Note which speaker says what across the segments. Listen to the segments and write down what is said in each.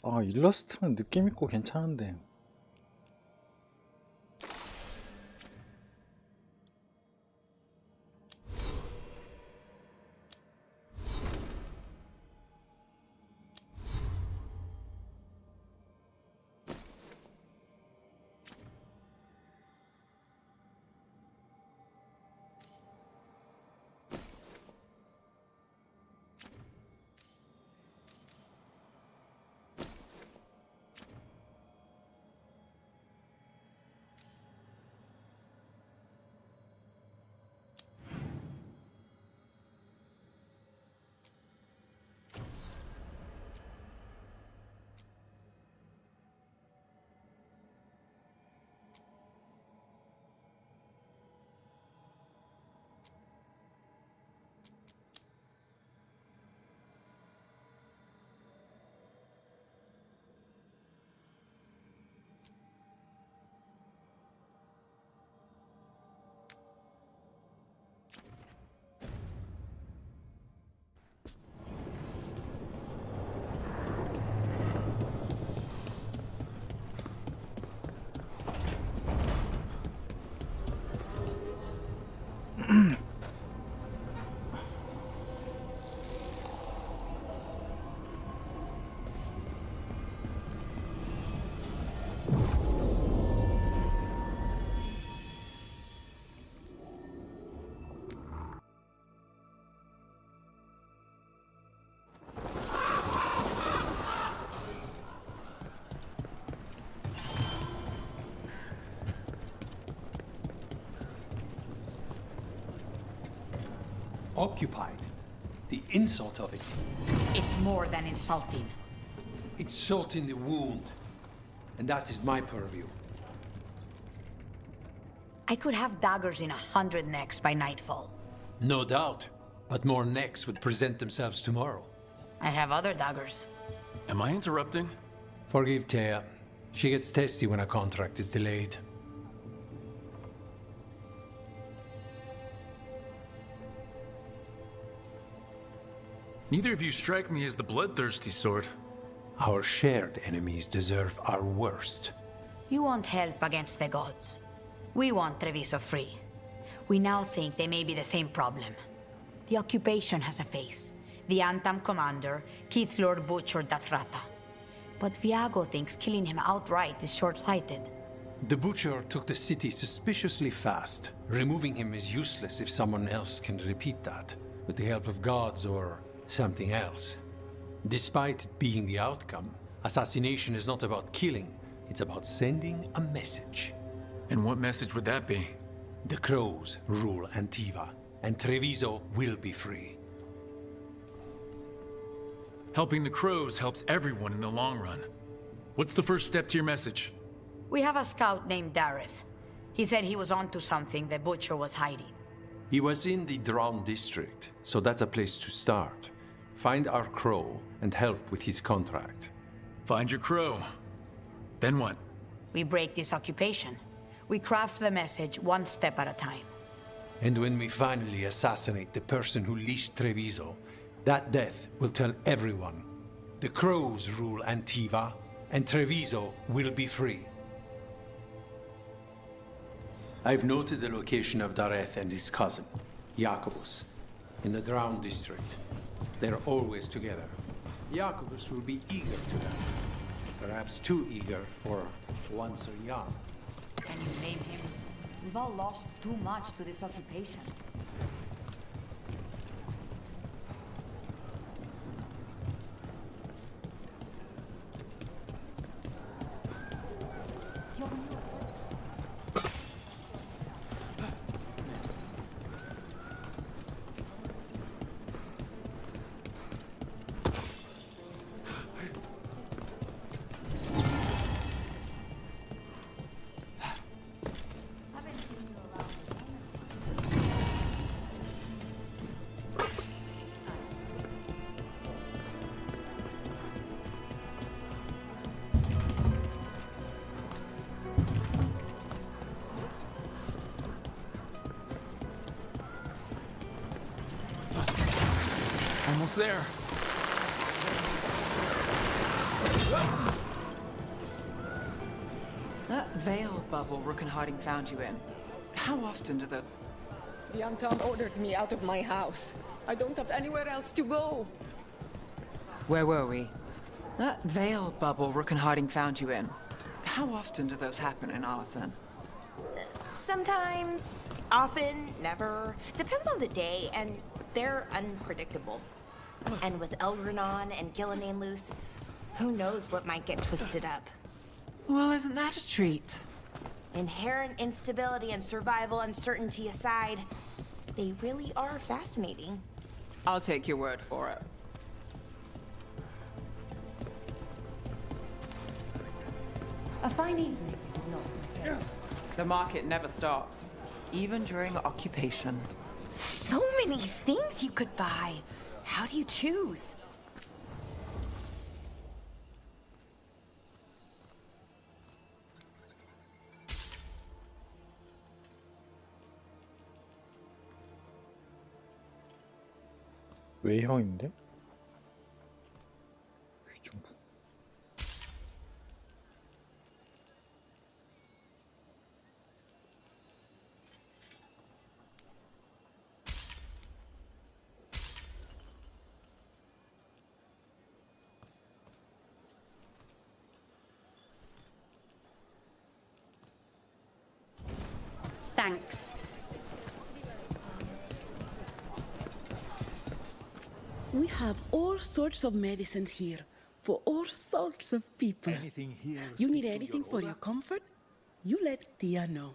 Speaker 1: 아, 일러스트는 느낌 있고 괜찮은데.
Speaker 2: Occupied. The insult of it.
Speaker 3: It's more than insulting.
Speaker 2: It's salt in the wound. And that is my purview.
Speaker 3: I could have daggers in 100 necks by nightfall.
Speaker 2: No doubt. But more necks would present themselves tomorrow.
Speaker 3: I have other daggers.
Speaker 4: Am I interrupting?
Speaker 2: Forgive Thea. She gets testy when a contract is delayed.
Speaker 4: Neither of you strike me as the bloodthirsty sort.
Speaker 2: Our shared enemies deserve our worst.
Speaker 3: You want help against the gods. We want Treviso free. We now think they may be the same problem. The occupation has a face. The Antam commander, Keith Lord butchered Dathrata. But Viago thinks killing him outright is short-sighted.
Speaker 2: The butcher took the city suspiciously fast. Removing him is useless if someone else can repeat that, with the help of gods or something else. Despite it being the outcome, assassination is not about killing, it's about sending a message.
Speaker 4: And what message would that be?
Speaker 2: The crows rule Antiva, and Treviso will be free.
Speaker 4: Helping the crows helps everyone in the long run. What's the first step to your message?
Speaker 3: We have a scout named Dareth. He said he was onto something the butcher was hiding.
Speaker 2: He was in the Drown district, so that's a place to start. Find our crow and help with his contract.
Speaker 4: Find your crow. Then what?
Speaker 3: We break this occupation. We craft the message one step at a time.
Speaker 2: And when we finally assassinate the person who leashed Treviso, that death will tell everyone. The crows rule Antiva, and Treviso will be free. I've noted the location of Dareth and his cousin, Jacobus, in the Drown district. They're always together. Jacobus will be eager to them. Perhaps too eager for one so young.
Speaker 3: Can you name him? We've all lost too much to this occupation.
Speaker 4: Almost there.
Speaker 5: That veil bubble Rook and Harding found you in. How often do the...
Speaker 6: The Anton ordered me out of my house. I don't have anywhere else to go.
Speaker 5: Where were we? That veil bubble Rook and Harding found you in. How often do those happen in Arthur?
Speaker 7: Sometimes, often, never. Depends on the day, and they're unpredictable. And with Elgranon and Gillenane loose, who knows what might get twisted up.
Speaker 5: Well, isn't that a treat?
Speaker 7: Inherent instability and survival uncertainty aside, they really are fascinating.
Speaker 5: I'll take your word for it.
Speaker 8: A fine evening, is it not?
Speaker 5: The market never stops, even during occupation.
Speaker 7: So many things you could buy. How do you choose?
Speaker 1: 외형인데? 귀중품.
Speaker 8: Thanks.
Speaker 9: We have all sorts of medicines here for all sorts of people.
Speaker 10: Anything here?
Speaker 9: You need anything for your comfort? You let Tia know.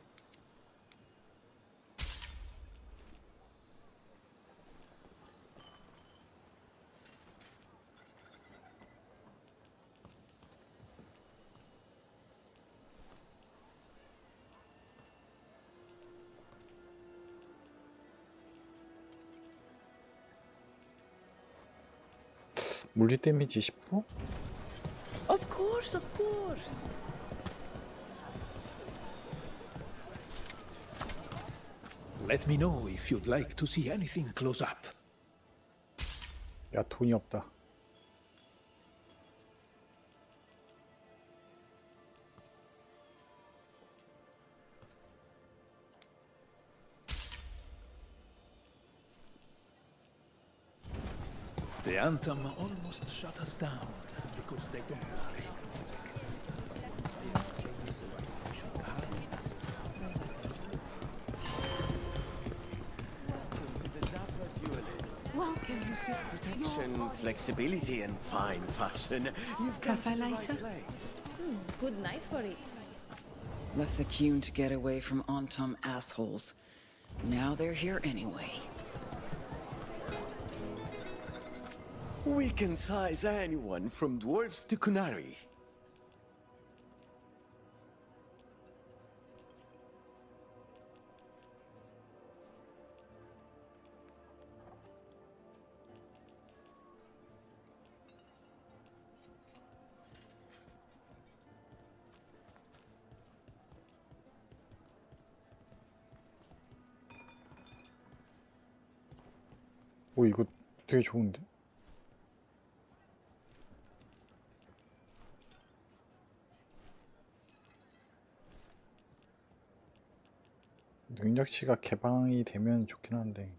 Speaker 1: 물리 데미지 10%?
Speaker 9: Of course, of course.
Speaker 10: Let me know if you'd like to see anything close up.
Speaker 1: 야, 돈이 없다.
Speaker 10: The Anthem almost shut us down because they don't worry.
Speaker 11: Protection, flexibility, and fine fashion. You've come to the right place.
Speaker 8: Good night for it.
Speaker 5: Left the Cune to get away from Antum assholes. Now they're here anyway.
Speaker 11: We can size anyone from dwarves to Kunari.
Speaker 1: 오, 이거 되게 좋은데? 능력치가 개방이 되면 좋긴 한데.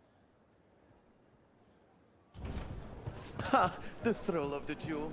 Speaker 11: Ha! The thrill of the duel.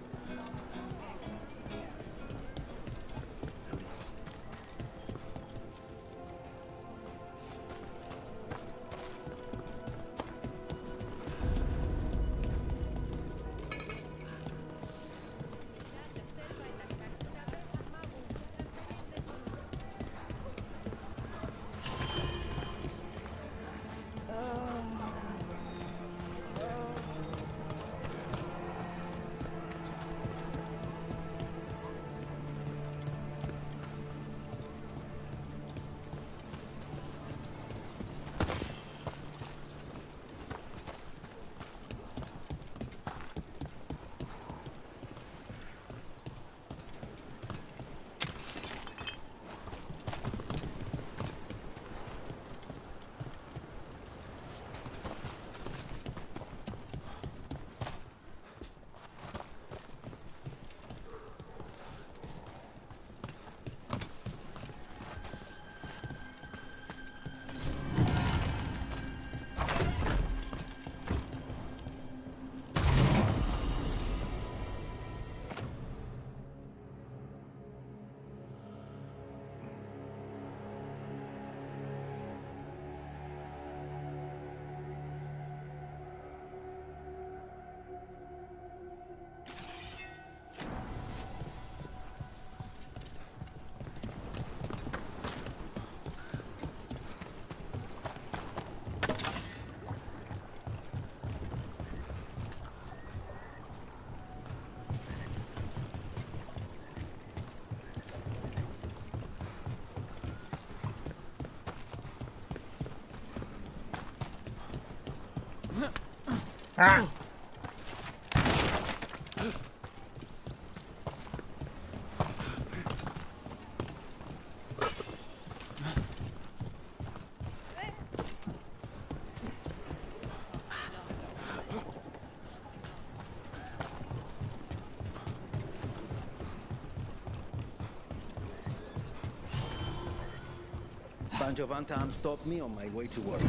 Speaker 11: Banjo Vantam stopped me on my way to work.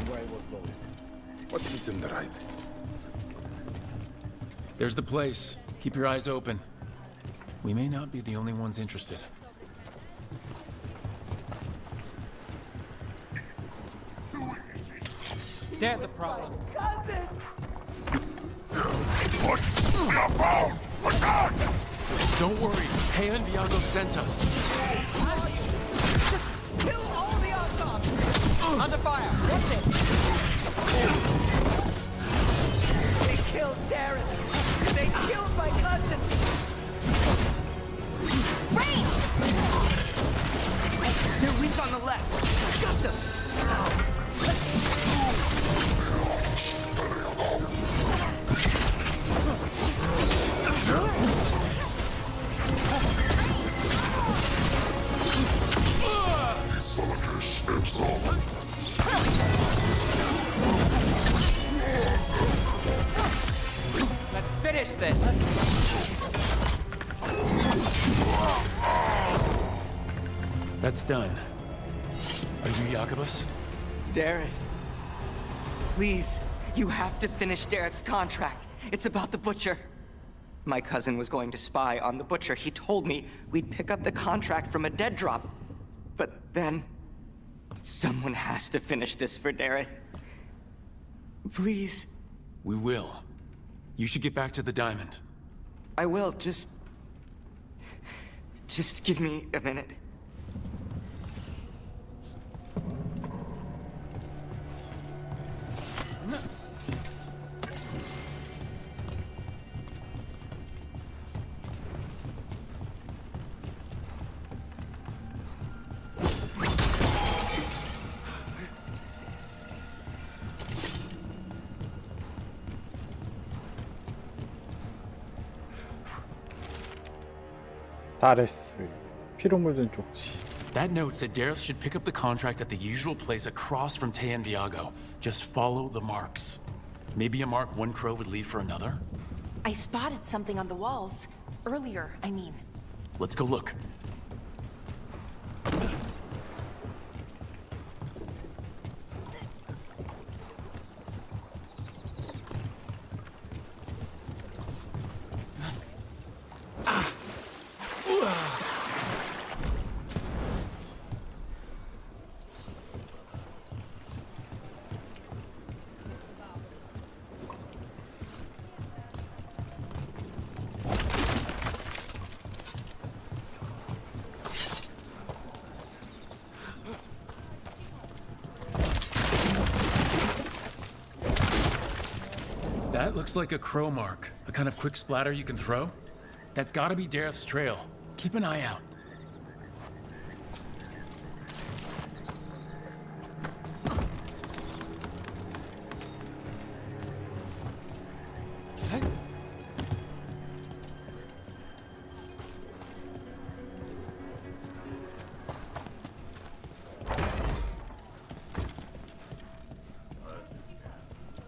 Speaker 11: Where I was going.
Speaker 10: What gives him the right?
Speaker 4: There's the place. Keep your eyes open. We may not be the only ones interested.
Speaker 5: There's a problem.
Speaker 4: Don't worry. Tejan Viago sent us.
Speaker 5: Just kill all the Assault! Under fire! That's it!
Speaker 11: They killed Darren! They killed my cousin!
Speaker 3: Rain!
Speaker 11: They're weak on the left! Got them!
Speaker 5: Let's finish this!
Speaker 4: That's done. Are you Jacobus?
Speaker 11: Darren. Please, you have to finish Darren's contract. It's about the Butcher. My cousin was going to spy on the Butcher. He told me we'd pick up the contract from a dead drop. But then... someone has to finish this for Darren. Please.
Speaker 4: We will. You should get back to the diamond.
Speaker 11: I will, just give me a minute.
Speaker 1: 다레스. 피로 물든 쪽지.
Speaker 4: That note said Dareth should pick up the contract at the usual place across from Tejan Viago. Just follow the marks. Maybe a mark one crow would leave for another?
Speaker 7: I spotted something on the walls. Earlier, I mean.
Speaker 4: Let's go look. That looks like a crow mark. A kind of quick splatter you can throw. That's gotta be Dareth's trail. Keep an eye out.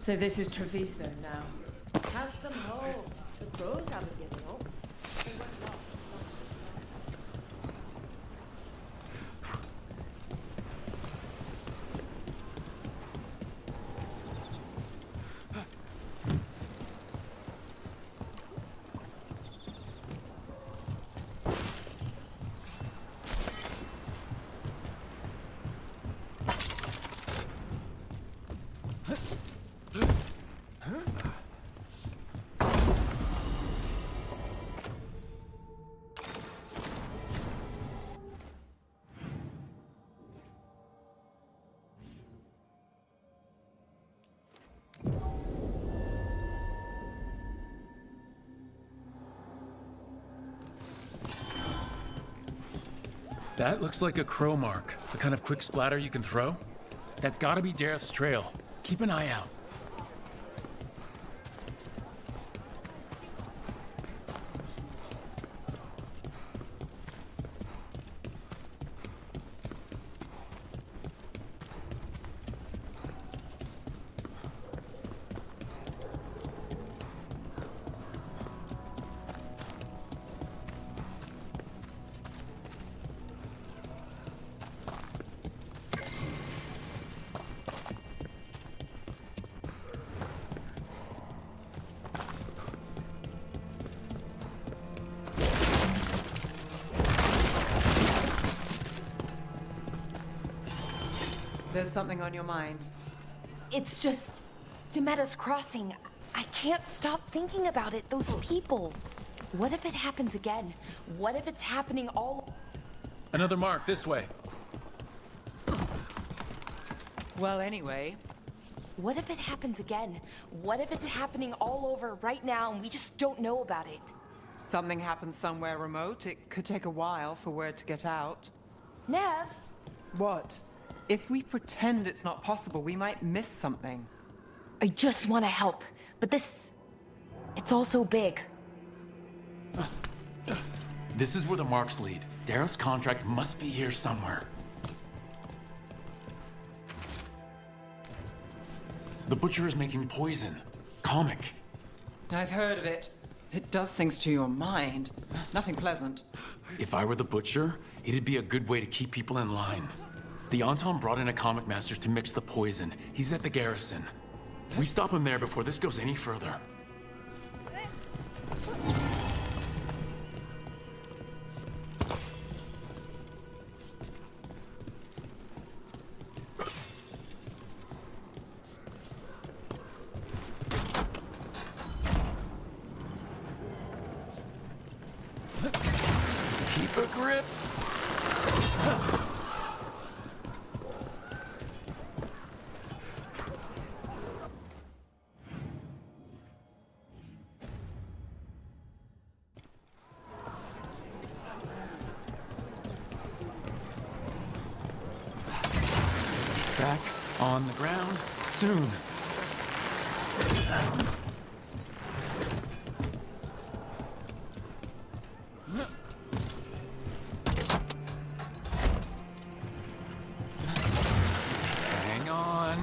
Speaker 8: So this is Treviso now. Have some hope. The crows haven't given up. They went lost.
Speaker 4: That looks like a crow mark. A kind of quick splatter you can throw. That's gotta be Dareth's trail. Keep an eye out.
Speaker 5: There's something on your mind.
Speaker 7: It's just Demetta's Crossing. I can't stop thinking about it. Those people. What if it happens again? What if it's happening all...
Speaker 4: Another mark this way.
Speaker 5: Well, anyway.
Speaker 7: What if it happens again? What if it's happening all over right now and we just don't know about it?
Speaker 5: Something happens somewhere remote. It could take a while for word to get out.
Speaker 7: Nev?
Speaker 5: What? If we pretend it's not possible, we might miss something.
Speaker 7: I just want to help, but this... it's all so big.
Speaker 4: This is where the marks lead. Dareth's contract must be here somewhere. The butcher is making poison. Comic.
Speaker 5: I've heard of it. It does things to your mind. Nothing pleasant.
Speaker 4: If I were the butcher, it'd be a good way to keep people in line. The Anton brought in a comic master to mix the poison. He's at the garrison. We stop him there before this goes any further. Keep a grip. Back on the ground soon. Hang on.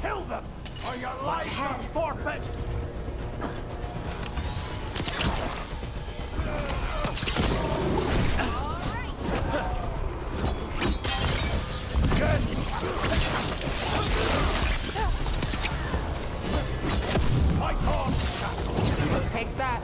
Speaker 10: Kill them, or your lives are forfeit! My cause!
Speaker 5: Take that.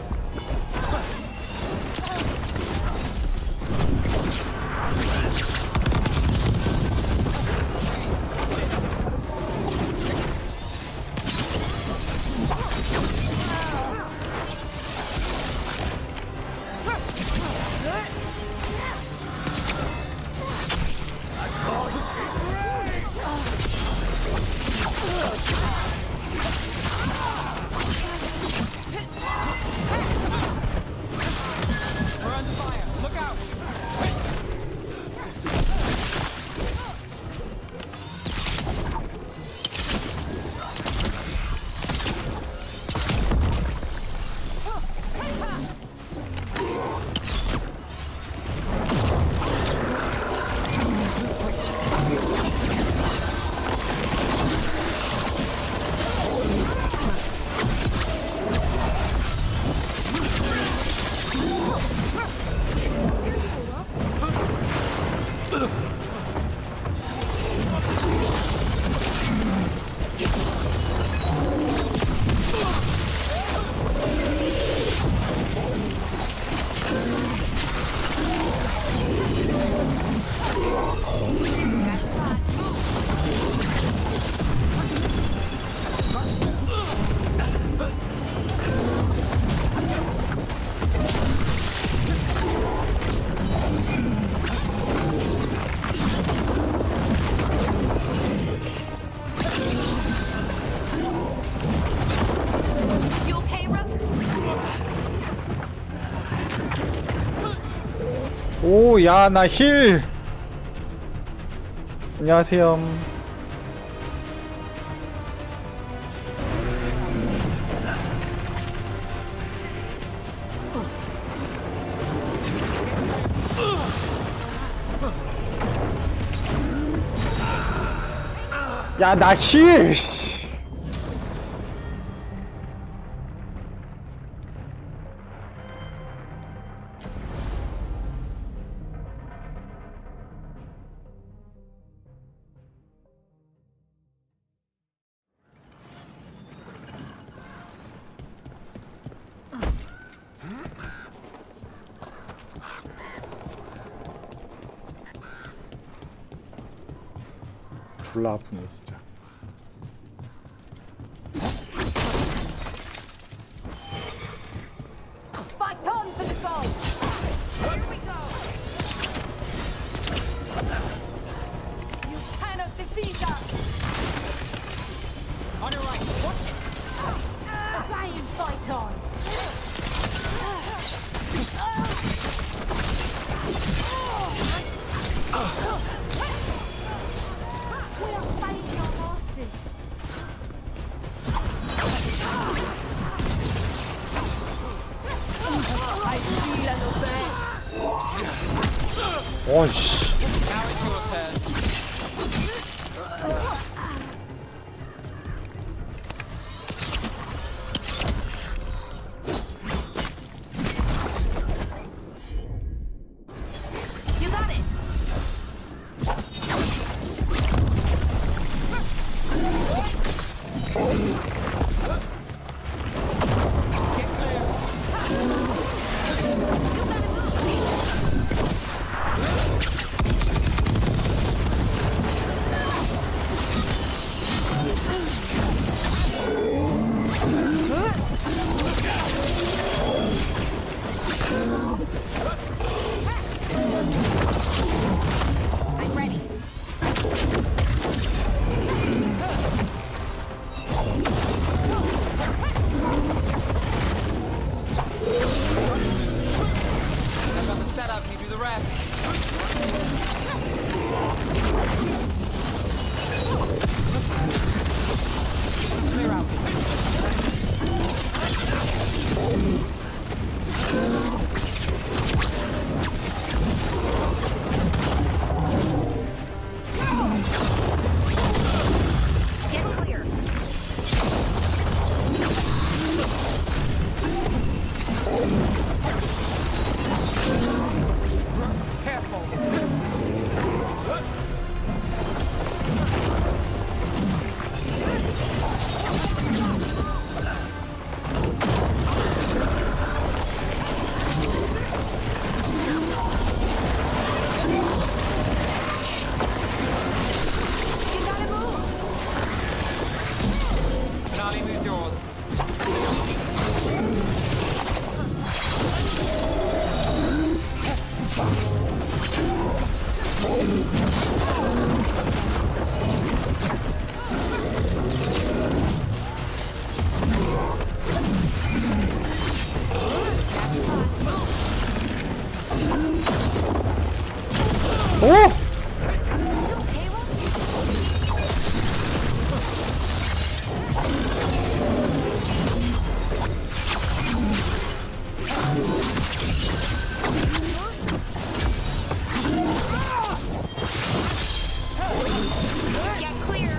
Speaker 5: We're under fire. Look out.
Speaker 7: You okay, Rook?
Speaker 1: 오, 야, 나 힐! 안녕하세요. 야, 나 힐! 씨. 졸라 아프네 진짜.
Speaker 8: Fight on for the goal! Here we go! You cannot defeat us! On your right, watch it! Try and fight on! We are fighting our masters! I feel and obey!
Speaker 1: 어이씨.
Speaker 11: Now it's your turn.
Speaker 3: You got it! I'm ready.
Speaker 11: I've got the setup, you do the rest. Clear out.
Speaker 3: Get clear. You gotta move.
Speaker 11: Finale moves yours.
Speaker 1: 오!
Speaker 3: Get clear.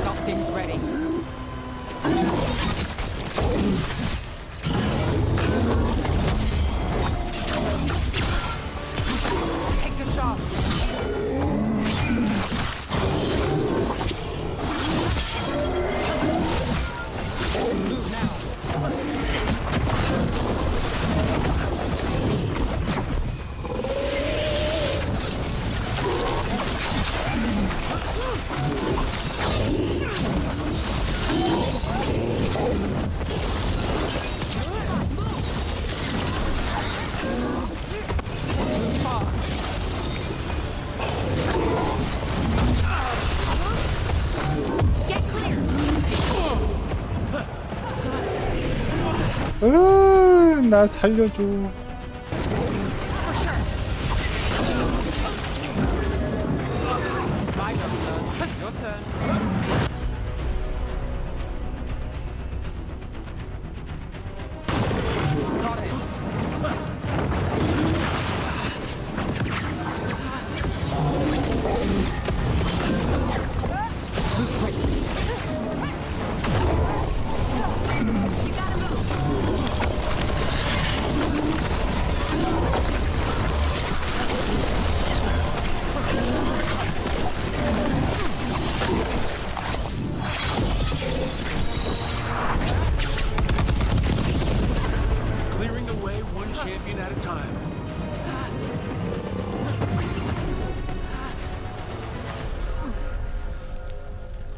Speaker 5: Got things ready.
Speaker 11: Take the shot. Move now.
Speaker 3: Get clear.
Speaker 1: 나 살려줘.
Speaker 11: My turn. Your turn.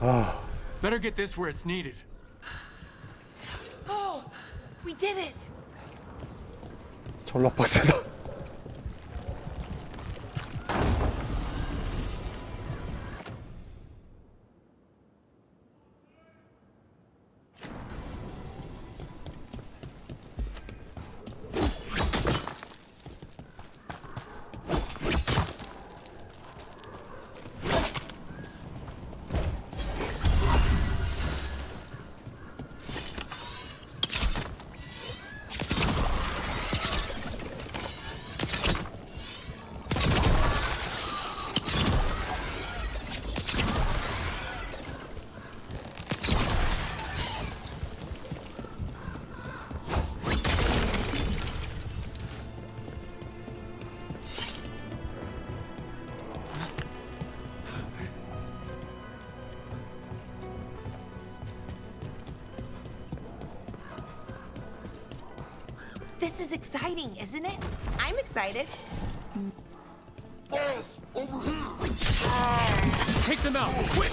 Speaker 1: 아,
Speaker 4: Better get this where it's needed.
Speaker 7: Oh, we did it.
Speaker 1: 졸라 빡세다.
Speaker 7: This is exciting, isn't it? I'm excited.
Speaker 4: Take them out, quick!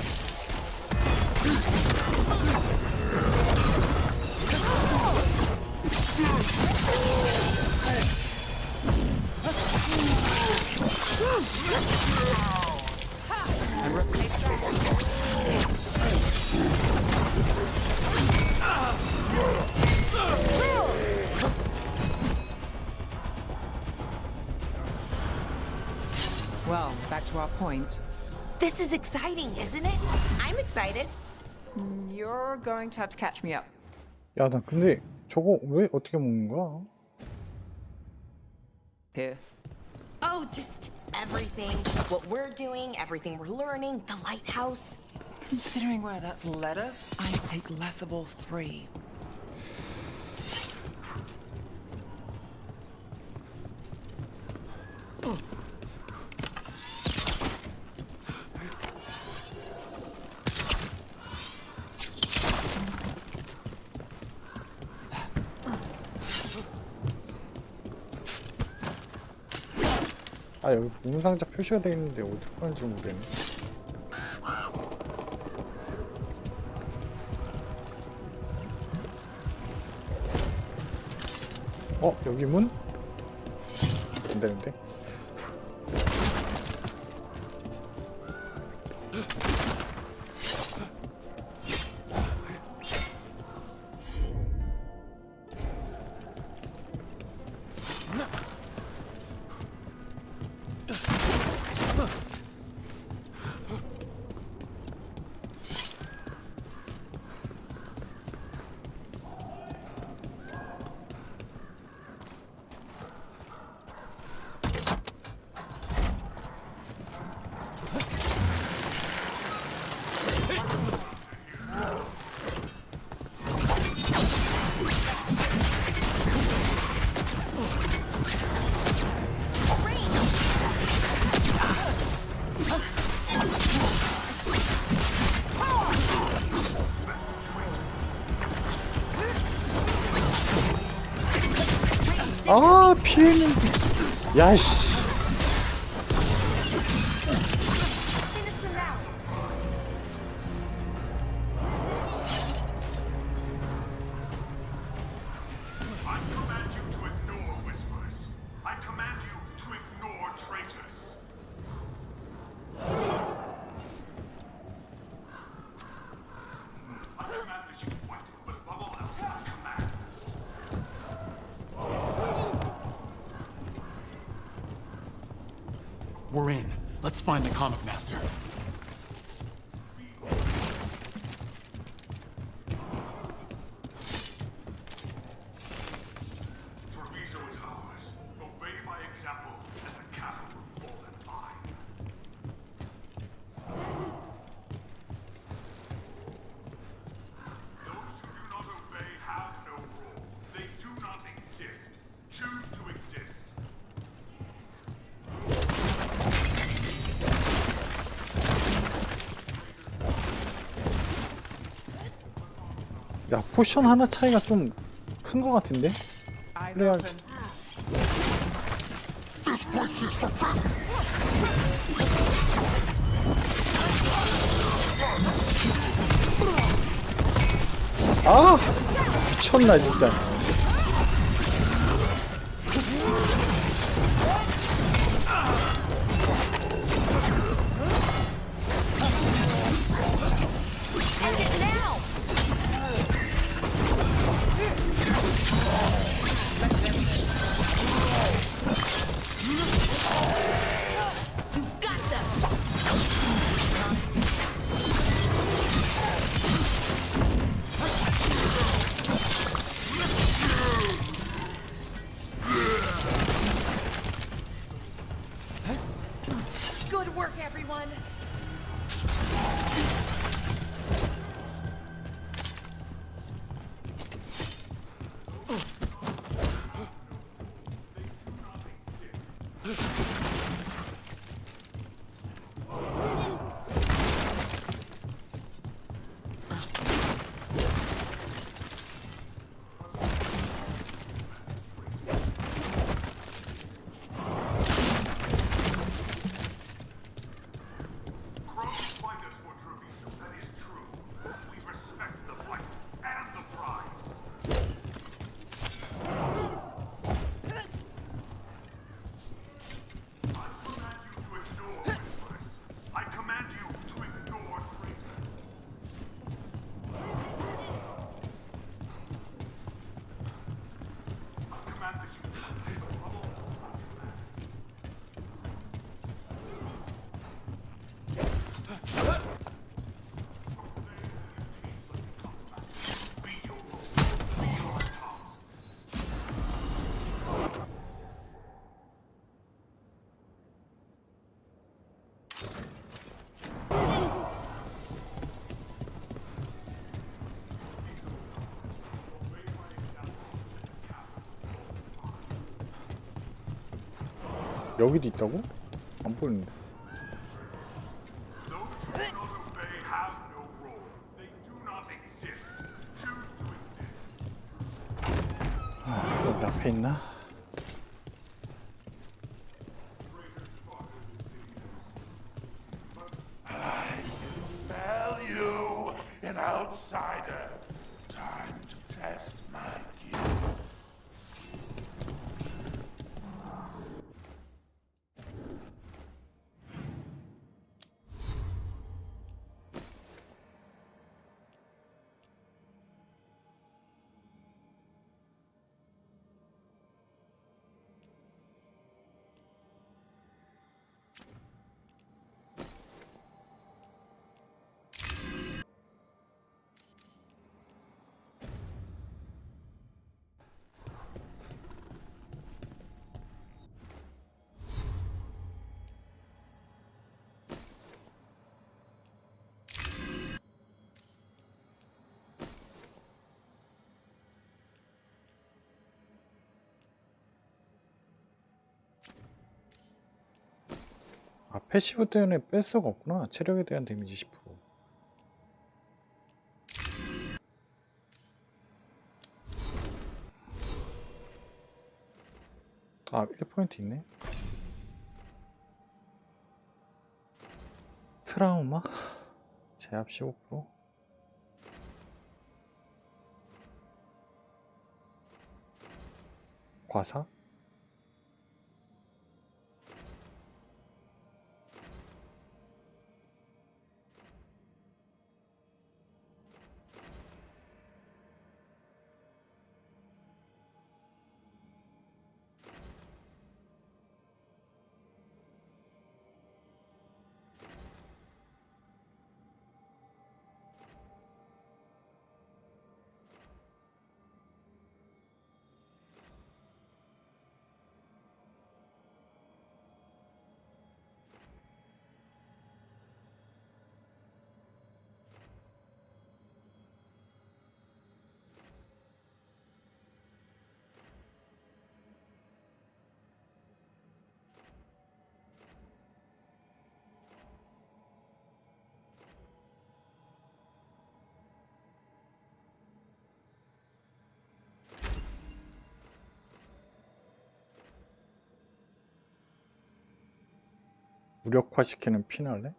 Speaker 5: Well, back to our point.
Speaker 7: This is exciting, isn't it? I'm excited.
Speaker 5: You're going to have to catch me up.
Speaker 1: 야, 나 근데 저거 왜 어떻게 먹는 거야?
Speaker 5: Here.
Speaker 7: Oh, just everything. What we're doing, everything we're learning, the lighthouse.
Speaker 5: Considering where that's led us, I take less of all three.
Speaker 1: 아, 여기 문상자 표시가 돼 있는데 어디로 가는지 모르겠네. 여기 문? 안 되는데? 아, 피했는데. 야씨.
Speaker 4: We're in. Let's find the comic master.
Speaker 12: Treviso is ours. Obey my example, and the cattle will fall in line. Those who do not obey have no role. They do not exist. Choose to exist.
Speaker 1: 야, 포션 하나 차이가 좀 큰 거 같은데? 그래야 아 미쳤나 진짜.
Speaker 8: Good work, everyone.
Speaker 1: 여기도 있다고? 안 보이는데. 아, 여기 앞에 있나?
Speaker 12: I smell you, an outsider. Time to test my gift.
Speaker 1: 아, 패시브 때문에 뺄 수가 없구나. 체력에 대한 데미지 10%. 아, 1포인트 있네. 트라우마? 제압 15%. 과사? 무력화시키는 피날레?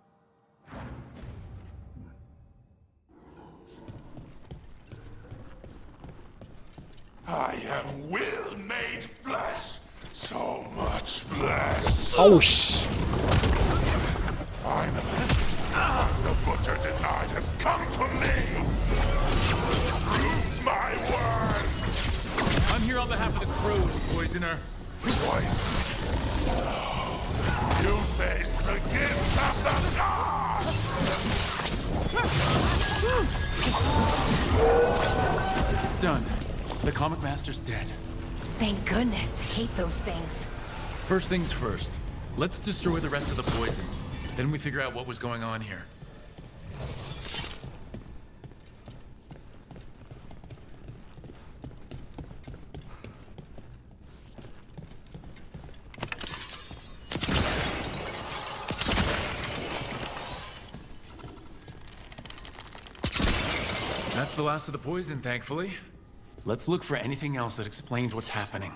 Speaker 12: I am will made flesh. So much flesh.
Speaker 1: 아우 씨.
Speaker 12: Finally, the butcher denied has come to me. Prove my word.
Speaker 4: I'm here on behalf of the crows, poisoner.
Speaker 12: Poison. You face the gifts of the gods.
Speaker 4: It's done. The comic master's dead.
Speaker 7: Thank goodness. Hate those things.
Speaker 4: First things first. Let's destroy the rest of the poison. Then we figure out what was going on here. That's the last of the poison, thankfully. Let's look for anything else that explains what's happening.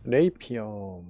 Speaker 1: 레이피엄.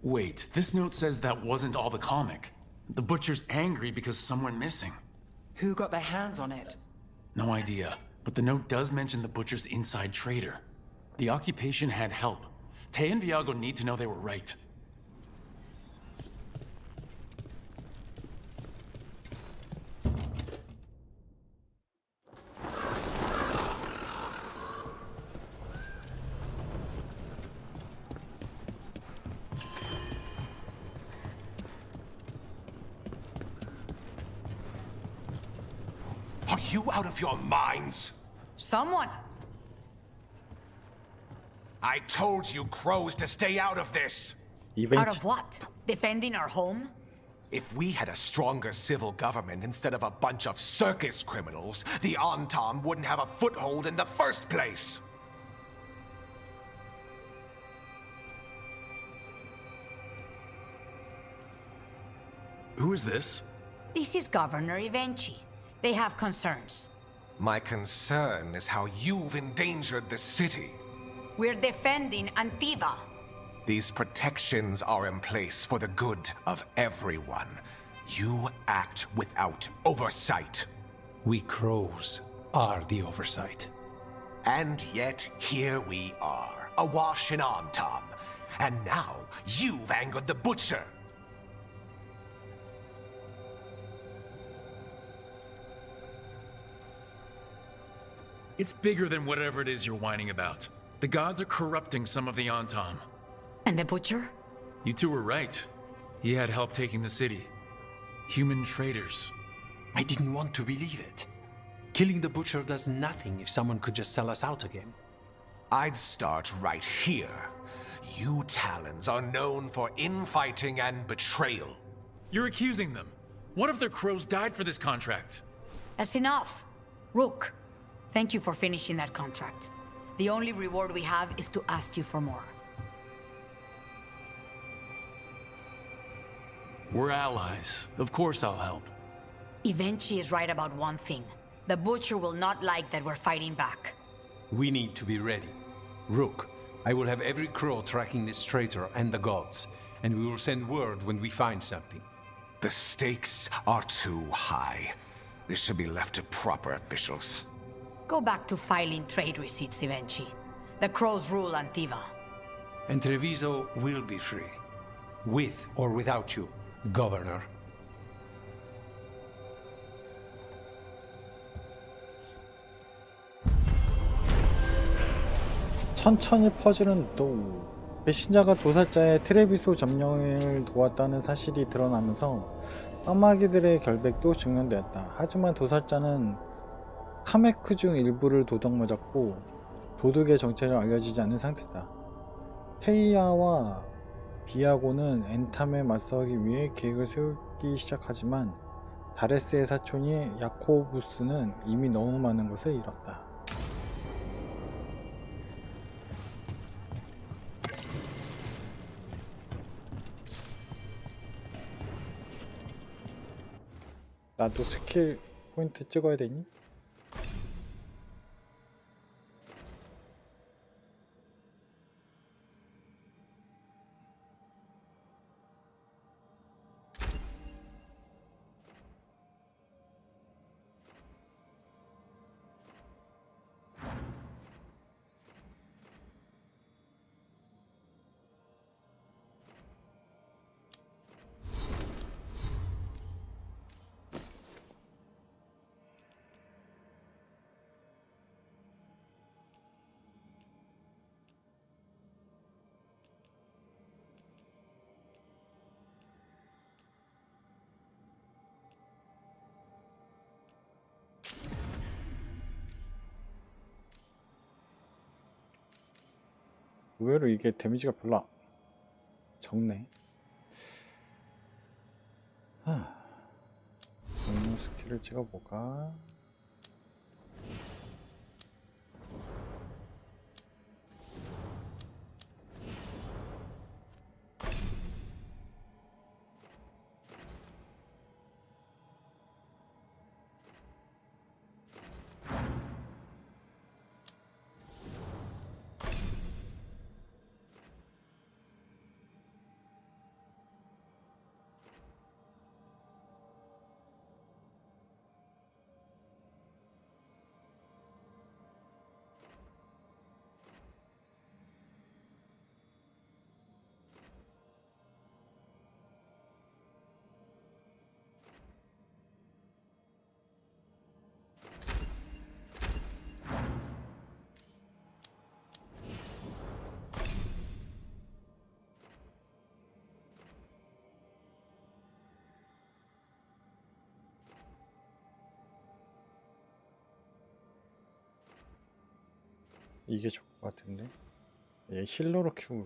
Speaker 4: Wait, this note says that wasn't all the comic. The butcher's angry because someone missing.
Speaker 5: Who got their hands on it?
Speaker 4: No idea, but the note does mention the butcher's inside trader. The occupation had help. Tay and Viago need to know they were right.
Speaker 12: Are you out of your minds?
Speaker 3: Someone.
Speaker 12: I told you crows to stay out of this.
Speaker 3: Out of what? Defending our home?
Speaker 12: If we had a stronger civil government instead of a bunch of circus criminals, the Antam wouldn't have a foothold in the first place.
Speaker 4: Who is this?
Speaker 3: This is Governor Evenchi. They have concerns.
Speaker 12: My concern is how you've endangered the city.
Speaker 3: We're defending Antiva.
Speaker 12: These protections are in place for the good of everyone. You act without oversight.
Speaker 2: We crows are the oversight.
Speaker 12: And yet, here we are, awash in Antam. And now, you've angered the butcher.
Speaker 4: It's bigger than whatever it is you're whining about. The gods are corrupting some of the Antam.
Speaker 3: And the butcher?
Speaker 4: You two were right. He had help taking the city. Human traitors.
Speaker 2: I didn't want to believe it. Killing the butcher does nothing if someone could just sell us out again.
Speaker 12: I'd start right here. You Talons are known for infighting and betrayal.
Speaker 4: You're accusing them. What if their crows died for this contract?
Speaker 3: That's enough. Rook, thank you for finishing that contract. The only reward we have is to ask you for more.
Speaker 4: We're allies. Of course I'll help.
Speaker 3: Evenchi is right about one thing. The butcher will not like that we're fighting back.
Speaker 2: We need to be ready. Rook, I will have every crow tracking this traitor and the gods, and we will send word when we find something.
Speaker 12: The stakes are too high. This should be left to proper officials.
Speaker 3: Go back to filing trade receipts, Evenchi. The crows rule Antiva.
Speaker 2: And Treviso will be free. With or without you, Governor.
Speaker 1: 천천히 퍼지는 노. 배신자가 도살자의 트레비소 점령을 도왔다는 사실이 드러나면서 까마귀들의 결백도 증명되었다. 하지만 도살자는 카메크 중 일부를 도둑맞았고 도둑의 정체를 알려지지 않은 상태다. 테이아와 비아고는 엔탐에 맞서기 위해 계획을 세우기 시작하지만 다레스의 사촌이 야코부스는 이미 너무 많은 것을 잃었다. 나도 스킬 포인트 찍어야 되니? 의외로 이게 데미지가 별로 적네. 공룡 스킬을 찍어볼까? 이게 좋을 것 같은데. 얘 힐러로 키우고.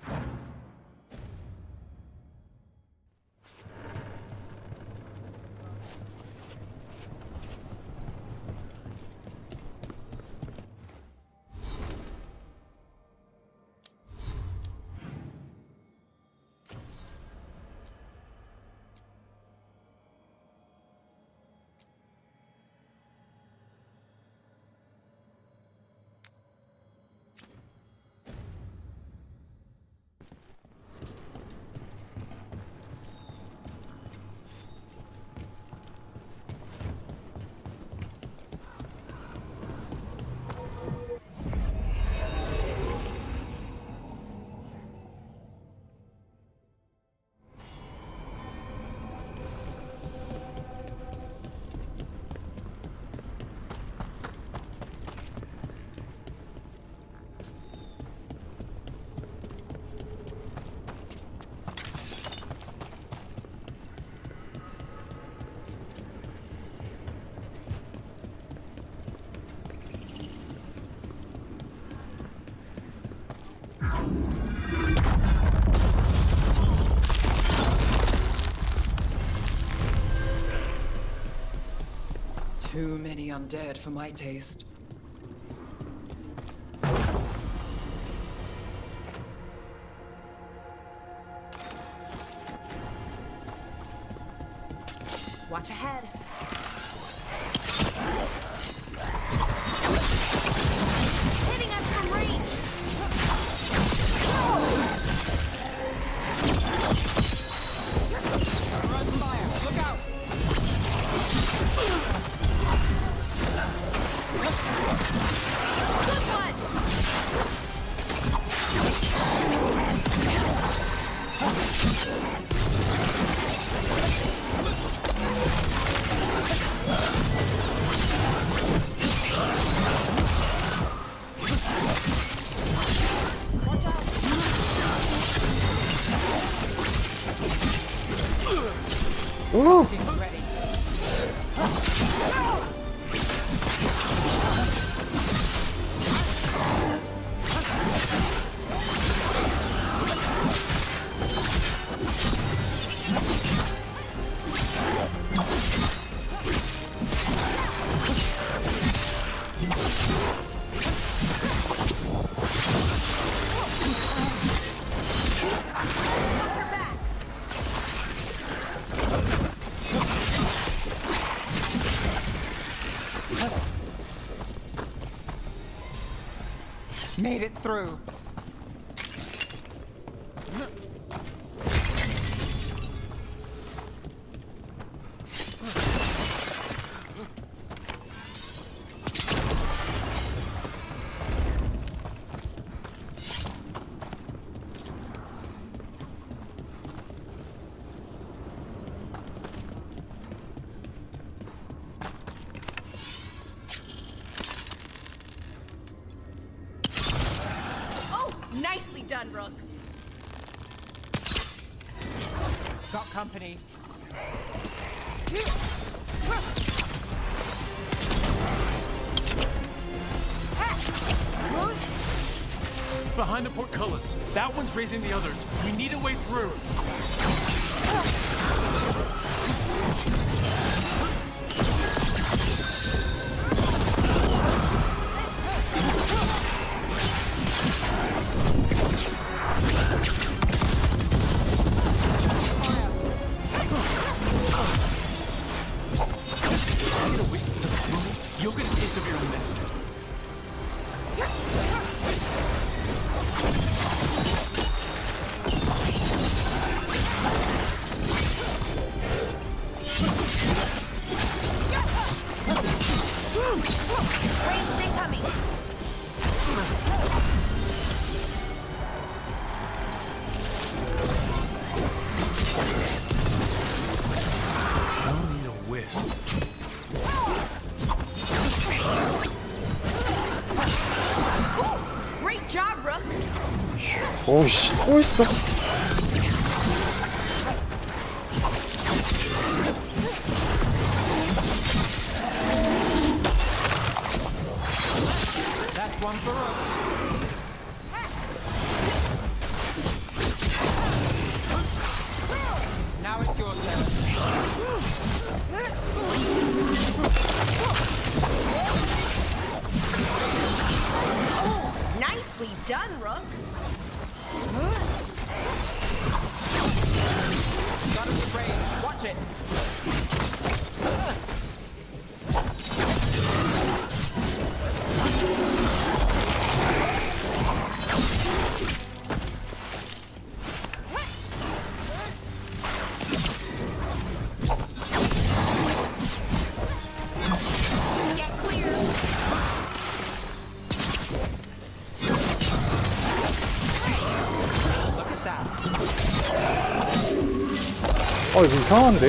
Speaker 5: Too many undead for my taste.
Speaker 7: Watch ahead. Hitting us from range.
Speaker 11: Horizon fire! Look out!
Speaker 7: Good one.
Speaker 5: Made it through.
Speaker 7: Nicely done, Rook.
Speaker 5: Got company.
Speaker 4: Behind the portcullis. That one's raising the others. We need a way through. You'll get a taste of your own medicine.
Speaker 7: Ranged incoming.
Speaker 2: Don't need a whisk.
Speaker 7: Great job, Rook.
Speaker 1: 오씨 또 있어.
Speaker 5: That's one for Rook. Now it's your turn.
Speaker 7: Nicely done, Rook.
Speaker 5: Got him trained. Watch it.
Speaker 7: Get clear.
Speaker 5: Look at that.
Speaker 1: 이거 이상한데?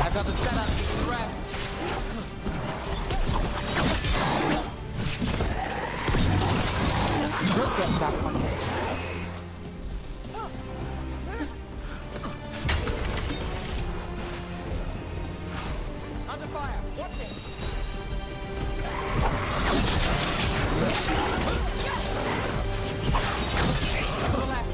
Speaker 5: I've got the setup. The rest. Rook gets that one. Under fire. Watch it. To the left.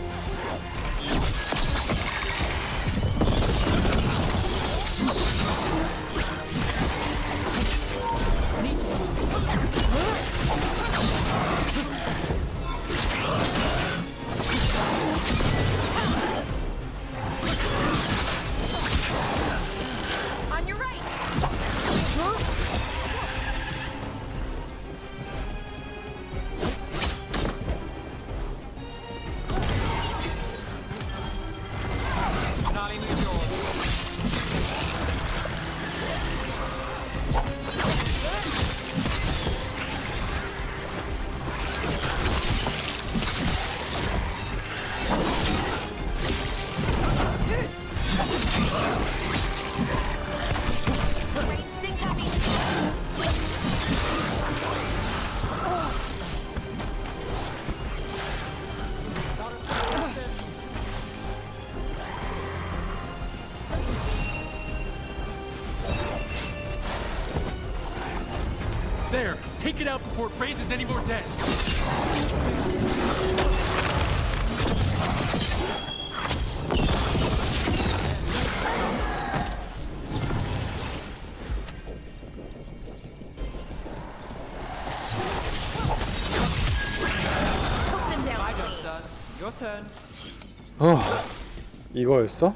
Speaker 4: get out before it raises any more dead.
Speaker 7: Put them down, please.
Speaker 5: Your turn.
Speaker 1: 이거였어?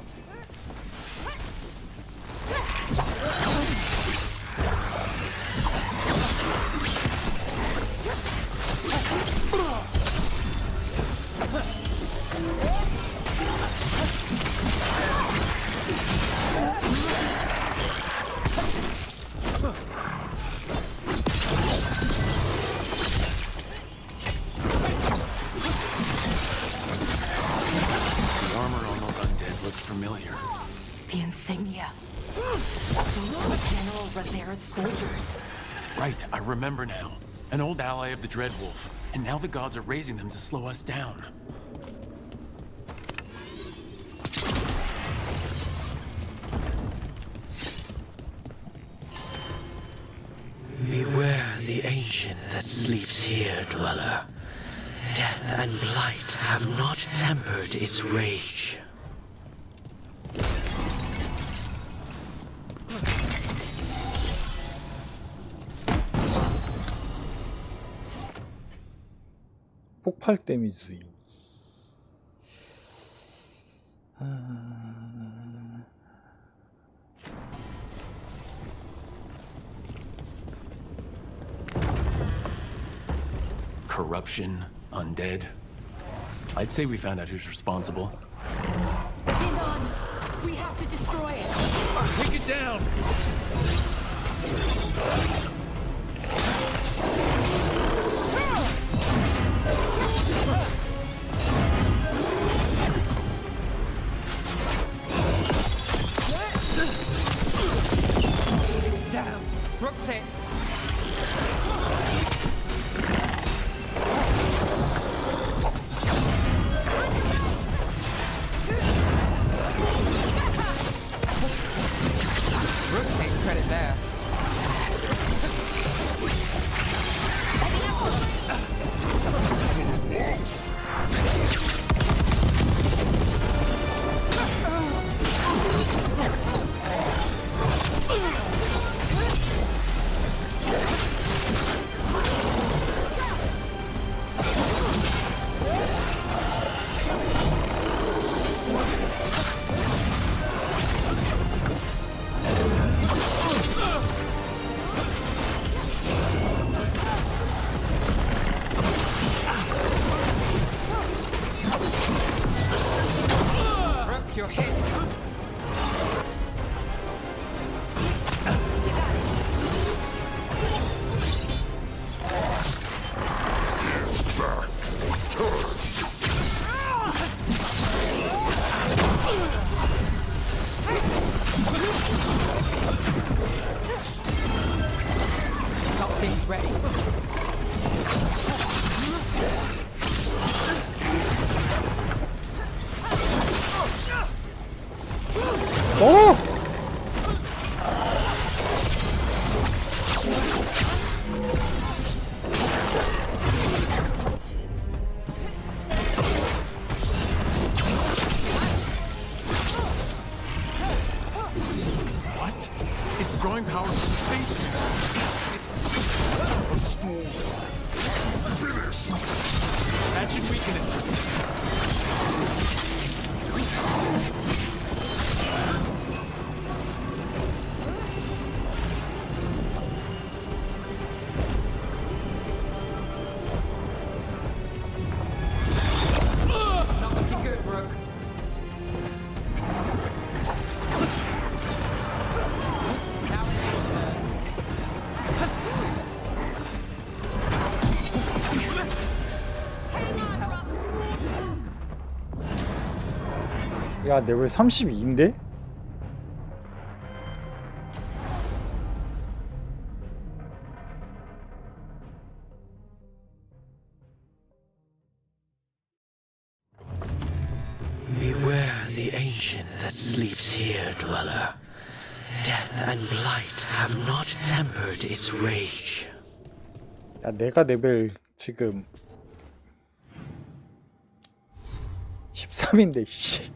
Speaker 4: The armor on those undead looked familiar.
Speaker 7: The insignia. Those were General Rivera's soldiers.
Speaker 4: Right, I remember now. An old ally of the Dreadwolf, and now the gods are raising them to slow us down.
Speaker 13: Beware the ancient that sleeps here, dweller. Death and blight have not tempered its rage.
Speaker 1: 폭발 데미지.
Speaker 4: Corruption, undead. I'd say we found out who's responsible.
Speaker 7: Get on! We have to destroy it!
Speaker 4: Take it down!
Speaker 5: Damn. Rook's hit. Rook takes credit there. Rook, you're hit. Nothing's ready.
Speaker 1: 어!
Speaker 4: What? It's drawing power from space. That should weaken it.
Speaker 5: Not looking good, Rook. Now it's your turn.
Speaker 1: 야, 레벨 32인데?
Speaker 13: Beware the ancient that sleeps here, dweller. Death and blight have not tempered its rage.
Speaker 1: 야, 내가 레벨 지금 13인데 씨.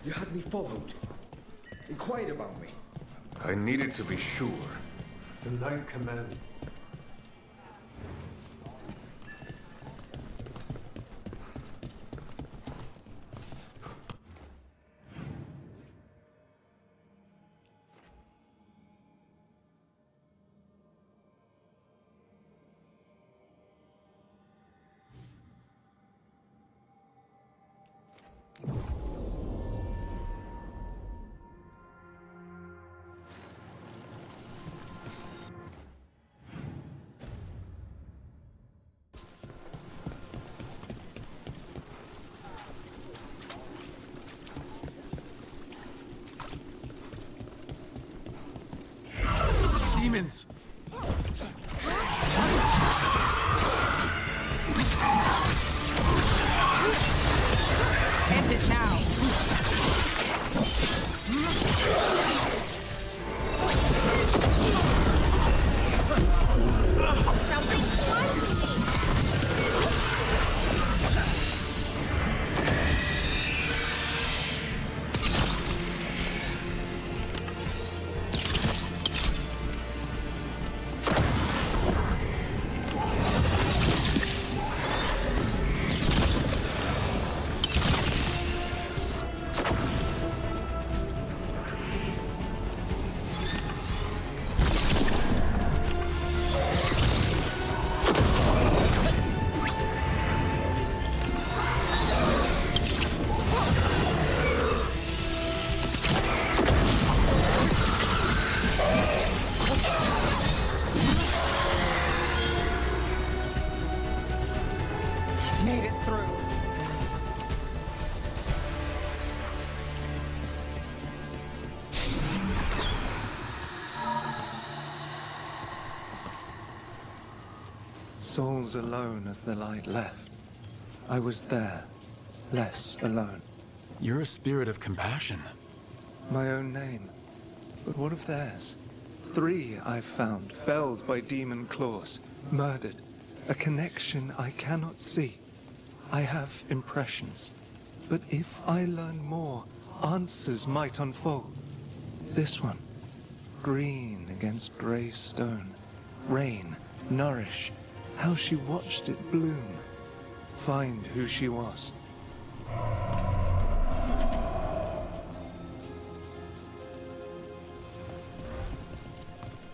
Speaker 10: You had me followed. Inquired about me.
Speaker 12: I needed to be sure.
Speaker 2: The Ninth Command.
Speaker 4: Demons!
Speaker 5: End it now. Made it through.
Speaker 14: Souls alone as the light left. I was there, less alone.
Speaker 4: You're a spirit of compassion.
Speaker 14: My own name. But what of theirs? 3 I've found, felled by demon claws, murdered. A connection I cannot see. I have impressions. But if I learn more, answers might unfold. This one. Green against grey stone. Rain, nourish. How she watched it bloom. Find who she was.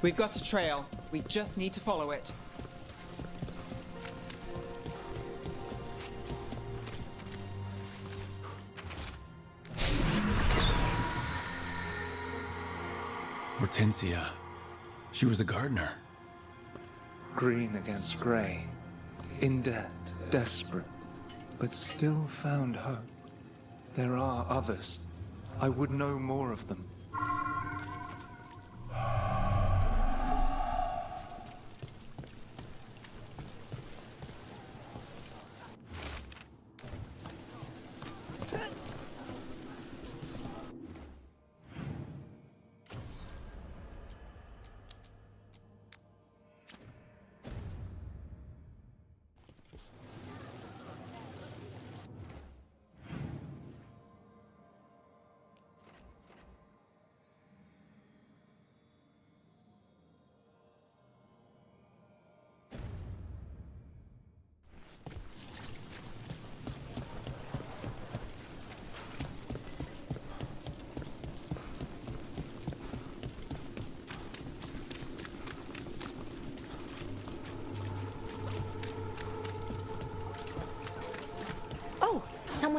Speaker 5: We've got a trail. We just need to follow it.
Speaker 4: Hortensia. She was a gardener.
Speaker 14: Green against grey. In debt, desperate, but still found hope. There are others. I would know more of them.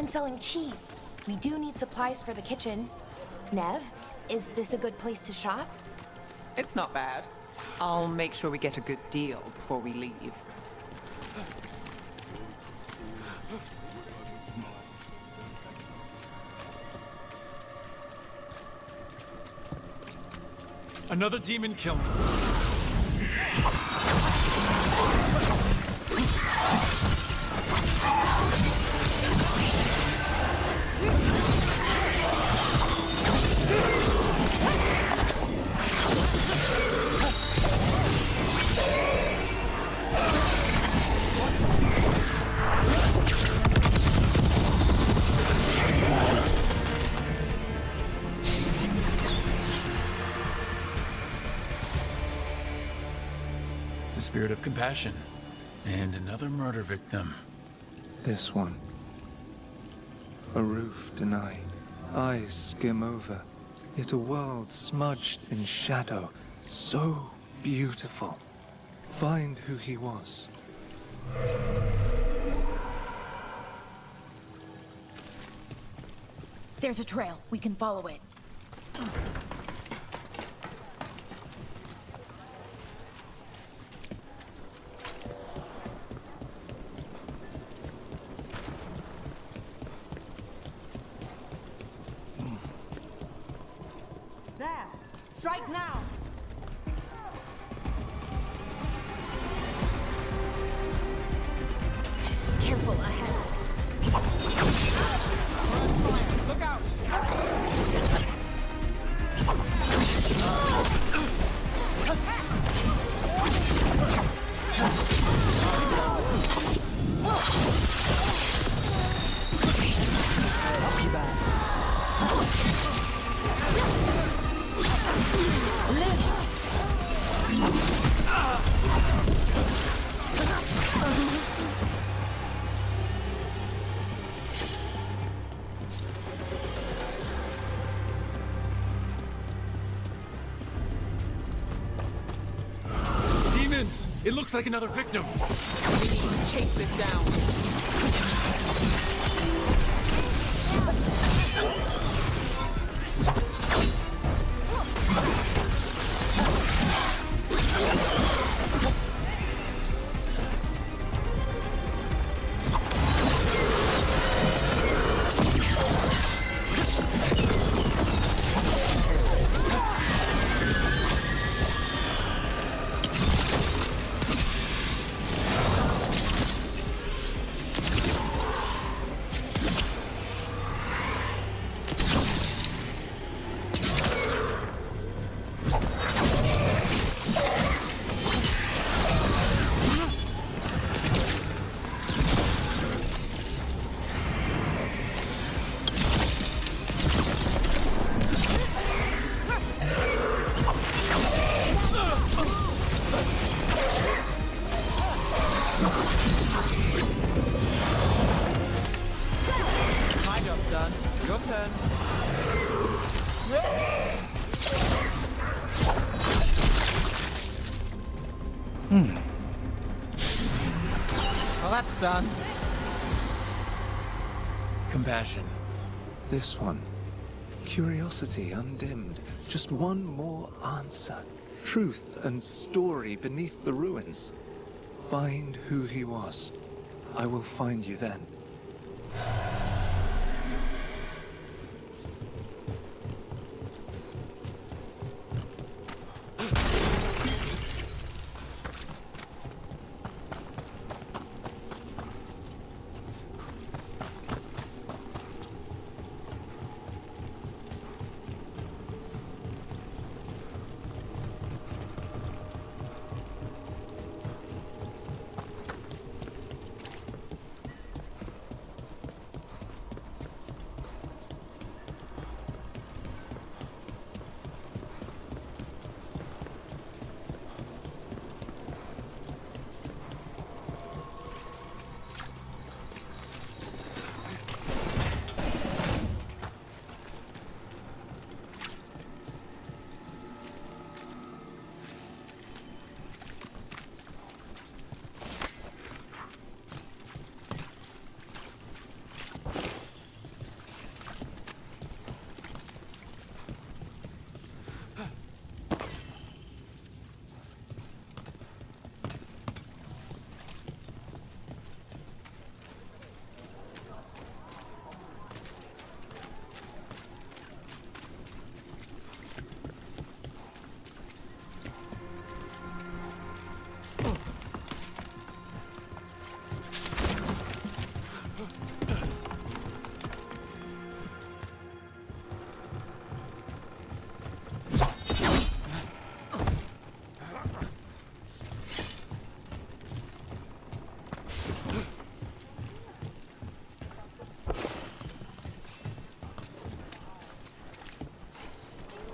Speaker 7: someone selling cheese. We do need supplies for the kitchen. Nev, is this a good place to shop?
Speaker 5: It's not bad. I'll make sure we get a good deal before we leave.
Speaker 4: Another demon killer. The spirit of compassion. And another murder victim.
Speaker 14: This one. A roof denied, eyes skim over, yet a world smudged in shadow, so beautiful. Find who he was.
Speaker 7: There's a trail. We can follow it.
Speaker 8: There! Strike now!
Speaker 7: Careful ahead.
Speaker 8: Look out!
Speaker 4: Demons! It looks like another victim.
Speaker 6: We need to chase this down. My job's done. Your turn. Well, that's done.
Speaker 4: Compassion.
Speaker 14: This one. Curiosity undimmed. Just one more answer. Truth and story beneath the ruins. Find who he was. I will find you then.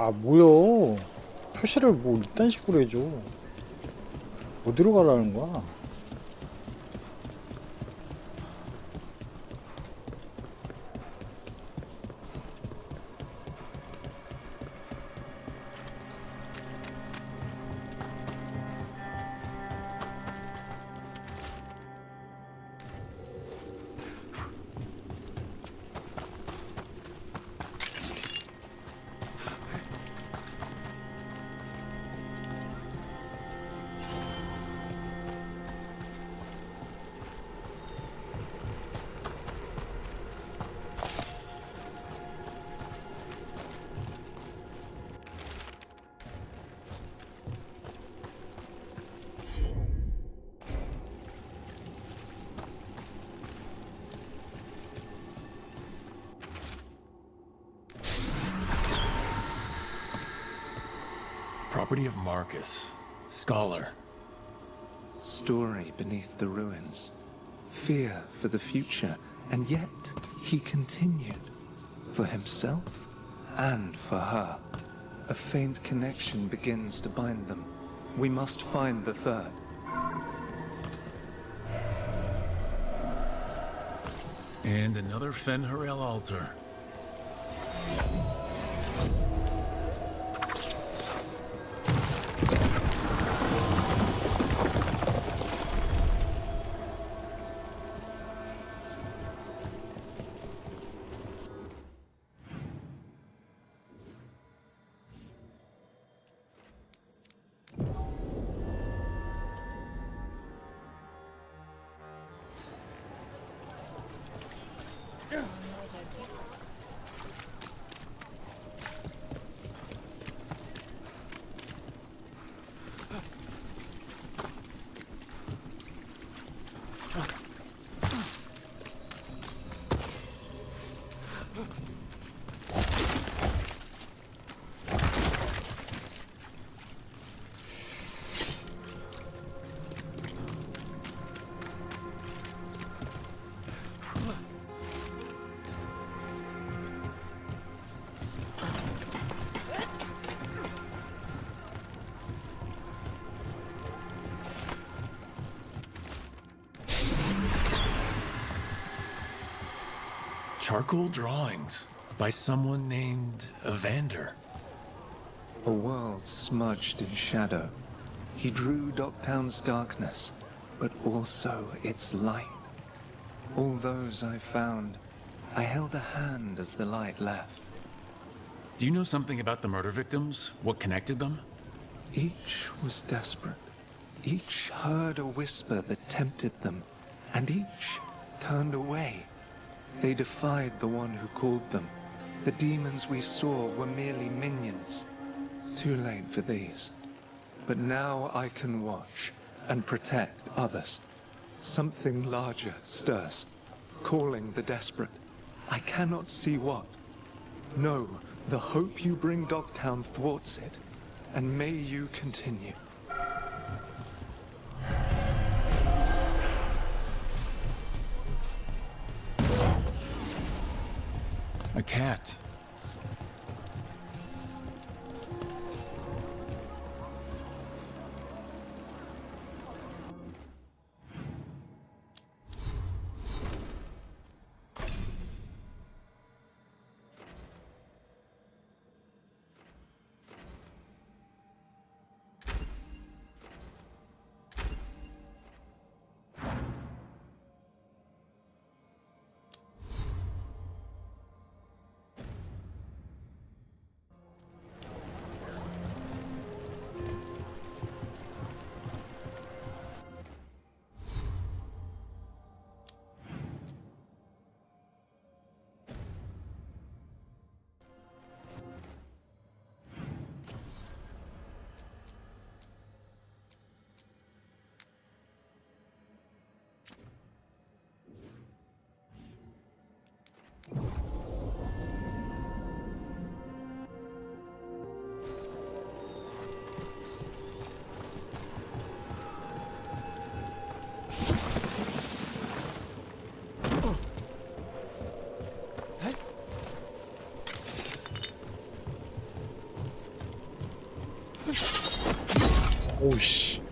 Speaker 1: 아 뭐야? 표시를 뭐 이딴 식으로 해줘. 어디로 가라는 거야?
Speaker 4: Property of Marcus, scholar.
Speaker 14: Story beneath the ruins. Fear for the future, and yet he continued. For himself and for her. A faint connection begins to bind them. We must find the third.
Speaker 4: And another Fen'Harel altar. Charcoal drawings by someone named Evander.
Speaker 14: A world smudged in shadow. He drew Docktown's darkness, but also its light. All those I found, I held a hand as the light left.
Speaker 4: Do you know something about the murder victims? What connected them?
Speaker 14: Each was desperate. Each heard a whisper that tempted them, and each turned away. They defied the one who called them. The demons we saw were merely minions. Too late for these. But now I can watch and protect others. Something larger stirs, calling the desperate. I cannot see what. No, the hope you bring Docktown thwarts it, and may you continue.
Speaker 4: A cat.
Speaker 1: 오우씨.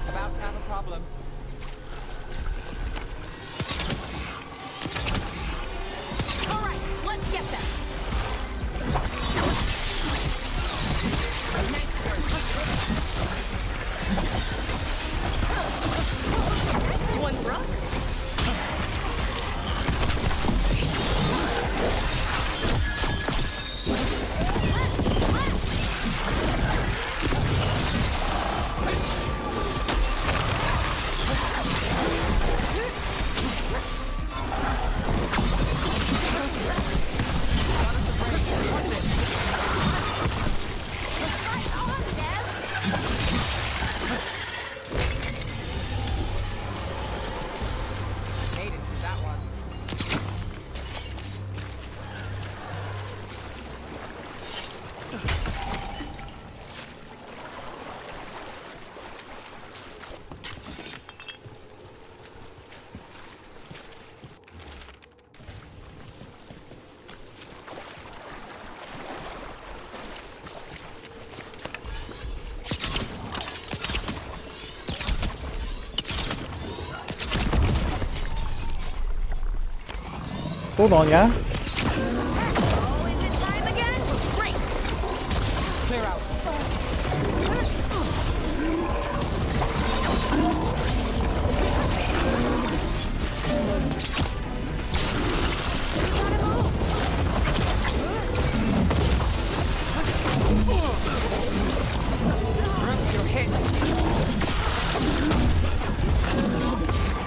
Speaker 11: About to have a problem.
Speaker 3: All right, let's get them. Nice work. One broke.
Speaker 11: Made it through that one.
Speaker 1: 또 너냐?
Speaker 3: Oh, is it time again? Great.
Speaker 11: Clear out. Brooke, you're hit.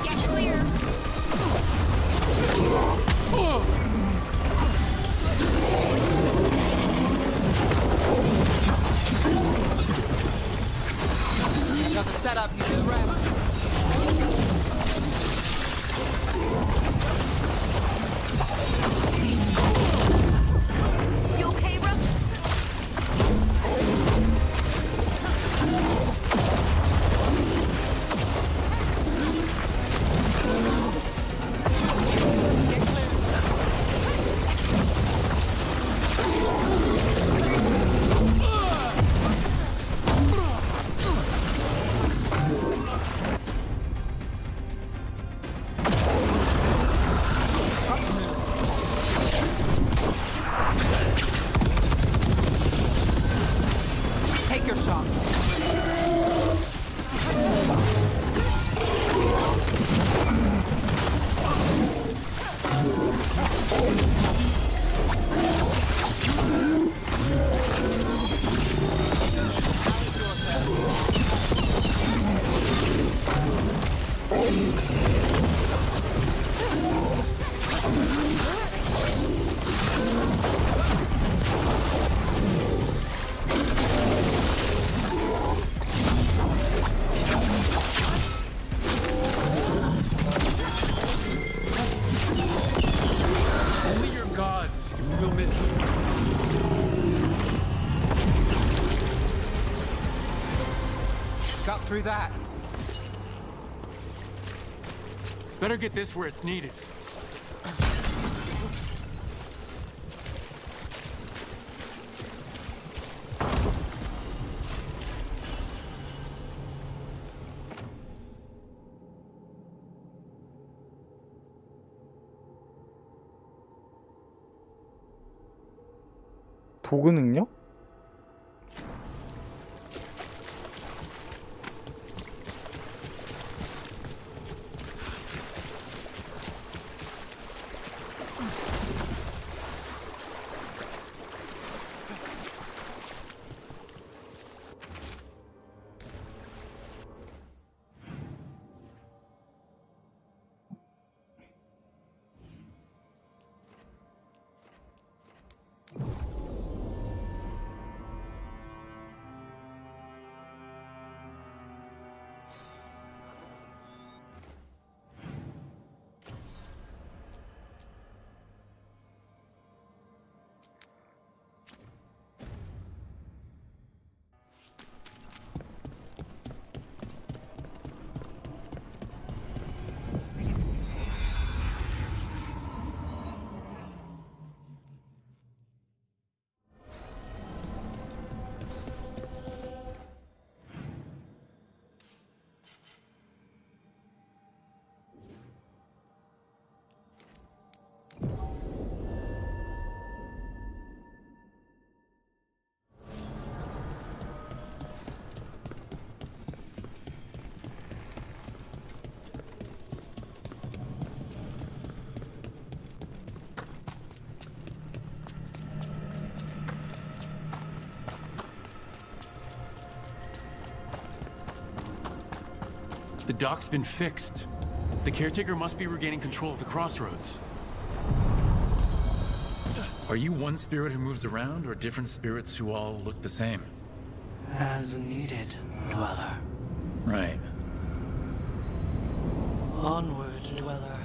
Speaker 3: Get clear.
Speaker 11: I got the setup, you do the rest.
Speaker 3: You okay, Rook?
Speaker 11: Take your shot.
Speaker 4: Only your gods will miss you.
Speaker 11: Got through that.
Speaker 4: Better get this where it's needed.
Speaker 1: 도구 능력?
Speaker 4: The dock's been fixed. The caretaker must be regaining control of the crossroads.
Speaker 15: Are you one spirit who moves around, or different spirits who all look the same?
Speaker 13: As needed, Dweller.
Speaker 15: Right.
Speaker 13: Onward, Dweller.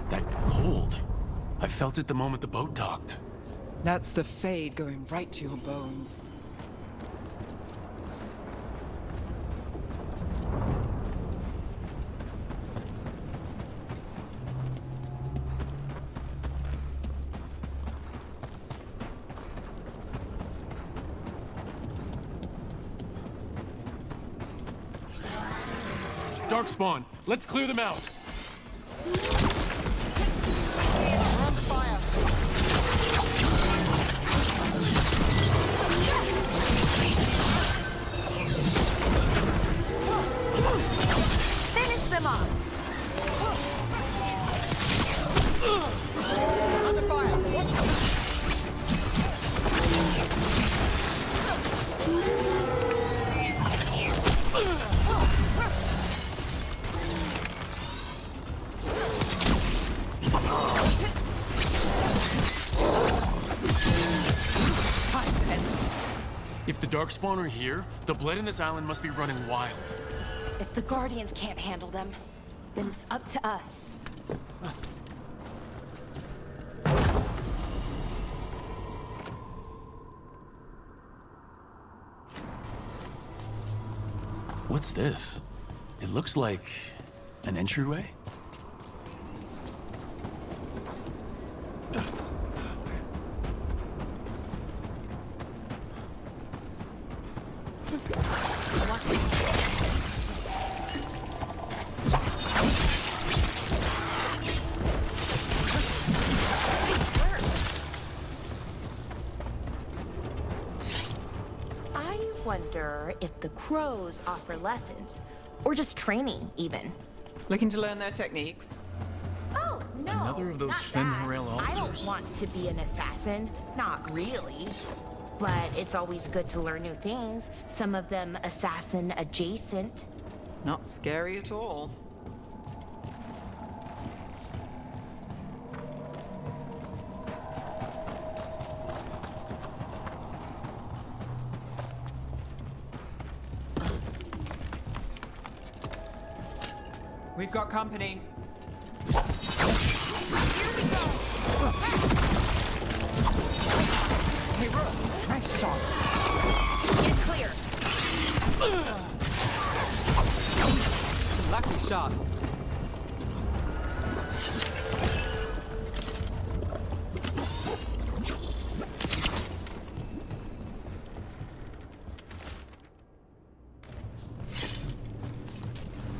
Speaker 4: That cold. I felt it the moment the boat docked.
Speaker 5: That's the fade going right to your bones.
Speaker 4: Darkspawn, let's clear them out.
Speaker 3: Finish them off.
Speaker 6: Under fire! Watch out!
Speaker 4: If the Darkspawn are here, the blood in this island must be running wild.
Speaker 7: If the Guardians can't handle them, then it's up to us.
Speaker 4: What's this? It looks like an entryway.
Speaker 7: I wonder if the crows offer lessons, or just training, even.
Speaker 5: Looking to learn their techniques?
Speaker 7: Oh, no.
Speaker 15: Another of those
Speaker 7: not
Speaker 15: Fenrirel
Speaker 7: that. I don't
Speaker 15: altars.
Speaker 7: want to be an assassin. Not really. But it's always good to learn new things, some of them assassin adjacent.
Speaker 5: Not scary at all. We've got company. Hey, Rook, nice shot.
Speaker 3: Get clear.
Speaker 5: Lucky shot.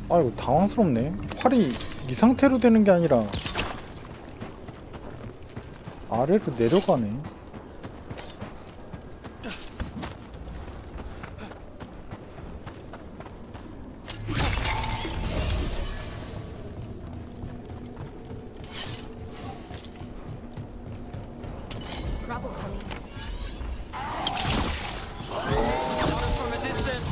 Speaker 1: 아 이거 당황스럽네. 활이 이 상태로 되는 게 아니라 아래로 내려가네.
Speaker 7: Trouble coming.
Speaker 5: From a distance.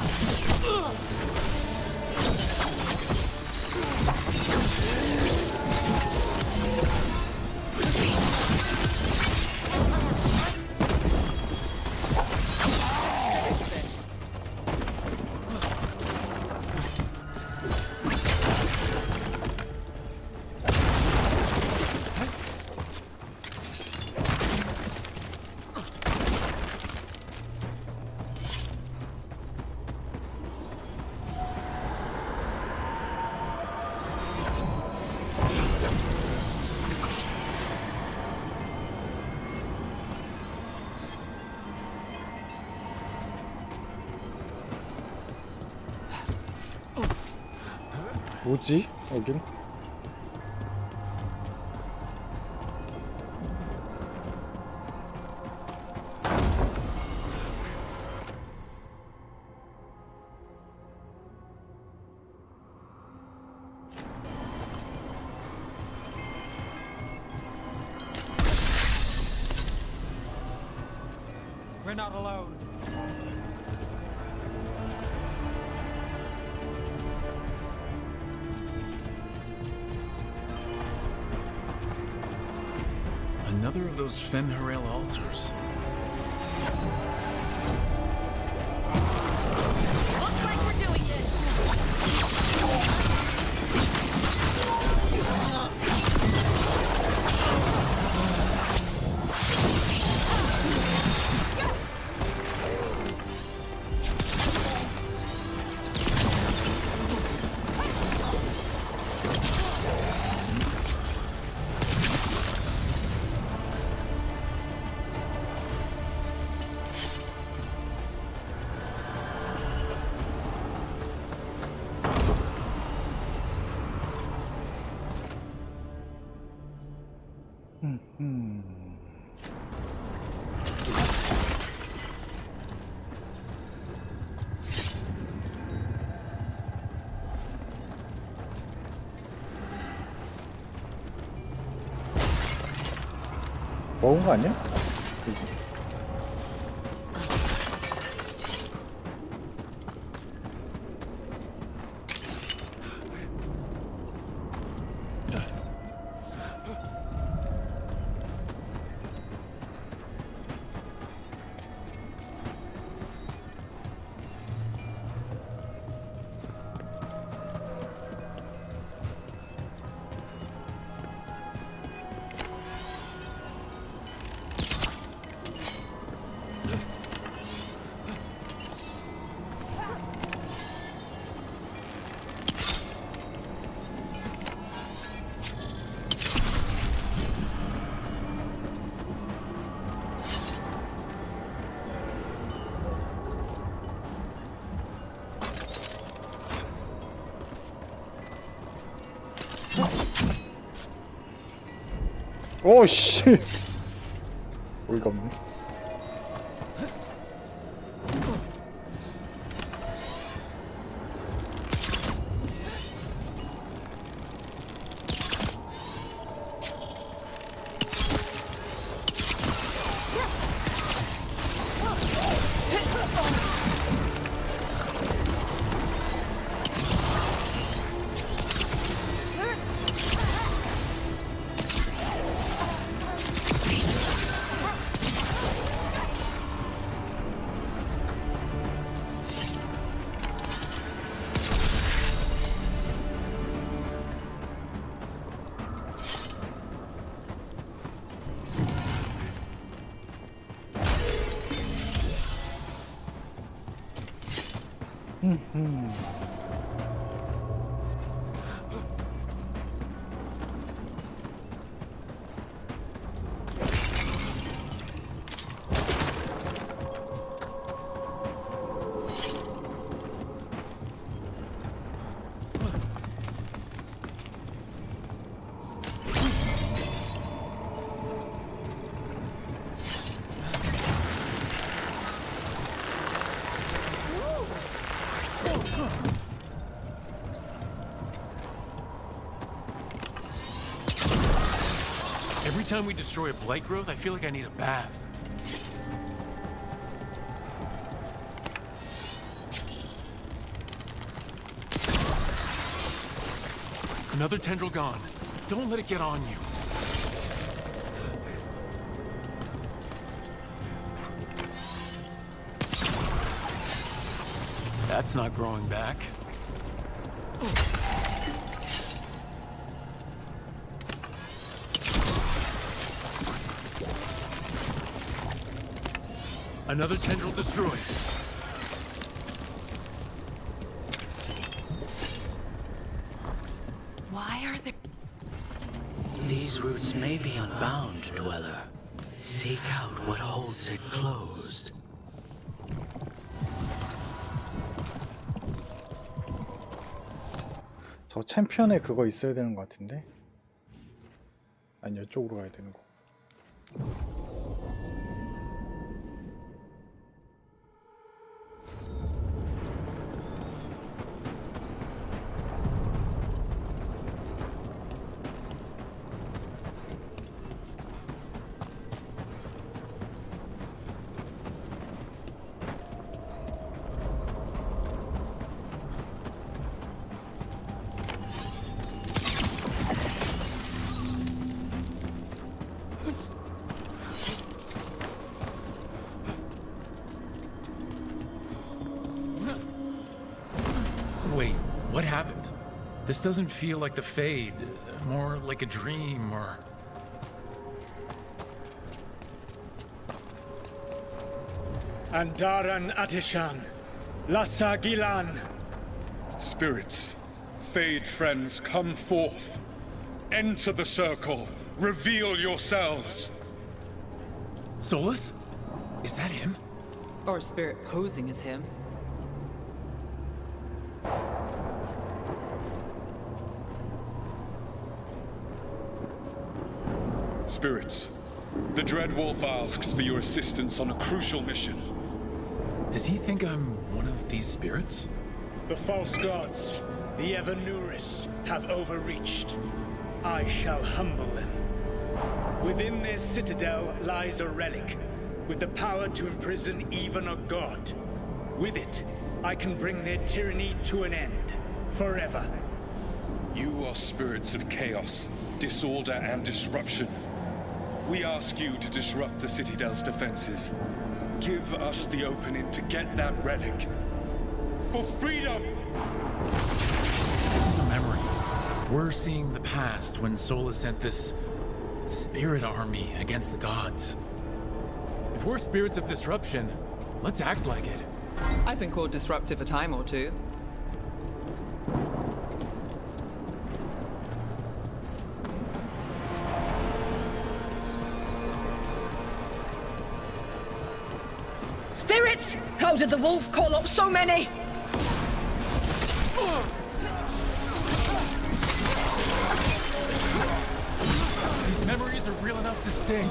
Speaker 1: 뭐지? 여긴?
Speaker 16: We're not alone.
Speaker 15: Another of those Fen'Harel altars.
Speaker 17: Looks like we're doing this.
Speaker 1: 먹은 거 아니야? 그지? 오씨 어이가 없네.
Speaker 4: Every time we destroy a blight growth, I feel like I need a bath. Another tendril gone. Don't let it get on you. That's not growing back. Another tendril destroyed.
Speaker 13: Why are there... These roots may be unbound, Dweller. Seek out what holds it closed.
Speaker 1: 저 챔피언에 그거 있어야 되는 것 같은데? 아니 이쪽으로 가야 되는 거.
Speaker 15: This doesn't feel like the Fade, more like a dream or...
Speaker 10: Andaran Atishan, Lassa Gilan.
Speaker 16: Spirits, Fade friends, come forth. Enter the circle. Reveal yourselves.
Speaker 15: Solus? Is that him?
Speaker 5: Or a spirit posing as him.
Speaker 16: Spirits, the Dread Wolf asks for your assistance on a crucial mission.
Speaker 15: Does he think I'm one of these spirits?
Speaker 10: The false gods, the Evanuris, have overreached. I shall humble them. Within this citadel lies a relic, with the power to imprison even a god. With it, I can bring their tyranny to an end, forever.
Speaker 16: You are spirits of chaos, disorder, and disruption. We ask you to disrupt the Citadel's defenses. Give us the opening to get that relic. For freedom!
Speaker 15: This is a memory. We're seeing the past when Solus sent this spirit army against the gods. If we're spirits of disruption, let's act like it.
Speaker 5: I think we'll disrupt it for a time or two.
Speaker 6: Spirits! How did the wolf call up so many?
Speaker 15: These memories are real enough to sting.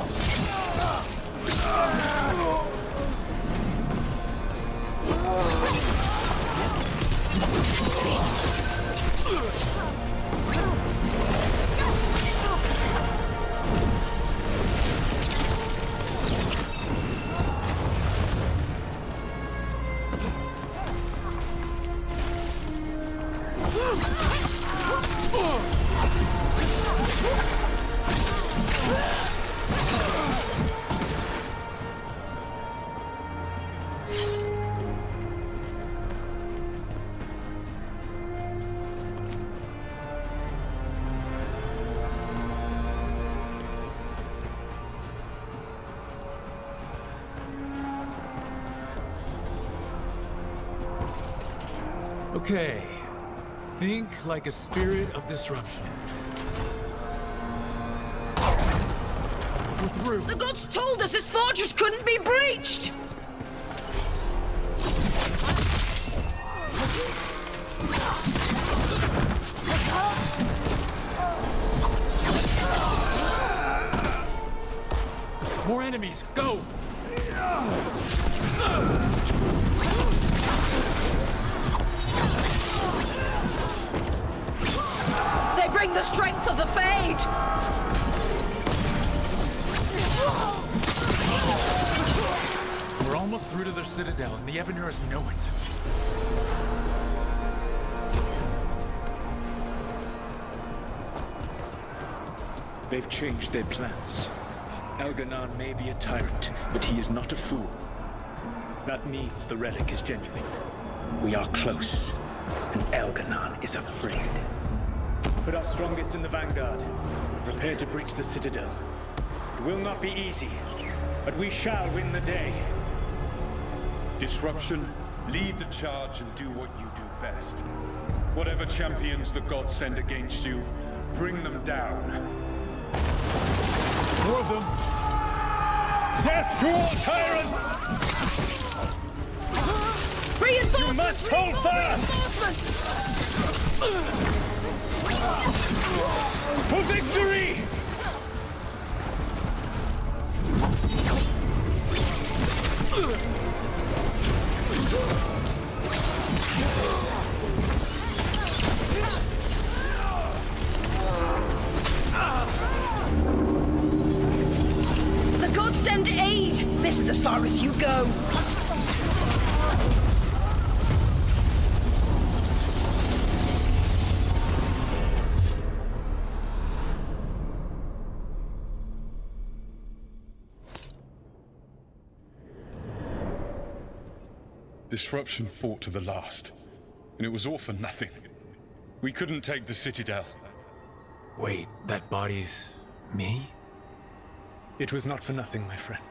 Speaker 15: Okay. Think like a spirit of disruption. We're through.
Speaker 6: The gods told us this fortress couldn't be breached!
Speaker 15: More enemies, go!
Speaker 6: They bring the strength of the Fade!
Speaker 15: We're almost through to their citadel, and the Evanuris know it.
Speaker 10: They've changed their plans. Elganon may be a tyrant, but he is not a fool. That means the relic is genuine. We are close, and Elganon is afraid. Put our strongest in the vanguard. Prepare to breach the citadel. It will not be easy, but we shall win the day.
Speaker 16: Disruption, lead the charge and do what you do best. Whatever champions the gods send against you, bring them down.
Speaker 10: More of them! Death to all tyrants!
Speaker 6: Reinforcements!
Speaker 10: You must hold fast! For victory!
Speaker 6: The gods send aid! This is as far as you go!
Speaker 16: Disruption fought to the last, and it was all for nothing. We couldn't take the Citadel.
Speaker 15: Wait, that body's me?
Speaker 10: It was not for nothing, my friend.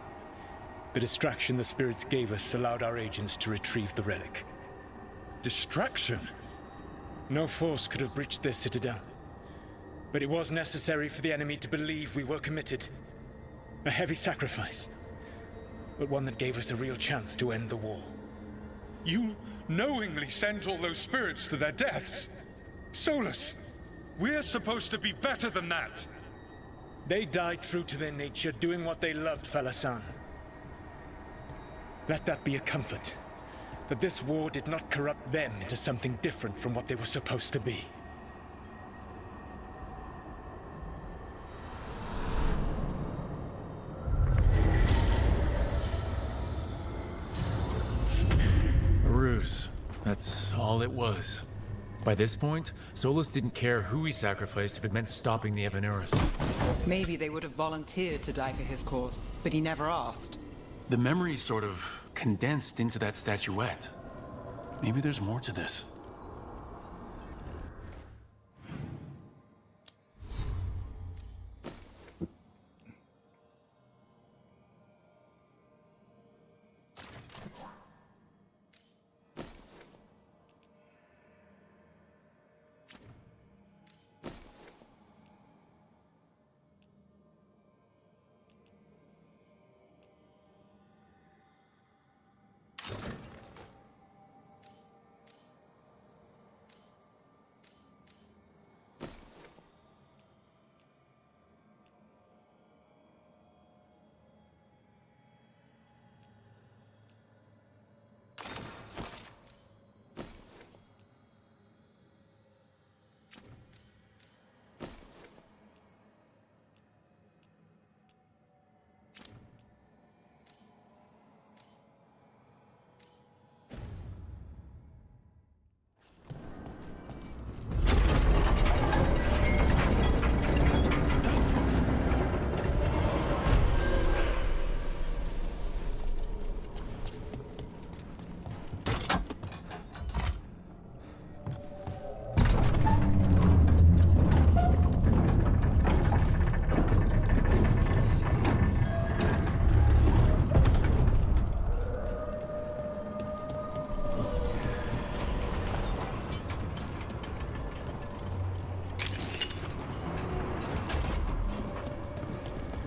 Speaker 10: The distraction the spirits gave us allowed our agents to retrieve the relic.
Speaker 16: Distraction?
Speaker 10: No force could have breached their citadel. But it was necessary for the enemy to believe we were committed. A heavy sacrifice, but one that gave us a real chance to end the war.
Speaker 16: You knowingly sent all those spirits to their deaths? Solus, we're supposed to be better than that!
Speaker 10: They died true to their nature, doing what they loved, Falasan. Let that be a comfort, that this war did not corrupt them into something different from what they were supposed to be.
Speaker 15: A ruse. That's all it was. By this point, Solus didn't care who he sacrificed if it meant stopping the Evanurus.
Speaker 5: Maybe they would have volunteered to die for his cause, but he never asked.
Speaker 4: The memory's sort of condensed into that statuette. Maybe there's more to this.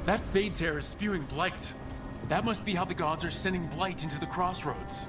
Speaker 4: That Fade Tear is spewing blight. That must be how the gods are sending blight into the crossroads.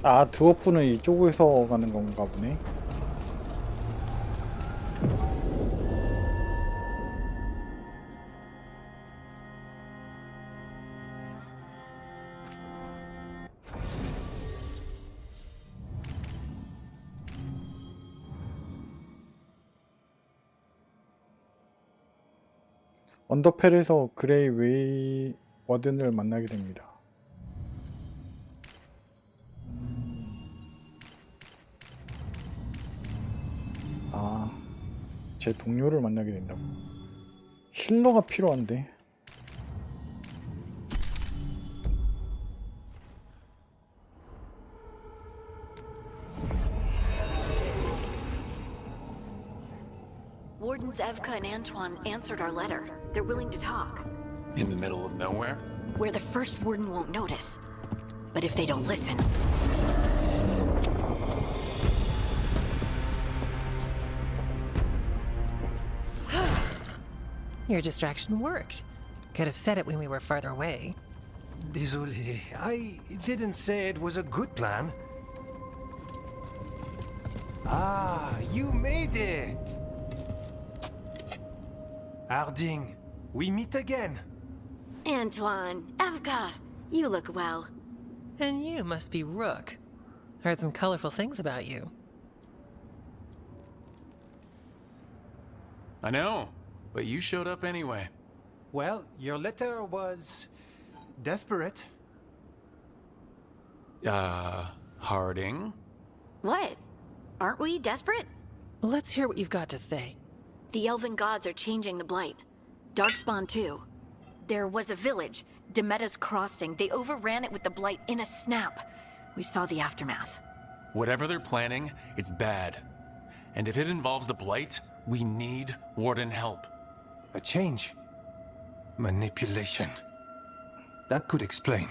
Speaker 1: 아, 드워프는 이쪽에서 가는 건가 보네. 언더펠에서 그레이 웨이 워든을 만나게 됩니다. 아, 제 동료를 만나게 된다고. 힐러가 필요한데.
Speaker 17: Wardens Evka and Antoine answered our letter. They're willing to talk.
Speaker 4: In the middle of nowhere?
Speaker 17: Where the first warden won't notice. But if they don't listen...
Speaker 18: Your distraction worked. Could have said it when we were farther away.
Speaker 19: Désolé, I didn't say it was a good plan. Ah, you made it! Harding, we meet again.
Speaker 17: Antoine, Evka, you look well.
Speaker 18: And you must be Rook. Heard some colorful things about you.
Speaker 4: I know, but you showed up anyway.
Speaker 19: Well, your letter was... desperate.
Speaker 4: Harding?
Speaker 17: What? Aren't we desperate?
Speaker 18: Let's hear what you've got to say.
Speaker 17: The elven gods are changing the Blight. Darkspawn too. There was a village, Demeta's Crossing. They overran it with the Blight in a snap. We saw the aftermath.
Speaker 4: Whatever they're planning, it's bad. And if it involves the Blight, we need Warden help.
Speaker 19: A change. Manipulation. That could explain.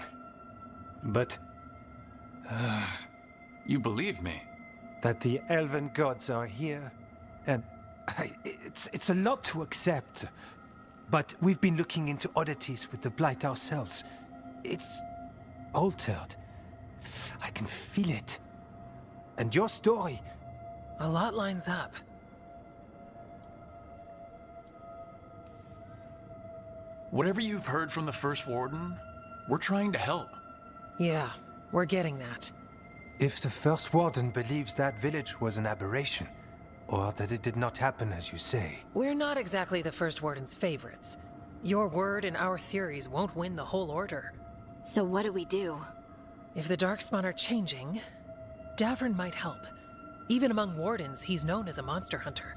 Speaker 19: But...
Speaker 4: you believe me?
Speaker 19: That the elven gods are here, and... it's a lot to accept. But we've been looking into oddities with the Blight ourselves. It's... altered. I can feel it. And your story...
Speaker 18: A lot lines up.
Speaker 4: Whatever you've heard from the First Warden, we're trying to help.
Speaker 18: Yeah, we're getting that.
Speaker 19: If the First Warden believes that village was an aberration, or that it did not happen as you say...
Speaker 18: We're not exactly the First Warden's favorites. Your word and our theories won't win the whole order.
Speaker 17: So what do we do?
Speaker 18: If the Darkspawn are changing, Davrin might help. Even among Wardens, he's known as a monster hunter.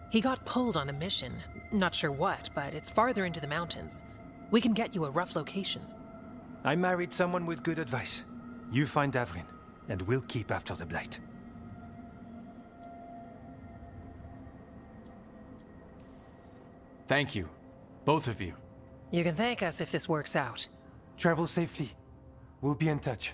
Speaker 18: He got pulled on a mission. Not sure what, but it's farther into the mountains. We can get you a rough location.
Speaker 19: I married someone with good advice. You find Davrin, and we'll keep after the Blight.
Speaker 4: Thank you. Both of you.
Speaker 18: You can thank us if this works out.
Speaker 19: Travel safely. We'll be in touch.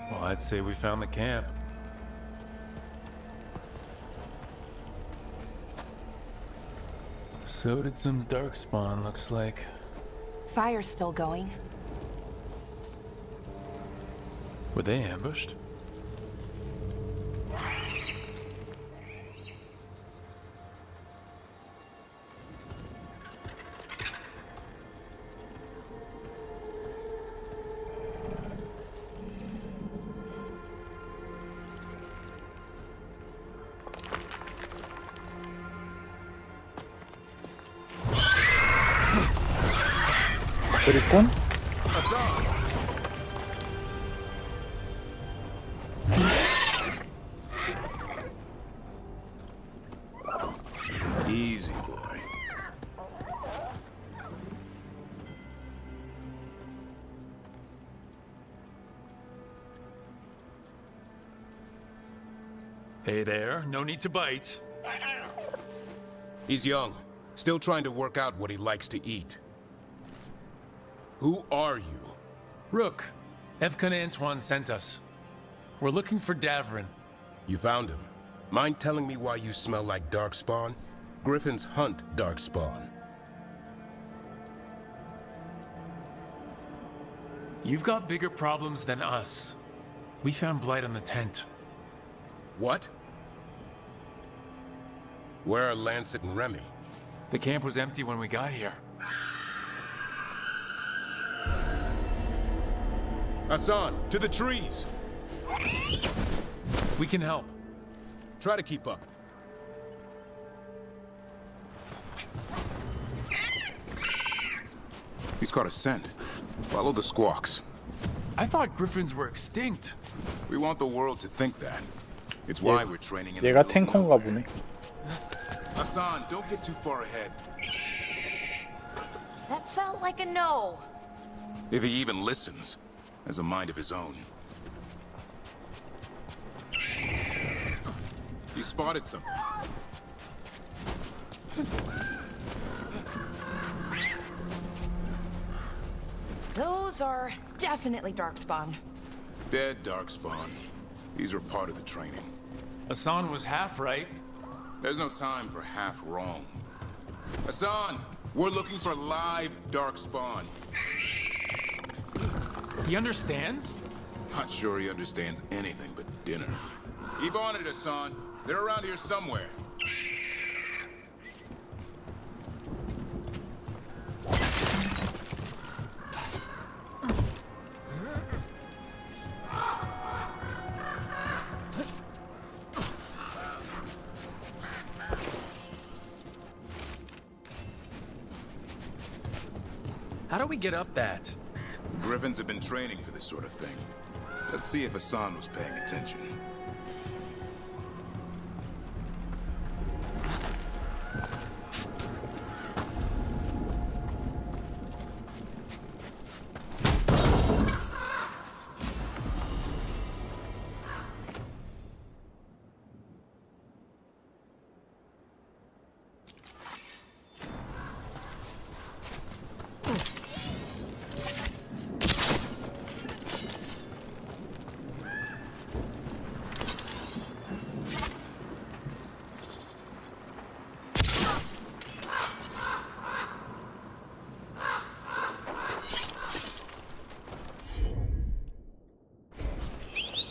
Speaker 4: Well, I'd say we found the camp. So did some Darkspawn, looks like.
Speaker 7: Fire's still going.
Speaker 4: Were they ambushed?
Speaker 1: 그리곤?
Speaker 20: Easy, boy.
Speaker 4: Hey there, no need to bite.
Speaker 20: He's young, still trying to work out what he likes to eat. Who are you?
Speaker 4: Rook, Evka and Antoine sent us. We're looking for Davrin.
Speaker 20: You found him. Mind telling me why you smell like Darkspawn? Griffins hunt Darkspawn.
Speaker 4: You've got bigger problems than us. We found Blight on the tent.
Speaker 20: What? Where are Lancet and Remy?
Speaker 4: The camp was empty when we got here.
Speaker 20: Hassan, to the trees!
Speaker 4: We can help.
Speaker 20: Try to keep up. He's caught a scent. Follow the squawks.
Speaker 4: I thought griffins were extinct.
Speaker 20: We want the world to think that. It's why we're training in
Speaker 1: 얘가
Speaker 20: the middle of
Speaker 1: 탱커인가 보네.
Speaker 20: Hassan, don't get too far ahead.
Speaker 7: like a no.
Speaker 20: If he even listens, has a mind of his own. He spotted something.
Speaker 7: Those are definitely Darkspawn.
Speaker 20: Dead Darkspawn. These were part of the training.
Speaker 15: Hassan was half right.
Speaker 20: There's no time for half wrong. Hassan, we're looking for live Darkspawn.
Speaker 15: He understands?
Speaker 20: Not sure he understands anything but dinner. Keep on it, Hassan. They're around here somewhere.
Speaker 15: How do we get up that?
Speaker 20: Griffins have been training for this sort of thing. Let's see if Hassan was paying attention.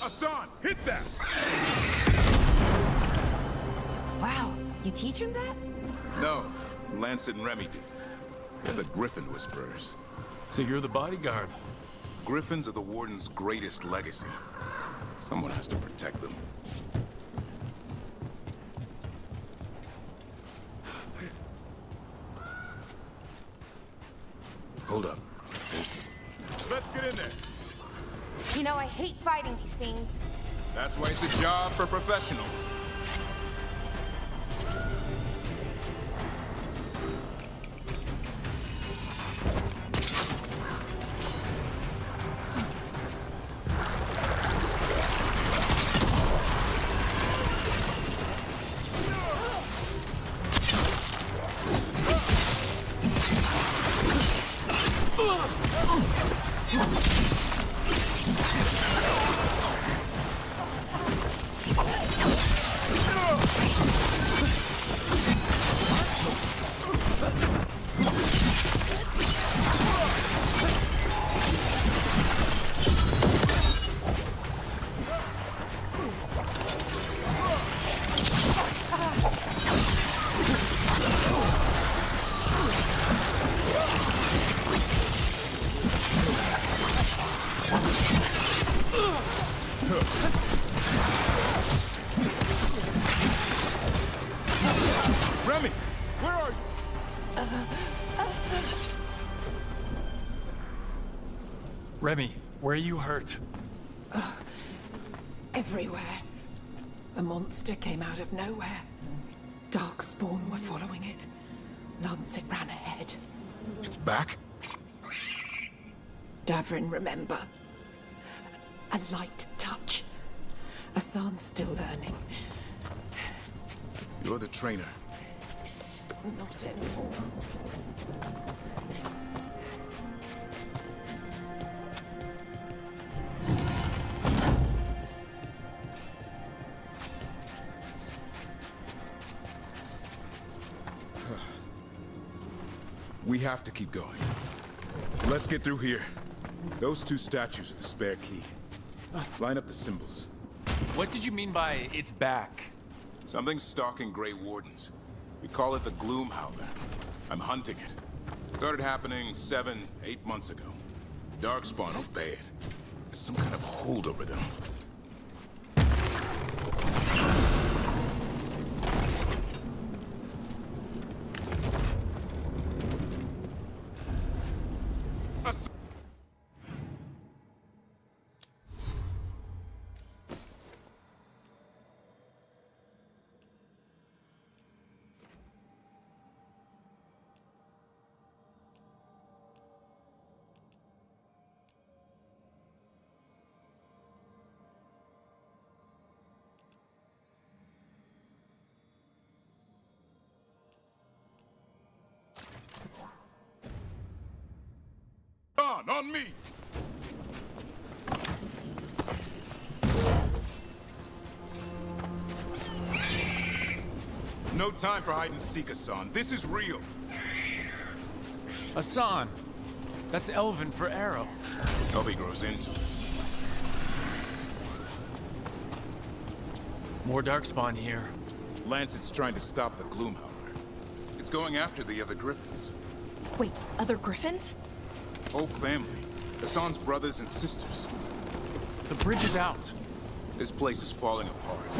Speaker 20: Hassan, hit that!
Speaker 7: Wow, you teach him that?
Speaker 20: No, Lancet and Remy did. They're the Griffin Whisperers.
Speaker 15: So you're the bodyguard?
Speaker 20: Griffins are the Warden's greatest legacy. Someone has to protect them. Hold up. Let's get in there.
Speaker 7: You know, I hate fighting these things.
Speaker 20: That's why it's a job for professionals. Remy, where are you?
Speaker 15: Remy, where are you hurt?
Speaker 5: Everywhere. The monster came out of nowhere. Darkspawn were following it. Lancet ran ahead.
Speaker 20: It's back?
Speaker 5: Davrin, remember. A light touch. Hassan's still learning.
Speaker 20: You're the trainer.
Speaker 5: Not anymore.
Speaker 20: We have to keep going. Let's get through here. Those two statues are the spare key. Line up the symbols.
Speaker 15: What did you mean by it's back?
Speaker 20: Something's stalking Grey Wardens. We call it the Gloom Howler. I'm hunting it. Started happening 7, 8 months ago. Darkspawn obey it. There's some kind of hold over them. on me! No time for hide and seek, Hassan. This is real.
Speaker 15: Hassan. That's Elven for arrow.
Speaker 20: Hope he grows into it.
Speaker 15: More Darkspawn here.
Speaker 20: Lancet's trying to stop the Gloomhowler. It's going after the other Griffins.
Speaker 21: Wait, other Griffins?
Speaker 20: Whole family. Hassan's brothers and sisters.
Speaker 15: The bridge is out.
Speaker 20: This place is falling apart.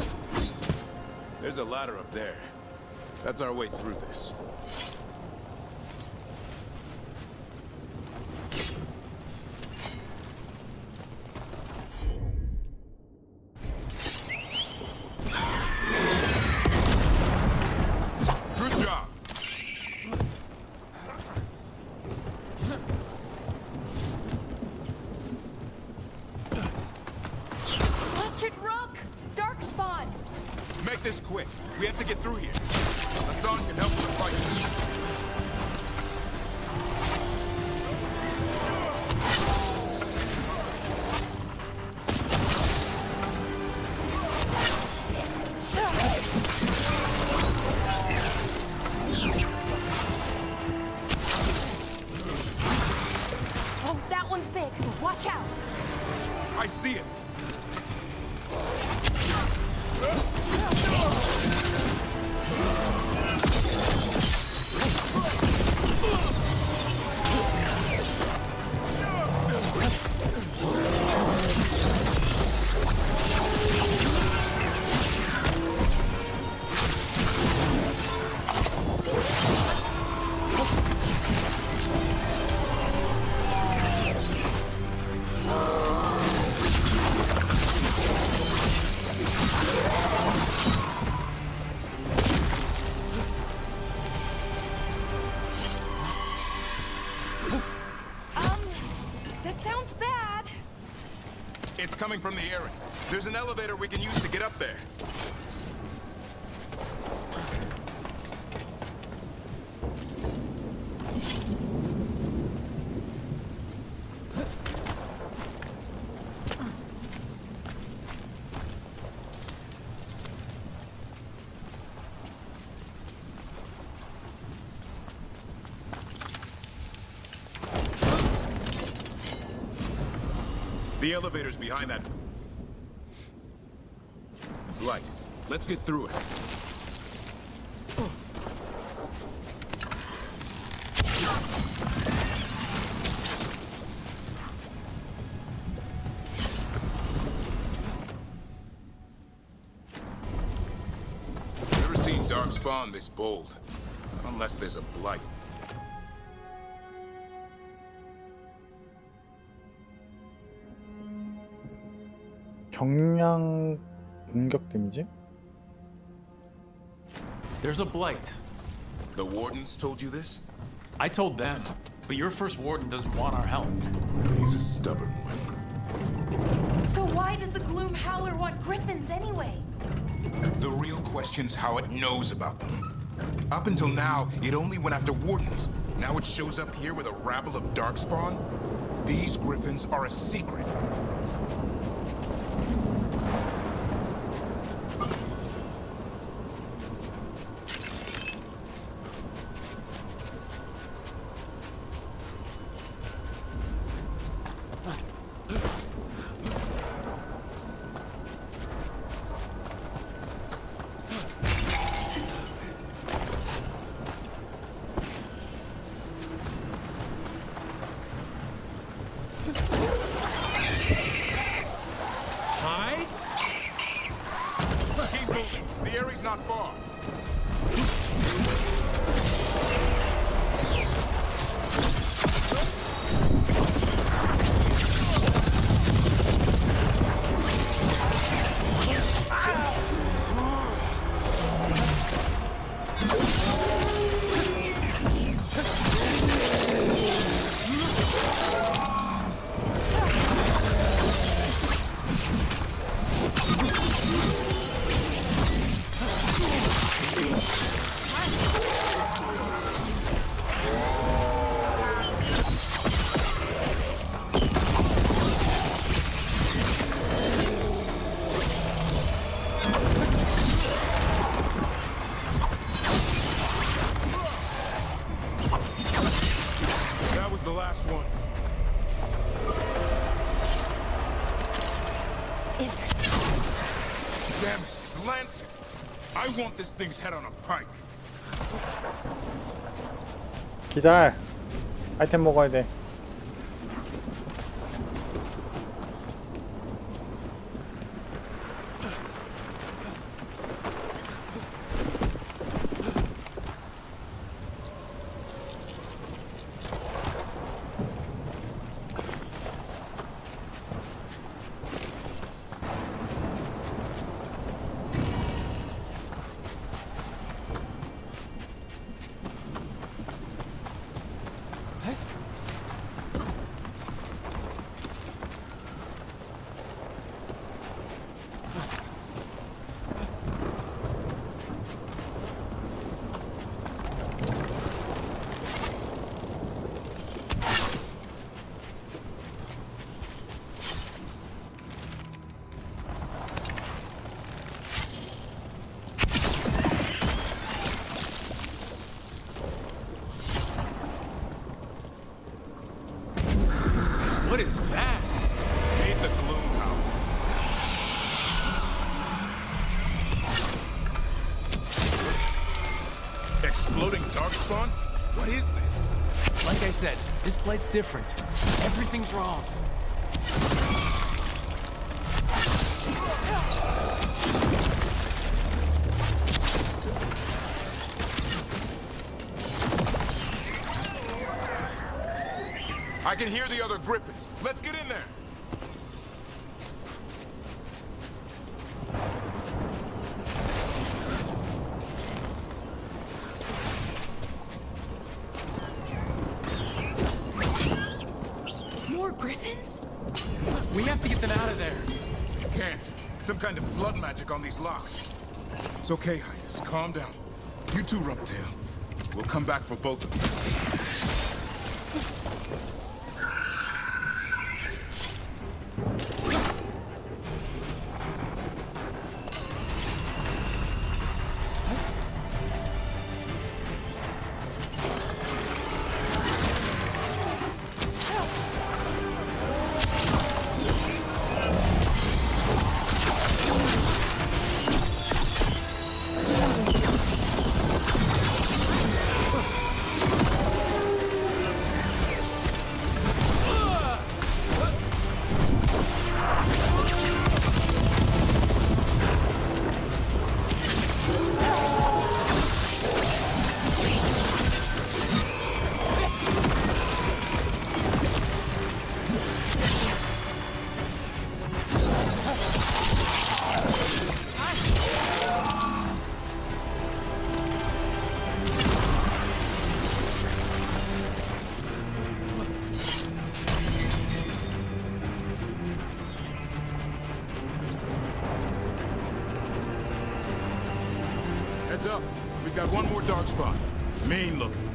Speaker 20: There's a ladder up there. That's our way through this. Good job.
Speaker 21: Electric Rock! Darkspawn!
Speaker 20: Make this quick. We have to get through here. Hassan can help with the fight.
Speaker 21: Oh, that one's big. Watch out!
Speaker 20: I see it.
Speaker 21: That sounds bad.
Speaker 20: It's coming from the area. There's an elevator we can use to get up there. The elevator's behind that light. Let's get through it. Never seen Darkspawn this bold. Unless there's a blight.
Speaker 1: 경량 공격 데미지?
Speaker 15: There's a blight.
Speaker 20: The wardens told you this?
Speaker 15: I told them, but your first warden doesn't want our help.
Speaker 20: He's a stubborn one.
Speaker 21: So why does the Gloom Howler want Griffins anyway?
Speaker 20: The real question's how it knows about them. Up until now, it only went after wardens. Now it shows up here with a rabble of Darkspawn? These Griffins are a secret.
Speaker 15: Hide?
Speaker 20: Keep moving. The area's not far.
Speaker 21: is...
Speaker 20: Damn it, it's Lancet. I want this thing's head on a pike.
Speaker 1: 기다려. 아이템 먹어야 돼.
Speaker 15: What is that?
Speaker 20: Made the gloom howl. Exploding darkspawn? What is this?
Speaker 15: Like I said, this blight's different. Everything's wrong.
Speaker 20: I can hear the other griffins. Let's get in there.
Speaker 21: More griffins?
Speaker 15: We have to get them out of there.
Speaker 20: You can't. Some kind of blood magic on these locks. It's okay, Highness. Calm down. You too, Rumptail. We'll come back for both of them. Heads up. We've got one more dark spot. Mean looking.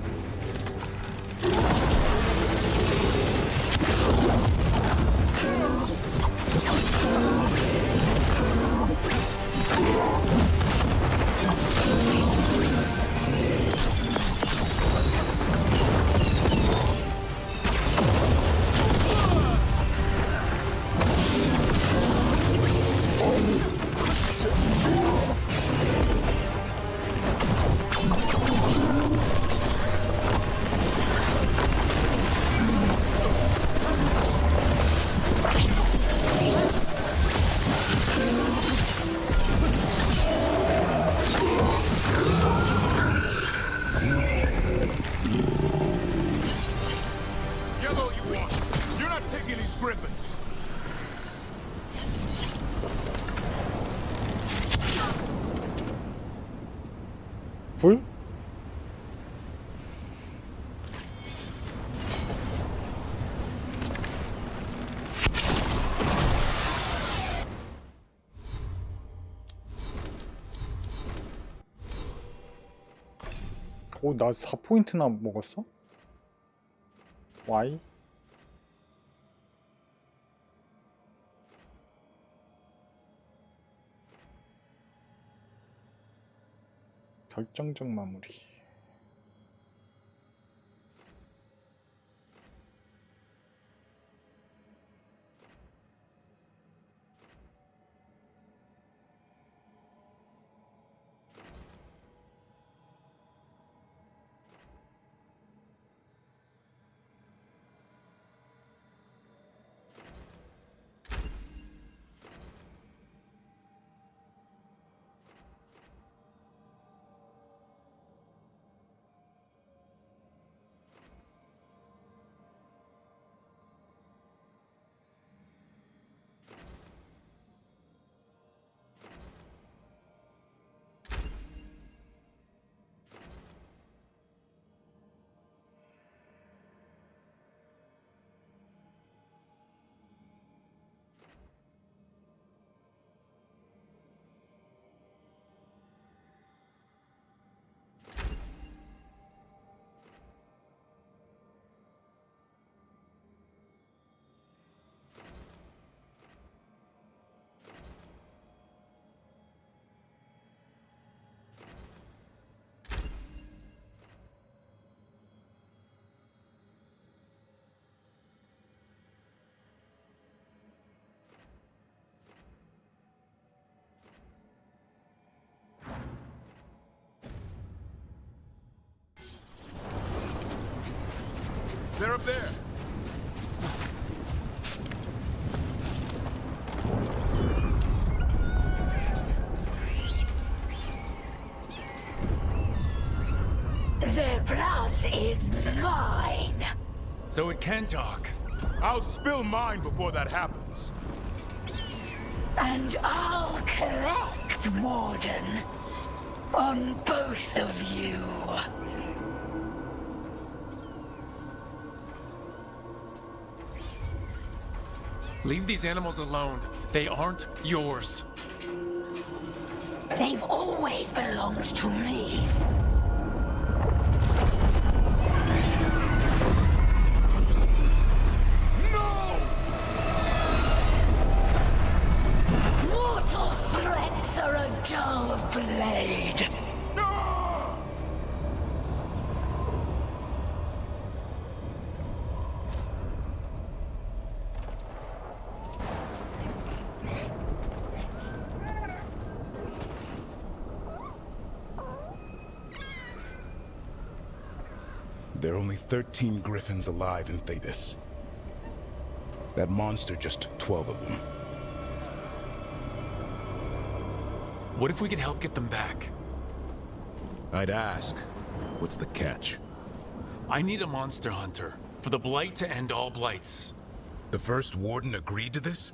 Speaker 1: 불? 오, 나 4포인트나 먹었어? Y? 결정적 마무리.
Speaker 20: They're up there.
Speaker 9: Their blood is mine.
Speaker 15: So it can talk.
Speaker 20: I'll spill mine before that happens.
Speaker 9: And I'll collect, Warden, on both of you.
Speaker 15: Leave these animals alone. They aren't yours.
Speaker 9: They've always belonged to me. Mortal threats are a dull blade.
Speaker 20: There are only 13 griffins alive in Thetis. That monster just took 12 of them.
Speaker 15: What if we could help get them back?
Speaker 20: I'd ask, what's the catch?
Speaker 15: I need a monster hunter for the Blight to end all blights.
Speaker 20: The first warden agreed to this?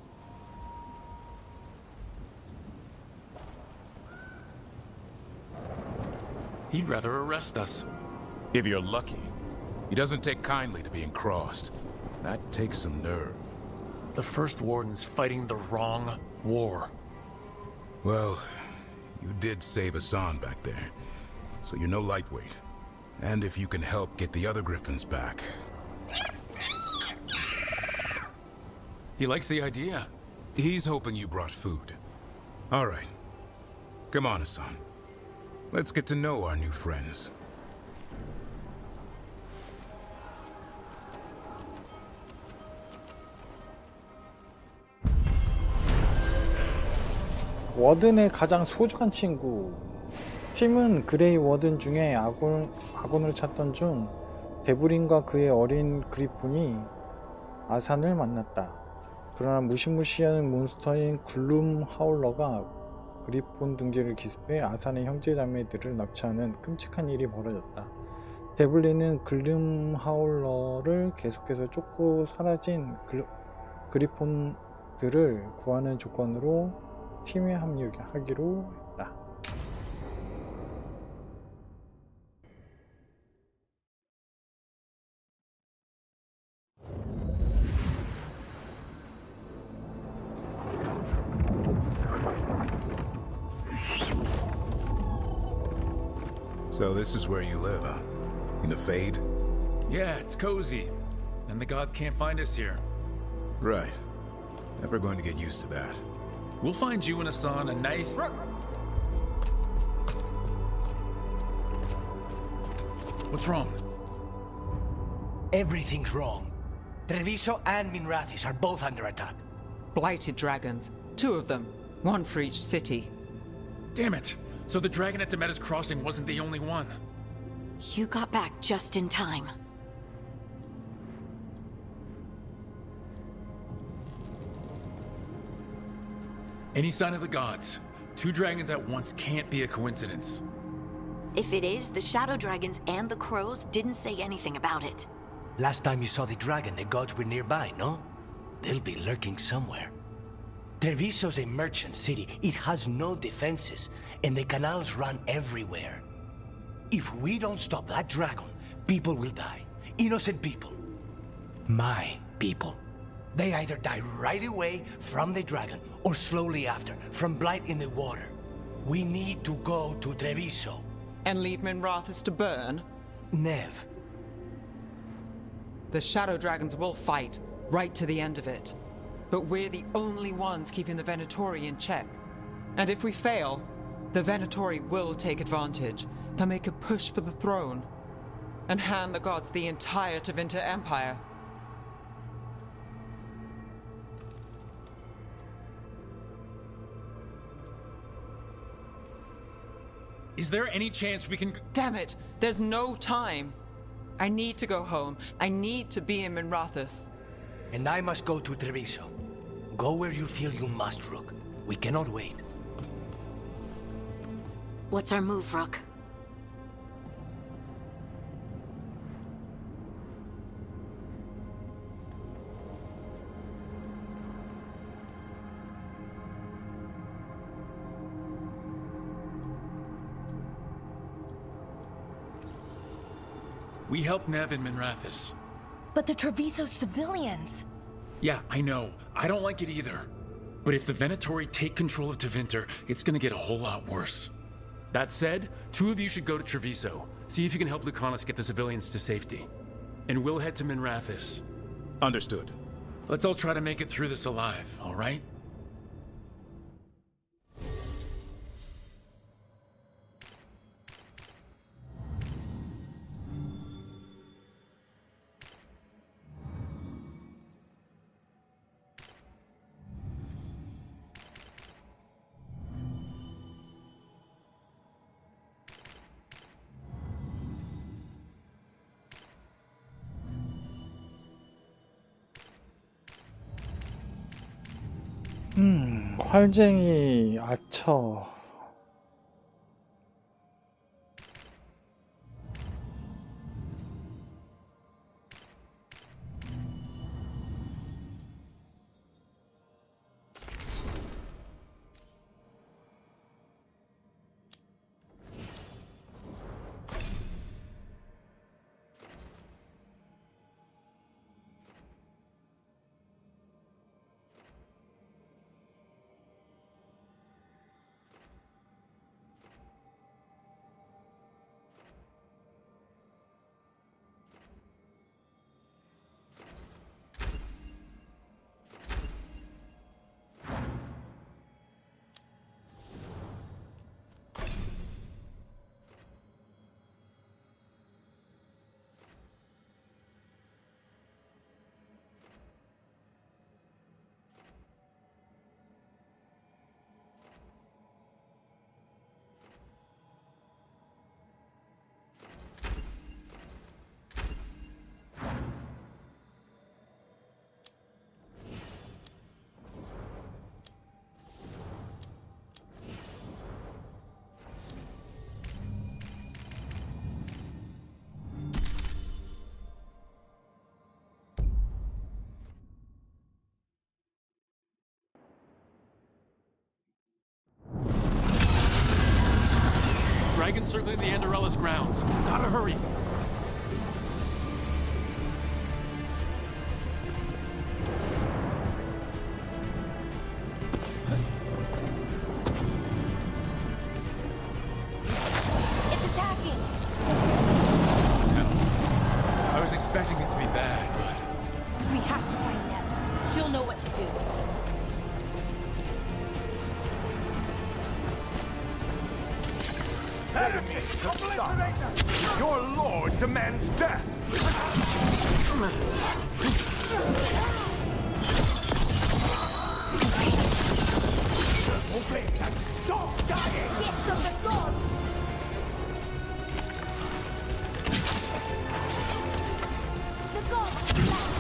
Speaker 15: He'd rather arrest us.
Speaker 20: If you're lucky. He doesn't take kindly to being crossed. That takes some nerve.
Speaker 15: The first warden's fighting the wrong war.
Speaker 20: Well, you did save Hassan back there, so you're no lightweight. And if you can help get the other griffins back...
Speaker 15: He likes the idea.
Speaker 20: He's hoping you brought food. All right. Come on, Hassan. Let's get to know our new friends.
Speaker 1: 워든의 가장 소중한 친구. 팀은 그레이 워든 중에 아곤을 찾던 중 데브린과 그의 어린 그리폰이 아산을 만났다. 그러나 무시무시한 몬스터인 글룸 하울러가 그리폰 둥지를 기습해 아산의 형제자매들을 납치하는 끔찍한 일이 벌어졌다. 데블린은 글룸 하울러를 계속해서 쫓고 사라진 그리폰들을 구하는 조건으로 팀에 합류하기로 했다.
Speaker 20: So this is where you live, huh? In the Fade?
Speaker 15: Yeah, it's cozy. And the gods can't find us here.
Speaker 20: Right. Never going to get used to that.
Speaker 15: We'll find you and Hassan a nice... What's wrong?
Speaker 13: Everything's wrong. Treviso and Minrathis are both under attack.
Speaker 5: Blighted dragons. 2 of them. 1 for each city.
Speaker 15: Damn it! So the dragon at Demeter's Crossing wasn't the only one.
Speaker 17: You got back just in time.
Speaker 15: Any sign of the gods? 2 dragons at once can't be a coincidence.
Speaker 17: If it is, the Shadow Dragons and the Crows didn't say anything about it.
Speaker 13: Last time you saw the dragon, the gods were nearby, no? They'll be lurking somewhere. Treviso's a merchant city. It has no defenses, and the canals run everywhere. If we don't stop that dragon, people will die. Innocent people. My people. They either die right away from the dragon, or slowly after, from blight in the water. We need to go to Treviso.
Speaker 5: And leave Minrathis to burn?
Speaker 13: Nev.
Speaker 5: The Shadow Dragons will fight, right to the end of it. But we're the only ones keeping the Venatori in check. And if we fail, the Venatori will take advantage. They'll make a push for the throne. And hand the gods the entire Tevinter Empire.
Speaker 15: Is there any chance we can...
Speaker 5: Damn it! There's no time! I need to go home. I need to be in Minrathous.
Speaker 13: And I must go to Treviso. Go where you feel you must, Rook. We cannot wait.
Speaker 17: What's our move, Rook?
Speaker 15: We helped Nev in Minrathous.
Speaker 21: But the Treviso civilians.
Speaker 15: Yeah, I know. I don't like it either. But if the Venatori take control of Tevinter, it's gonna get a whole lot worse. That said, 2 of you should go to Treviso. See if you can help Lucanus get the civilians to safety. And we'll head to Minrathous.
Speaker 20: Understood.
Speaker 15: Let's all try to make it through this alive, all right?
Speaker 1: 활쟁이 아처.
Speaker 15: Dragon circling the Anderella's grounds. Gotta hurry.
Speaker 21: It's attacking.
Speaker 15: I was expecting it to be bad, but...
Speaker 21: We have to find Nell. She'll know what to do.
Speaker 12: Enemy Kasana. Your lord demands death. Obey and stop dying.
Speaker 21: Get to the god. The god bless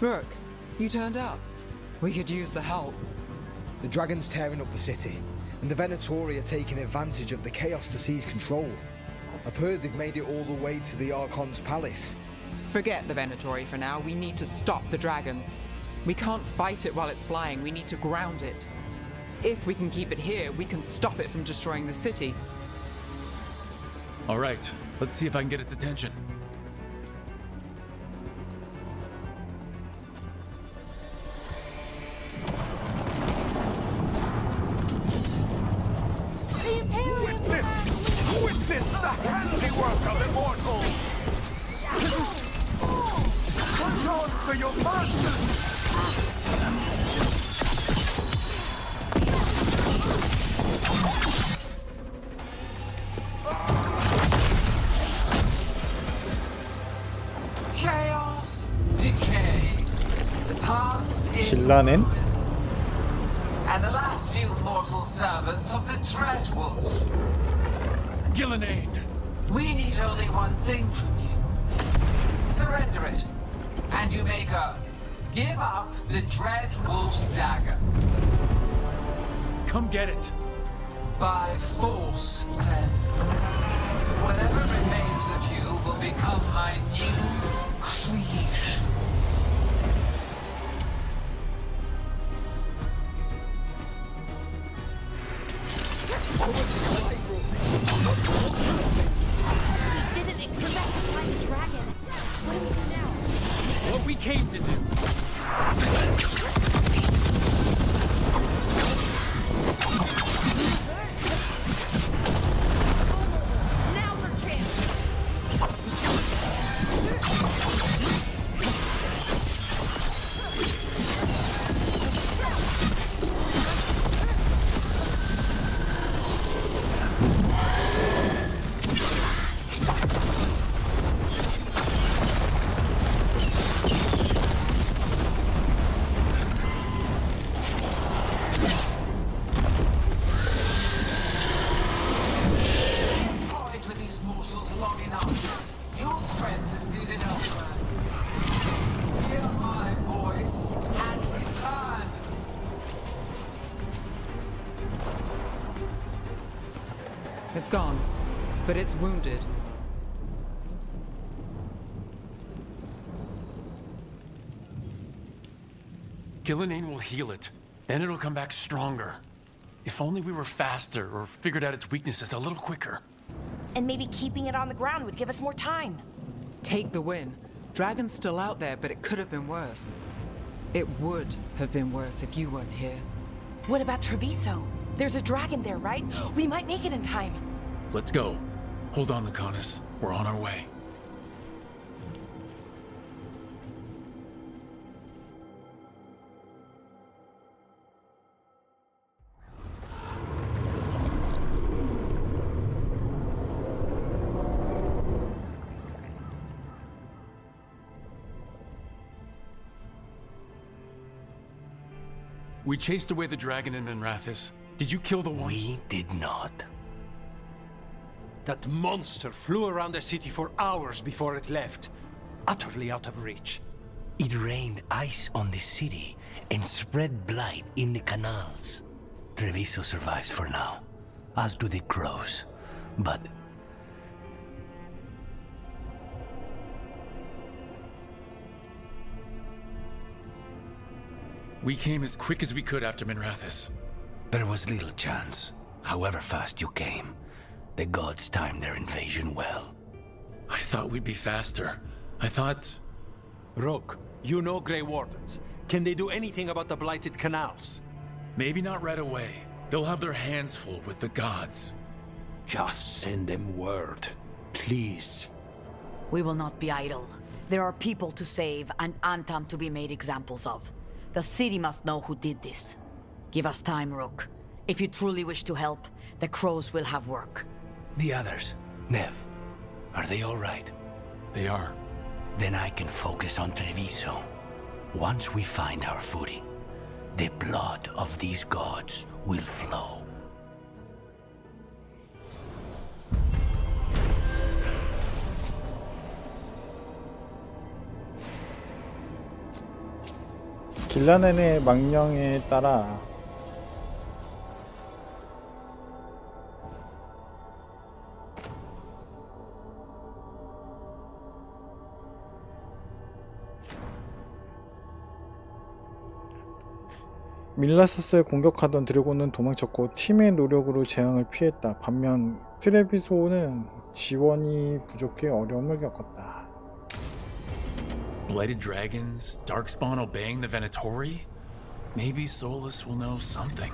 Speaker 5: Rook, you turned up. We could use the help.
Speaker 2: The dragon's tearing up the city, and the Venatori are taking advantage of the chaos to seize control. I've heard they've made it all the way to the Archon's palace.
Speaker 5: Forget the Venatori for now. We need to stop the dragon. We can't fight it while it's flying. We need to ground it. If we can keep it here, we can stop it from destroying the city.
Speaker 15: All right, let's see if I can get its attention.
Speaker 12: Witness the handiwork of immortals! Push on for your masters!
Speaker 22: Chaos, decay. The past is
Speaker 1: 신라는
Speaker 22: and the last few mortal servants of the Dreadwolf.
Speaker 15: Gillenade!
Speaker 22: We need only one thing from you. Surrender it, and you may go. Give up the Dreadwolf's dagger.
Speaker 15: Come get it.
Speaker 22: By force, then. Whatever remains of you will become my new creations.
Speaker 7: We didn't expect to find a dragon. What do we do now?
Speaker 15: What we came to do.
Speaker 7: Now's our chance.
Speaker 22: Toyed with these mortals long enough. Your strength is needed elsewhere. Hear my voice and return.
Speaker 5: It's gone, but it's wounded.
Speaker 15: Gillenade will heal it. Then it'll come back stronger. If only we were faster or figured out its weaknesses a little quicker.
Speaker 7: And maybe keeping it on the ground would give us more time.
Speaker 5: Take the win. Dragon's still out there, but it could have been worse. It would have been worse if you weren't here.
Speaker 7: What about Treviso? There's a dragon there, right? We might make it in time.
Speaker 15: Let's go. Hold on, Lucanus. We're on our way. We chased away the dragon in Minrathis. Did you kill the one?
Speaker 13: We did not.
Speaker 19: That monster flew around the city for hours before it left, utterly out of reach.
Speaker 13: It rained ice on the city and spread blight in the canals. Treviso survives for now, as do the crows. But
Speaker 15: we came as quick as we could after Minrathis.
Speaker 13: there was little chance. However fast you came, the gods timed their invasion well.
Speaker 15: I thought we'd be faster. I thought...
Speaker 19: Rook, you know Grey Wardens. Can they do anything about the blighted canals?
Speaker 15: Maybe not right away. They'll have their hands full with the gods.
Speaker 19: Just send them word, please.
Speaker 3: We will not be idle. There are people to save and Antam to be made examples of. The city must know who did this. Give us time, Rook. If you truly wish to help, the crows will have work.
Speaker 13: The others, Nev, are they all right?
Speaker 15: They are.
Speaker 13: Then I can focus on Treviso. Once we find our footing, the blood of these gods will flow.
Speaker 1: 길라넨의 망령에 따라 밀라소스에 공격하던 드래곤은 도망쳤고 팀의 노력으로 재앙을 피했다. 반면 트레비소는 지원이 부족해 어려움을 겪었다.
Speaker 15: Blighted dragons, Darkspawn obeying the Venatori? Maybe Solus will know something.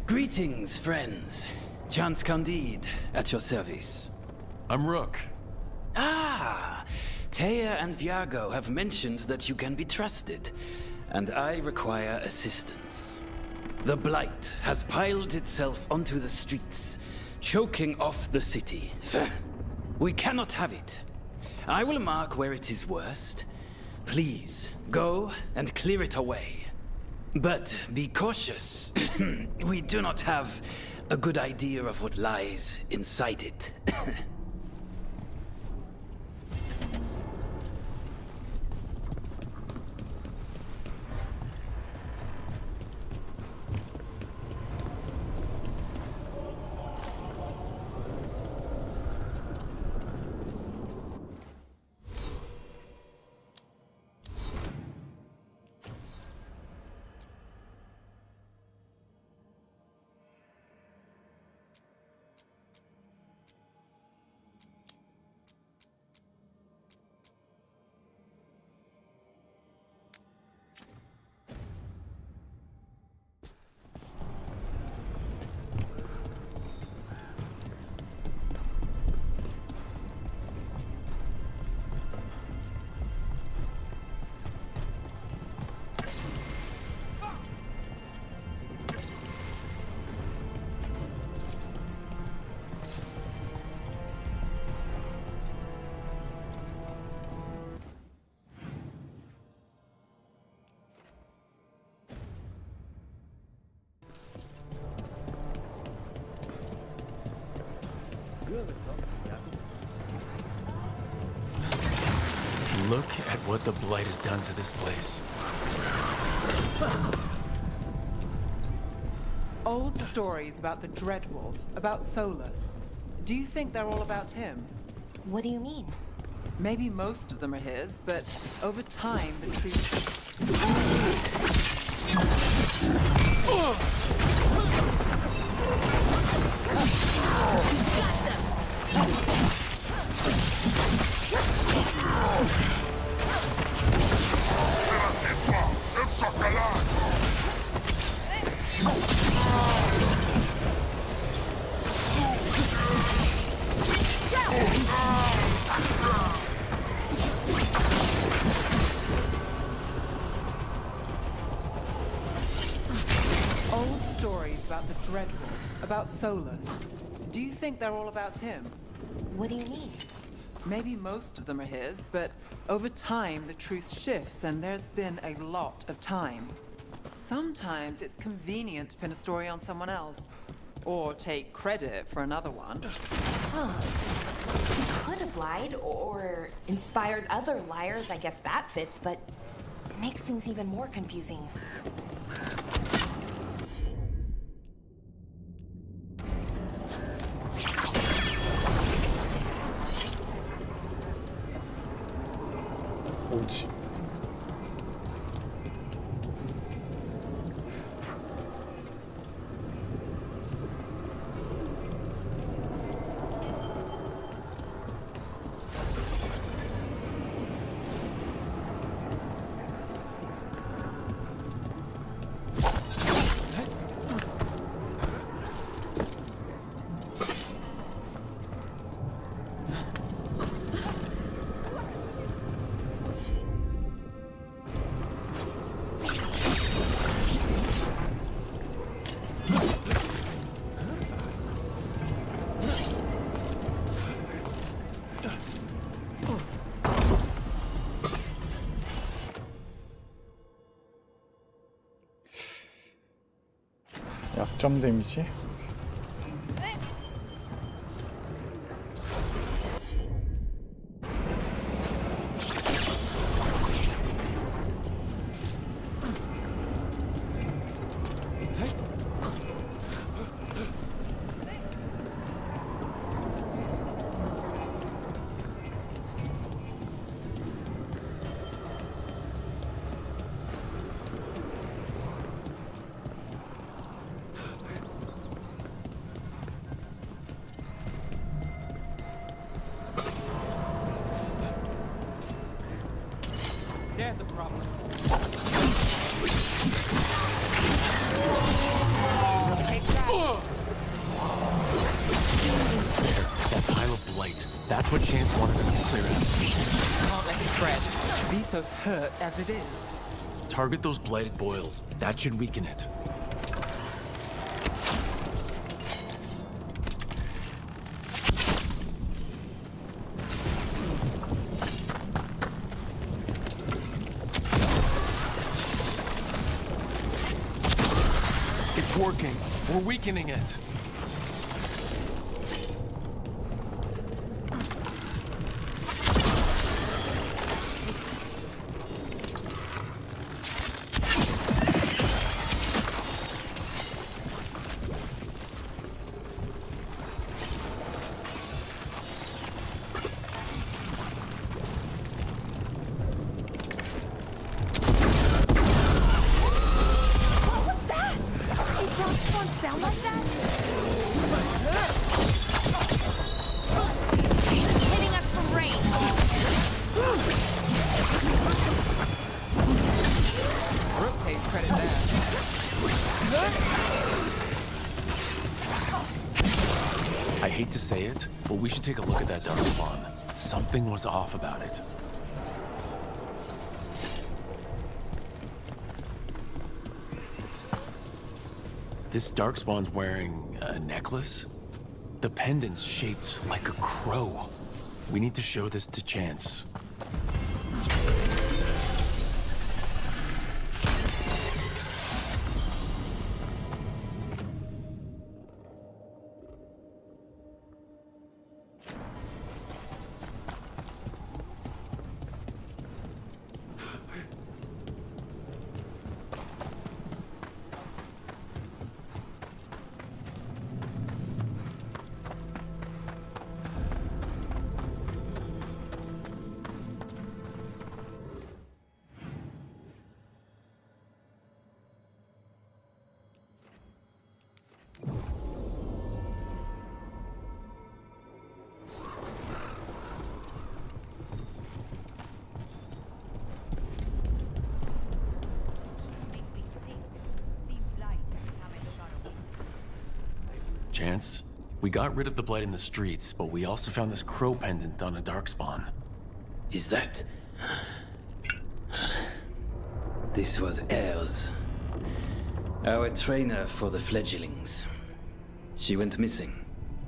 Speaker 8: Greetings, friends. Chance Candide, at your service.
Speaker 15: I'm Rook.
Speaker 8: Ah! Taya and Viago have mentioned that you can be trusted, and I require assistance. The Blight has piled itself onto the streets, choking off the city. We cannot have it. I will mark where it is worst. Please, go and clear it away. But be cautious. We do not have a good idea of what lies inside it.
Speaker 15: Look at what the Blight has done to this place.
Speaker 5: Old stories about the Dreadwolf, about Solus. Do you think they're all about him?
Speaker 7: What do you mean?
Speaker 5: Maybe most of them are his, but over time the truth... Old stories about the Dreadwolf, about Solus. Do you think they're all about him?
Speaker 7: What do you mean?
Speaker 5: Maybe most of them are his, but over time the truth shifts and there's been a lot of time. Sometimes it's convenient to pin a story on someone else, or take credit for another one.
Speaker 7: Huh. He could have lied or inspired other liars, I guess that fits, but it makes things even more confusing.
Speaker 1: 뭐지? 약점 데미지?
Speaker 5: There's a problem.
Speaker 4: That pile of blight. That's what Chance wanted us to clear out.
Speaker 5: Can't let it spread. Treviso's hurt as it is.
Speaker 4: Target those blighted boils. That should weaken it. It's working. We're weakening it.
Speaker 9: Sound like that? Hitting us from range.
Speaker 5: Brooke takes credit there.
Speaker 4: I hate to say it, but we should take a look at that darkspawn. Something was off about it. This darkspawn's wearing a necklace? The pendant's shaped like a crow. We need to show this to Chance. Chance, we got rid of the blight in the streets, but we also found this crow pendant on a darkspawn.
Speaker 8: Is that... This was Ayres, our trainer for the fledglings. She went missing.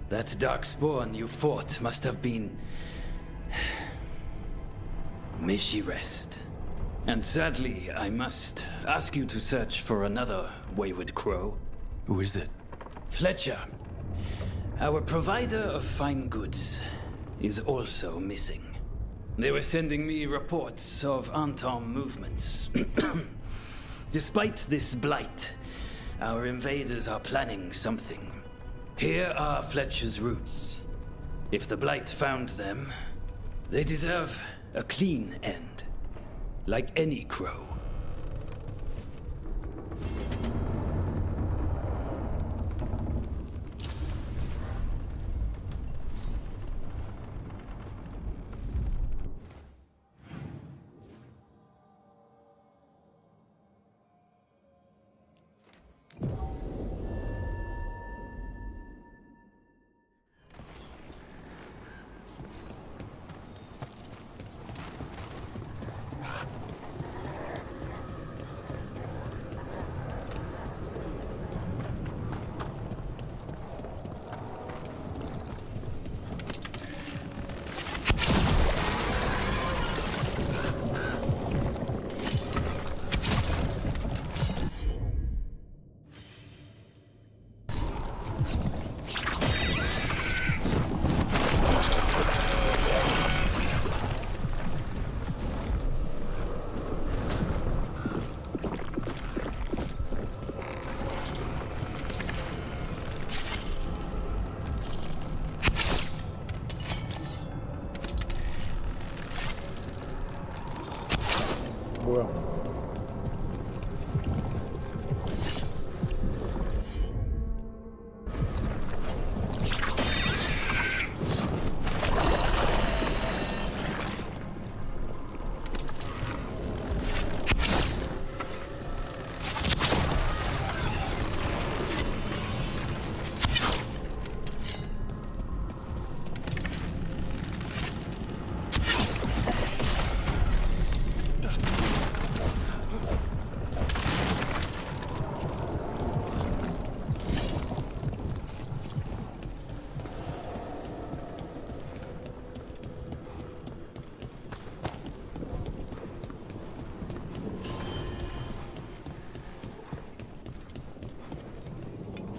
Speaker 8: That darkspawn you fought must have been... May she rest. And sadly, I must ask you to search for another wayward crow.
Speaker 4: Who is it?
Speaker 8: Fletcher, our provider of fine goods, is also missing. They were sending me reports of Anton movements. Despite this blight, our invaders are planning something. Here are Fletcher's roots. If the blight found them, they deserve a clean end, like any crow.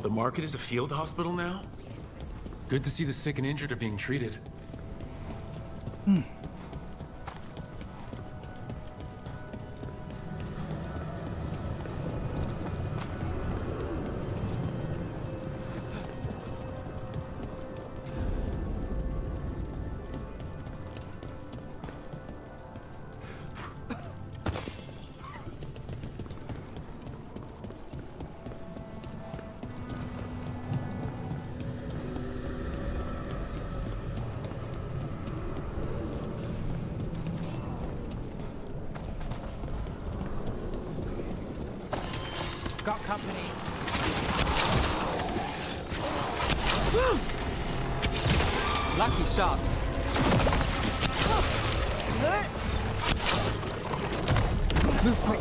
Speaker 4: The market is a field hospital now? Good to see the sick and injured are being treated.
Speaker 5: Got company. Lucky shot. Move quick.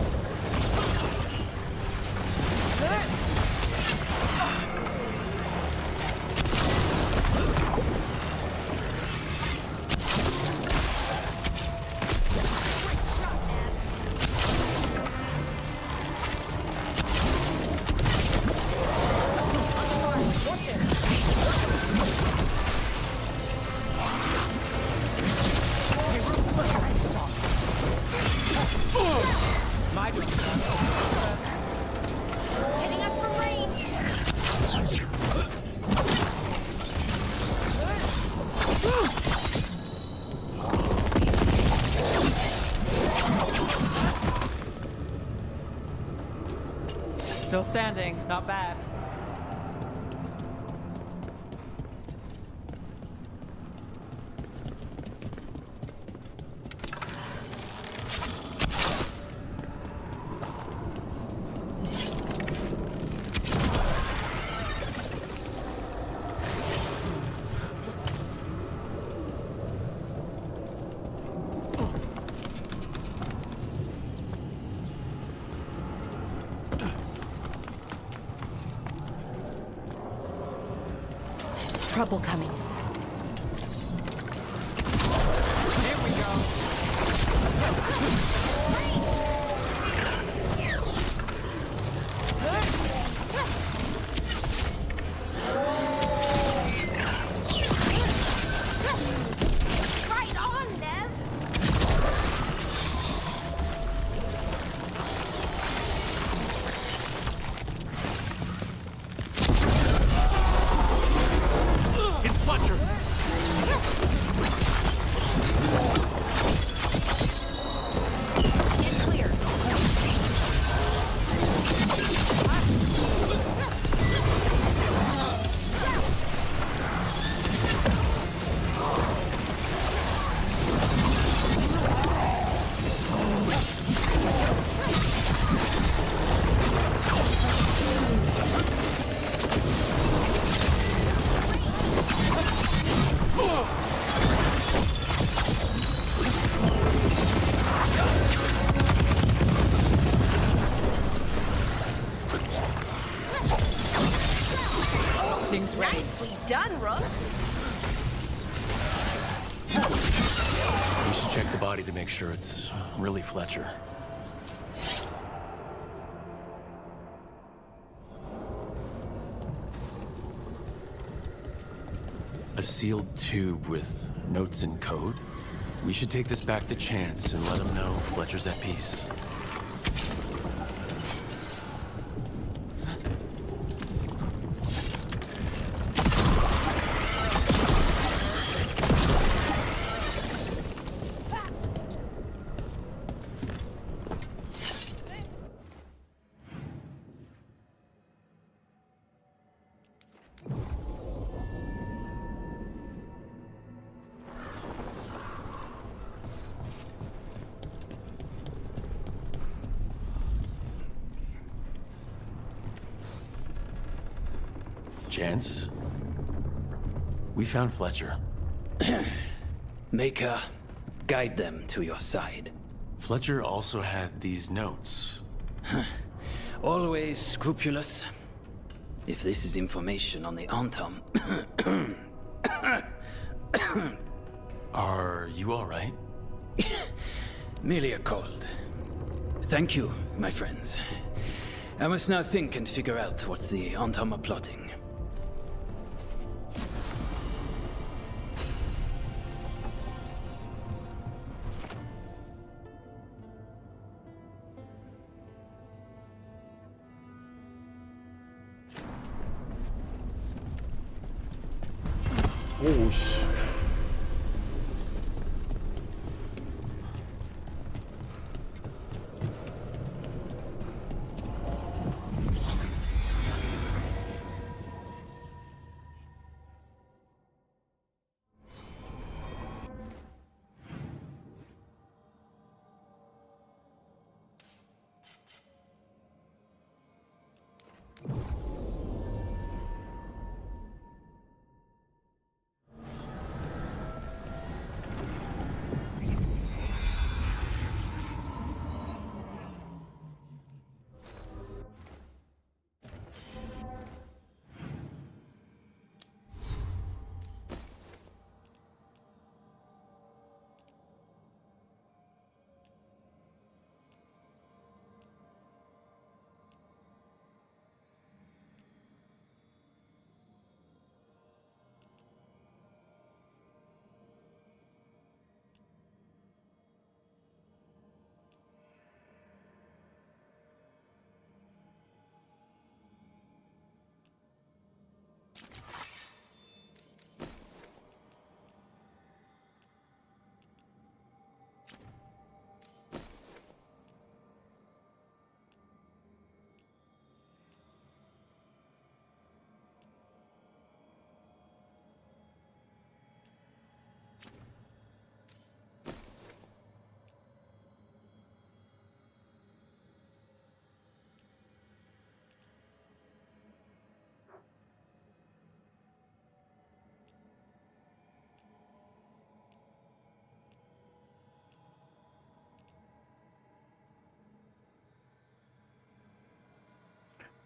Speaker 21: Heading up for range.
Speaker 5: Still standing, not bad.
Speaker 21: Trouble coming.
Speaker 5: Here we go.
Speaker 21: Right on, Nev.
Speaker 4: It's Fletcher!
Speaker 21: Get clear.
Speaker 5: Things ready.
Speaker 21: Nicely done, Rook.
Speaker 4: We should check the body to make sure it's really Fletcher. A sealed tube with notes and code? We should take this back to Chance and let him know Fletcher's at peace. Chance? We found Fletcher.
Speaker 8: Maker, guide them to your side.
Speaker 4: Fletcher also had these notes.
Speaker 8: Always scrupulous. If this is information on the Antom...
Speaker 4: Are you all right?
Speaker 8: Merely a cold. Thank you, my friends. I must now think and figure out what the Antam are plotting.
Speaker 1: 오우씨.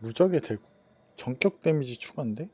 Speaker 1: 무적의 대구 전격 데미지 추가인데?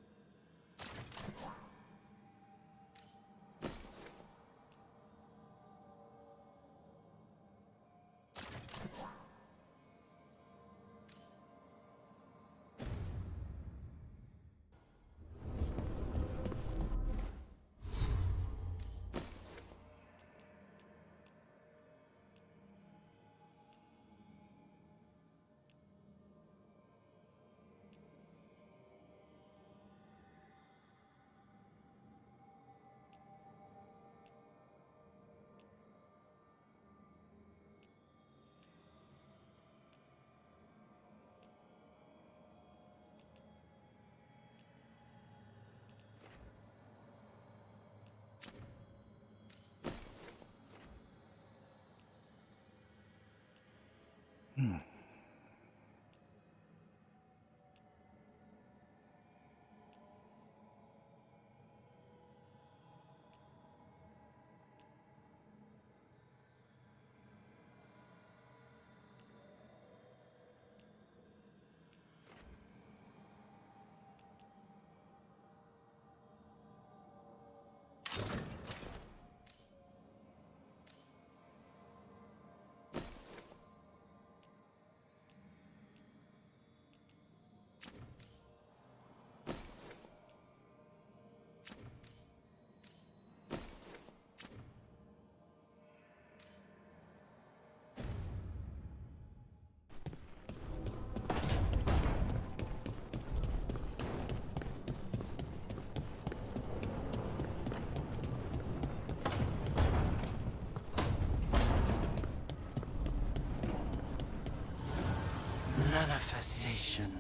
Speaker 13: Manifestation.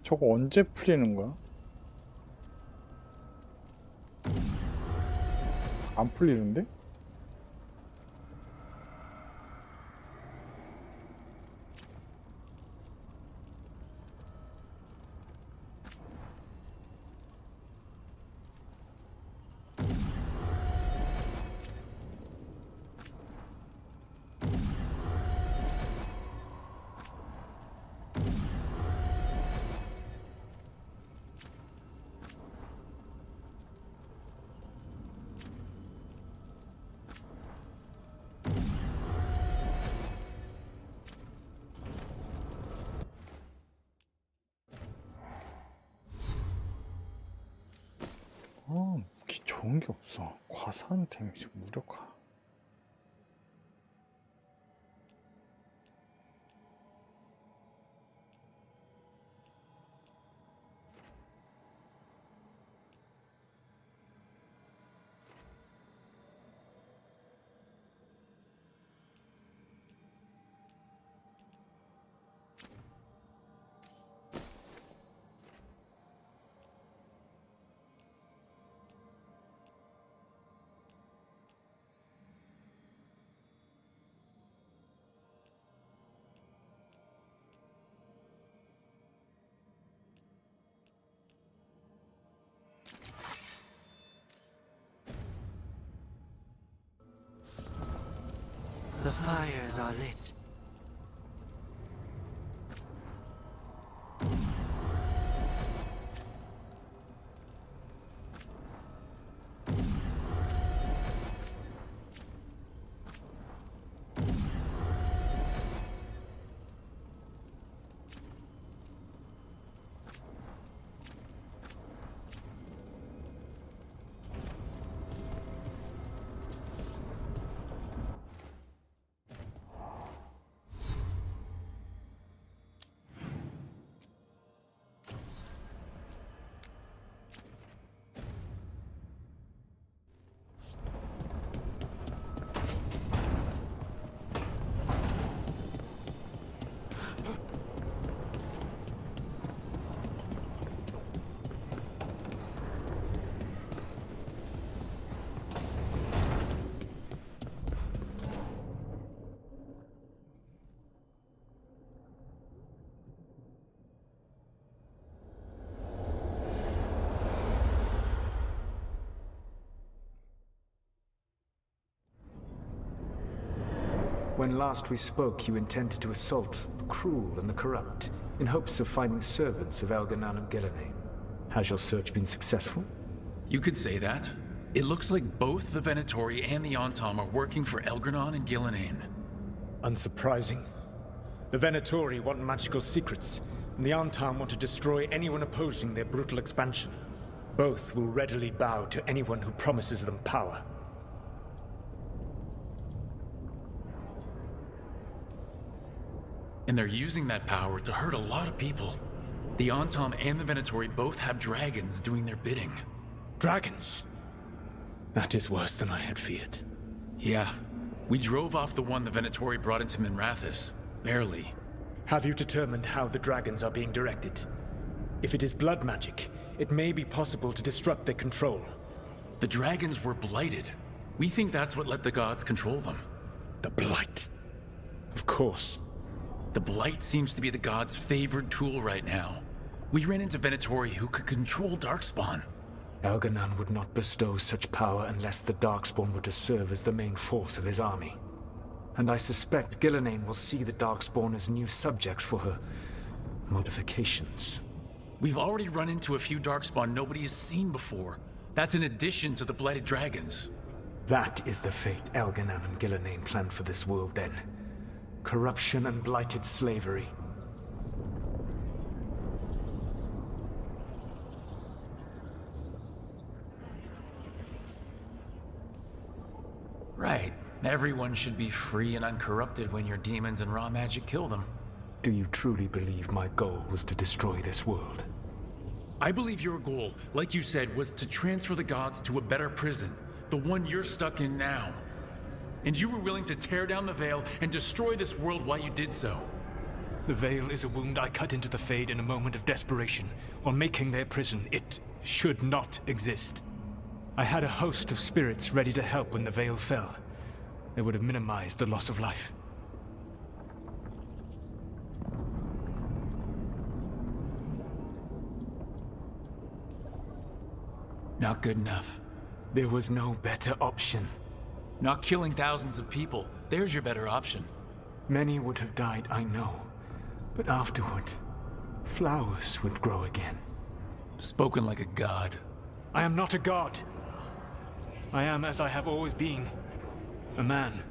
Speaker 1: 저거 언제 풀리는 거야? 안 풀리는데? 무기 좋은 게 없어. 과산 데미지 무력화.
Speaker 13: The fires are lit.
Speaker 10: When last we spoke, you intended to assault the cruel and the corrupt, in hopes of finding servants of Elganon and Gillenane. Has your search been successful?
Speaker 15: You could say that. It looks like both the Venatori and the Antom are working for Elgranon and Gillenane.
Speaker 10: Unsurprising. The Venatori want magical secrets, and the Antom want to destroy anyone opposing their brutal expansion. Both will readily bow to anyone who promises them power.
Speaker 15: And they're using that power to hurt a lot of people. The Antom and the Venatori both have dragons doing their bidding.
Speaker 10: Dragons? That is worse than I had feared.
Speaker 15: Yeah. We drove off the one the Venatori brought into Minrathous. Barely.
Speaker 10: Have you determined how the dragons are being directed? If it is blood magic, it may be possible to disrupt their control.
Speaker 15: The dragons were blighted. We think that's what let the gods control them.
Speaker 10: The blight. Of course.
Speaker 15: The blight seems to be the gods' favored tool right now. We ran into Venatori who could control Darkspawn.
Speaker 10: Elganon would not bestow such power unless the Darkspawn were to serve as the main force of his army. And I suspect Gillenane will see the Darkspawn as new subjects for her modifications.
Speaker 15: We've already run into a few Darkspawn nobody has seen before. That's in addition to the blighted dragons.
Speaker 10: That is the fate Elganon and Gillenane planned for this world then. Corruption and blighted slavery.
Speaker 15: Right. Everyone should be free and uncorrupted when your demons and raw magic kill them.
Speaker 10: Do you truly believe my goal was to destroy this world?
Speaker 15: I believe your goal, like you said, was to transfer the gods to a better prison. The one you're stuck in now. And you were willing to tear down the veil and destroy this world while you did so.
Speaker 10: The veil is a wound I cut into the Fade in a moment of desperation, while making their prison. It should not exist. I had a host of spirits ready to help when the veil fell. They would have minimized the loss of life.
Speaker 15: Not good enough.
Speaker 10: There was no better option.
Speaker 15: Not killing thousands of people. There's your better option.
Speaker 10: Many would have died, I know. But afterward, flowers would grow again.
Speaker 15: Spoken like a god.
Speaker 10: I am not a god. I am as I have always been. A man.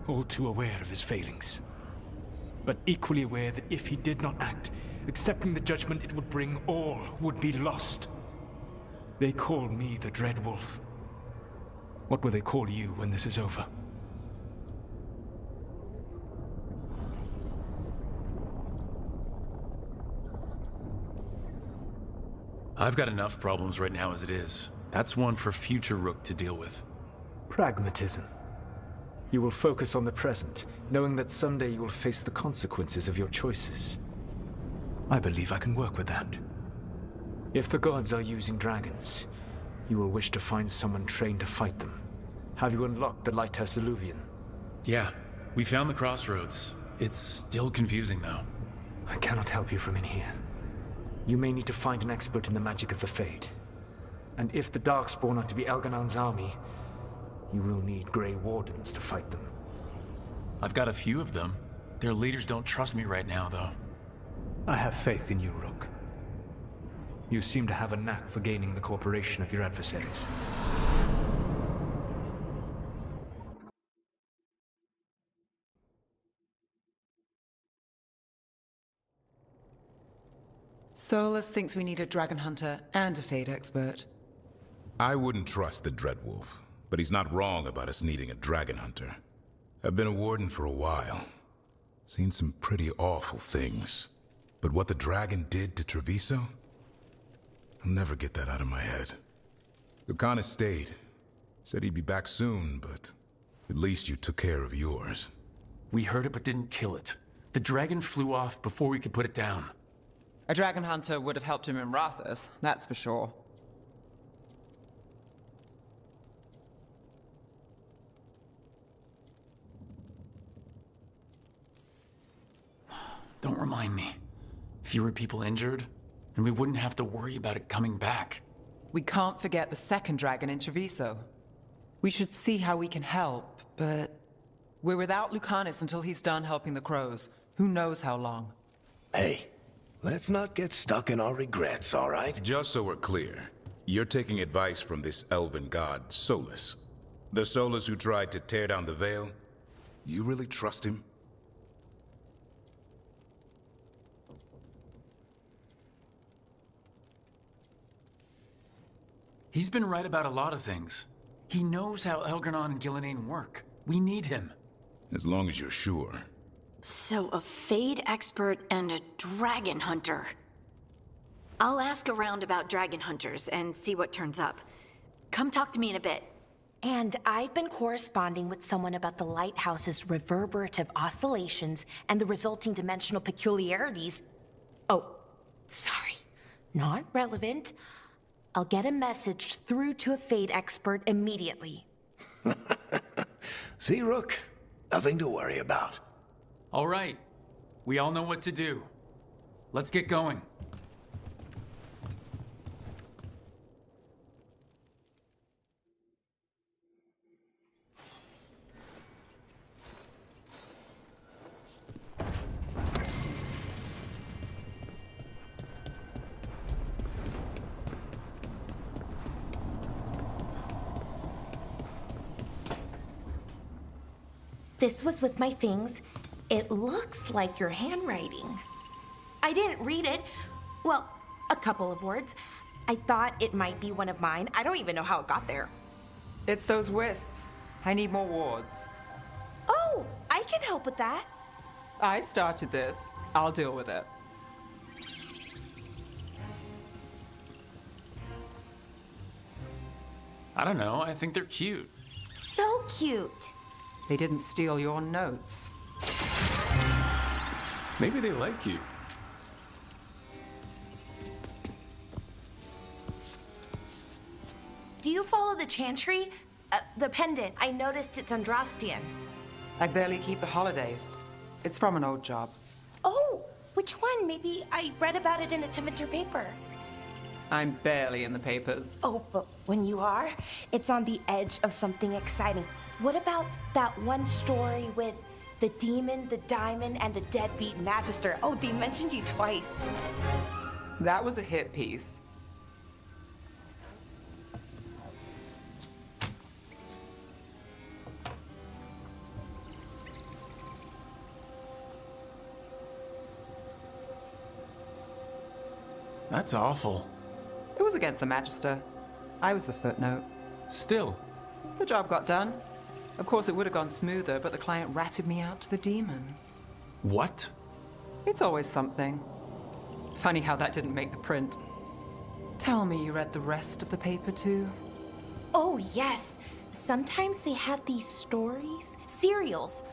Speaker 10: All too aware of his failings. But equally aware that if he did not act, accepting the judgment it would bring, all would be lost. They call me the Dread Wolf. What will they call you when this is over?
Speaker 15: I've got enough problems right now as it is. That's one for future Rook to deal with.
Speaker 10: Pragmatism. You will focus on the present, knowing that someday you will face the consequences of your choices. I believe I can work with that. If the gods are using dragons, you will wish to find someone trained to fight them. Have you unlocked the Lighthouse Illuvian?
Speaker 15: Yeah, we found the crossroads. It's still confusing though.
Speaker 10: I cannot help you from in here. You may need to find an expert in the magic of the Fade. And if the Darkspawn are to be Elganon's army, you will need Grey Wardens to fight them.
Speaker 15: I've got a few of them. Their leaders don't trust me right now, though.
Speaker 10: I have faith in you, Rook. You seem to have a knack for gaining the cooperation of your adversaries.
Speaker 5: Solus thinks we need a dragon hunter and a Fade expert.
Speaker 20: I wouldn't trust the Dreadwolf, but he's not wrong about us needing a dragon hunter. I've been a warden for a while. Seen some pretty awful things. But what the dragon did to Treviso? I'll never get that out of my head. Lucanus stayed. Said he'd be back soon, but at least you took care of yours.
Speaker 15: We heard it but didn't kill it. The dragon flew off before we could put it down.
Speaker 5: A dragon hunter would have helped him in Rathus, that's for sure.
Speaker 15: Don't remind me. Fewer people injured, and we wouldn't have to worry about it coming back.
Speaker 5: We can't forget the second dragon in Treviso. We should see how we can help, but we're without Lucanus until he's done helping the crows. Who knows how long?
Speaker 13: Hey, let's not get stuck in our regrets, all right?
Speaker 20: Just so we're clear, you're taking advice from this elven god, Solus. The Solus who tried to tear down the veil? You really trust him?
Speaker 15: He's been right about a lot of things. He knows how Elgarnon and Gillenane work. We need him.
Speaker 20: As long as you're sure.
Speaker 17: So a Fade expert and a dragon hunter. I'll ask around about dragon hunters and see what turns up. Come talk to me in a bit.
Speaker 7: And I've been corresponding with someone about the lighthouse's reverberative oscillations and the resulting dimensional peculiarities. Oh, sorry. Not relevant. I'll get a message through to a Fade expert immediately.
Speaker 13: See, Rook? Nothing to worry about.
Speaker 15: All right. We all know what to do. Let's get going.
Speaker 7: This was with my things. It looks like your handwriting. I didn't read it. Well, a couple of words. I thought it might be one of mine. I don't even know how it got there.
Speaker 5: It's those wisps. I need more wards.
Speaker 7: Oh, I can help with that.
Speaker 5: I started this. I'll deal with it.
Speaker 15: I don't know. I think they're cute.
Speaker 7: So cute.
Speaker 5: They didn't steal your notes.
Speaker 4: Maybe they like you.
Speaker 7: Do you follow the chantry? The pendant. I noticed it's Andrastian.
Speaker 5: I barely keep the holidays. It's from an old job.
Speaker 7: Oh, which one? Maybe I read about it in a Timenter paper.
Speaker 5: I'm barely in the papers.
Speaker 7: Oh, but when you are, it's on the edge of something exciting. What about that one story with the demon, the diamond, and the deadbeat magister? Oh, they mentioned you twice.
Speaker 5: That was a hit piece.
Speaker 15: That's awful.
Speaker 5: It was against the Magister. I was the footnote.
Speaker 15: Still.
Speaker 5: The job got done. Of course, it would have gone smoother, but the client ratted me out to the demon.
Speaker 15: What?
Speaker 5: It's always something. Funny how that didn't make the print. Tell me you read the rest of the paper, too?
Speaker 7: Oh, yes. Sometimes they have these stories, serials.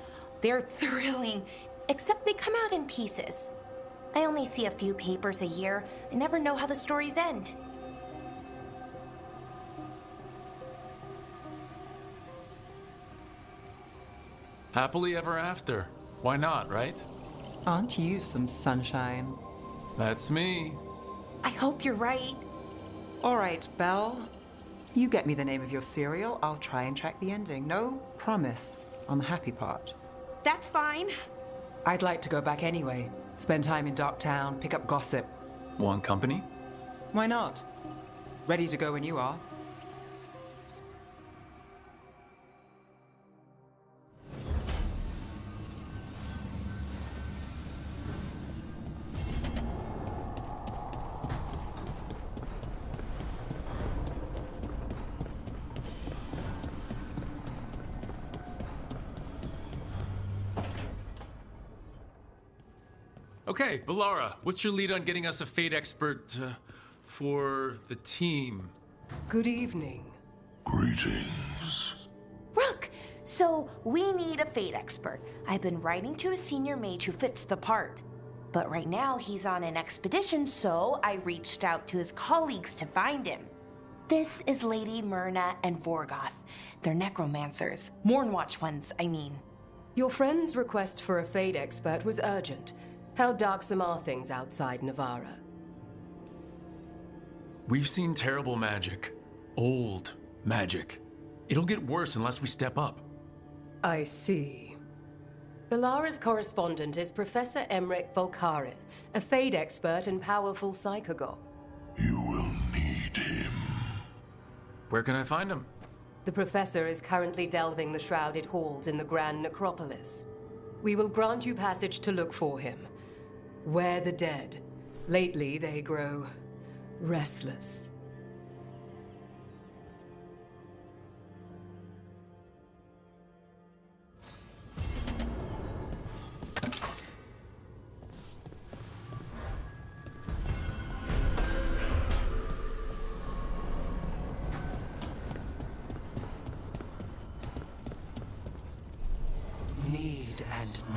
Speaker 7: They're thrilling, except they come out in pieces. I only see a few papers a year. I never know how the stories end.
Speaker 15: Happily ever after. Why not, right?
Speaker 5: Aren't you some sunshine?
Speaker 15: That's me.
Speaker 7: I hope you're right.
Speaker 5: All right, Belle. You get me the name of your cereal, I'll try and track the ending. No promise on the happy part.
Speaker 7: That's fine.
Speaker 5: I'd like to go back anyway. Spend time in Docktown, pick up gossip.
Speaker 15: Want company?
Speaker 5: Why not? Ready to go when you are.
Speaker 15: Okay, Bellara, what's your lead on getting us a fate expert for the team?
Speaker 11: Good evening.
Speaker 20: Greetings.
Speaker 7: Rook, so we need a fate expert. I've been writing to a senior mage who fits the part. But right now he's on an expedition, so I reached out to his colleagues to find him. This is Lady Myrna and Vorgoth. They're necromancers. Mournwatch ones, I mean.
Speaker 11: Your friend's request for a fate expert was urgent. How darksome are things outside Navarra?
Speaker 15: We've seen terrible magic. Old magic. It'll get worse unless we step up.
Speaker 11: I see. Bellara's correspondent is Professor Emmerich Volkarin, a fate expert and powerful psychagogue.
Speaker 15: Where can I find him?
Speaker 11: The professor is currently delving the shrouded halls in the Grand Necropolis. We will grant you passage to look for him. Where the dead. Lately, they grow restless.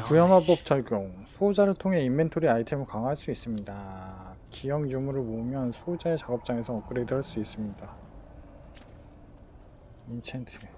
Speaker 1: 부여마법 적용. 수호자를 통해 인벤토리 아이템을 강화할 수 있습니다. 기억 유물을 모으면 수호자의 작업장에서 업그레이드 할 수 있습니다. 인챈트.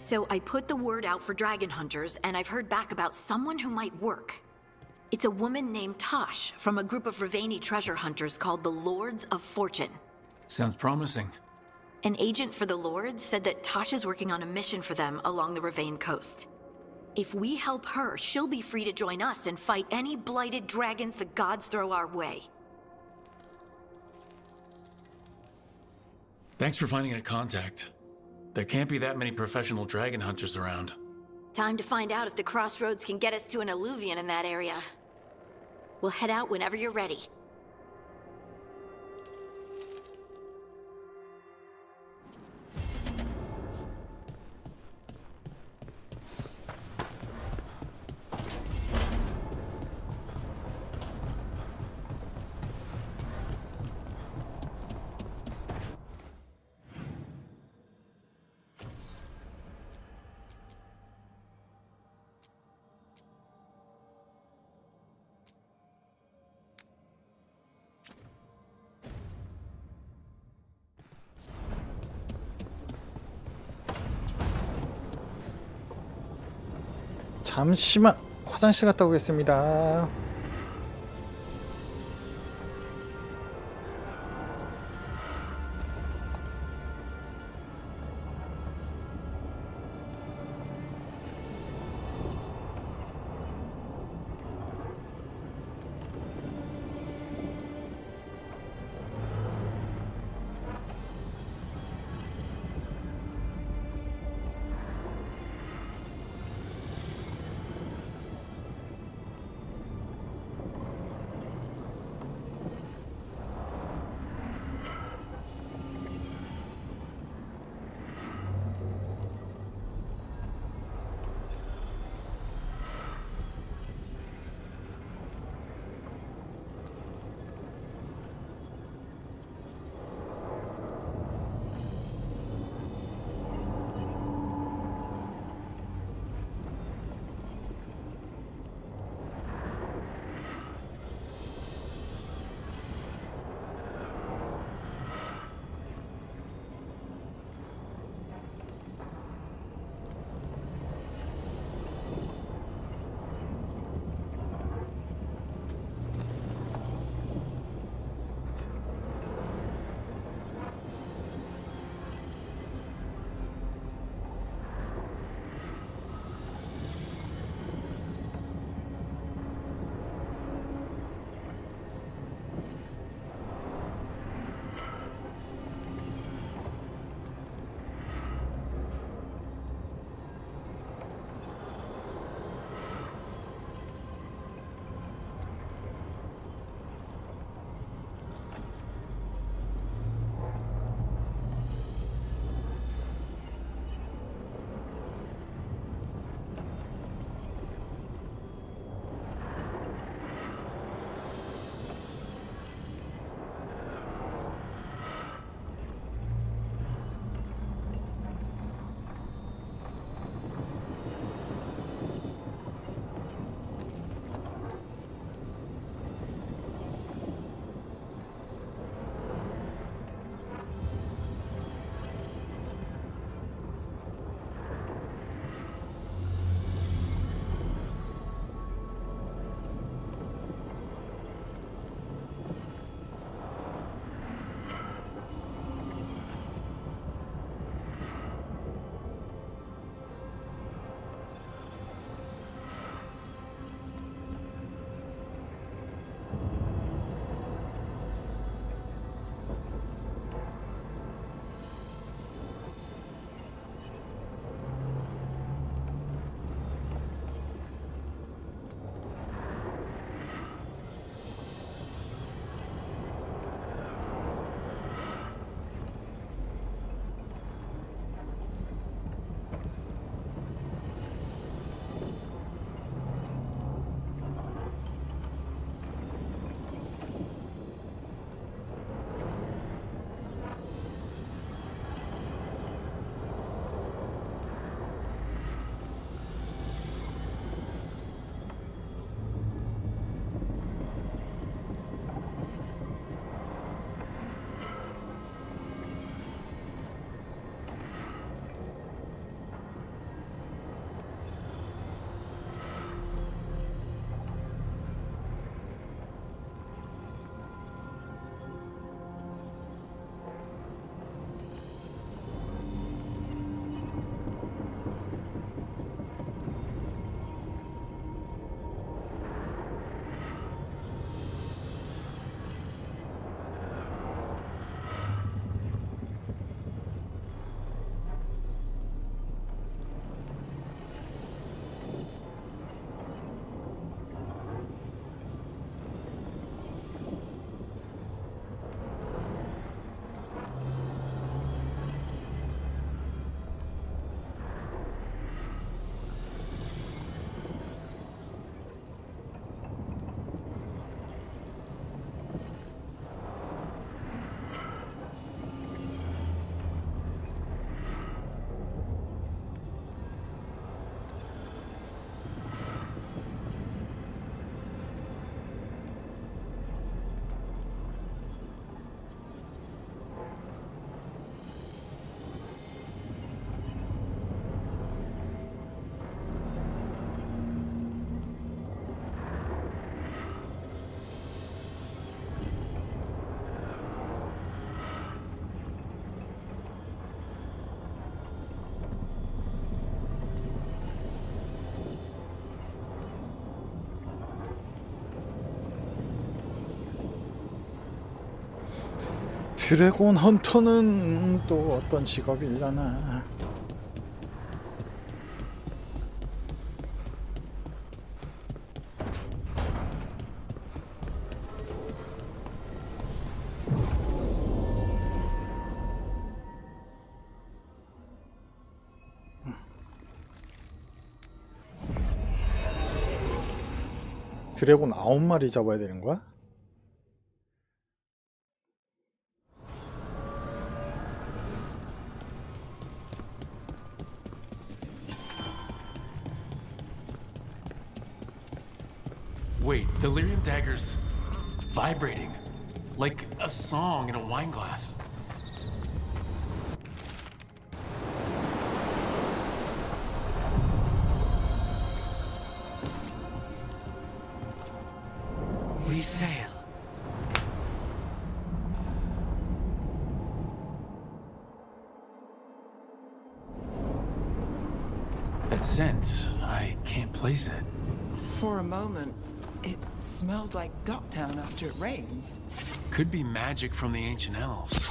Speaker 17: So I put the word out for dragon hunters, and I've heard back about someone who might work. It's a woman named Tosh from a group of Ravani treasure hunters called the Lords of Fortune.
Speaker 15: Sounds promising.
Speaker 17: An agent for the Lords said that Tosh is working on a mission for them along the Ravane coast. If we help her, she'll be free to join us and fight any blighted dragons the gods throw our way.
Speaker 15: Thanks for finding a contact. There can't be that many professional dragon hunters around.
Speaker 17: Time to find out if the crossroads can get us to an alluvion in that area. We'll head out whenever you're ready.
Speaker 1: 잠시만 화장실 갔다 오겠습니다. 드래곤 헌터는 또 어떤 직업이려나. 드래곤 9마리 잡아야 되는 거야?
Speaker 4: Wait, delirium daggers vibrating like a song in a wine glass.
Speaker 13: We sail.
Speaker 4: That scent, I can't place it.
Speaker 5: For a moment, it smelled like Docktown after it rains.
Speaker 4: Could be magic from the ancient elves.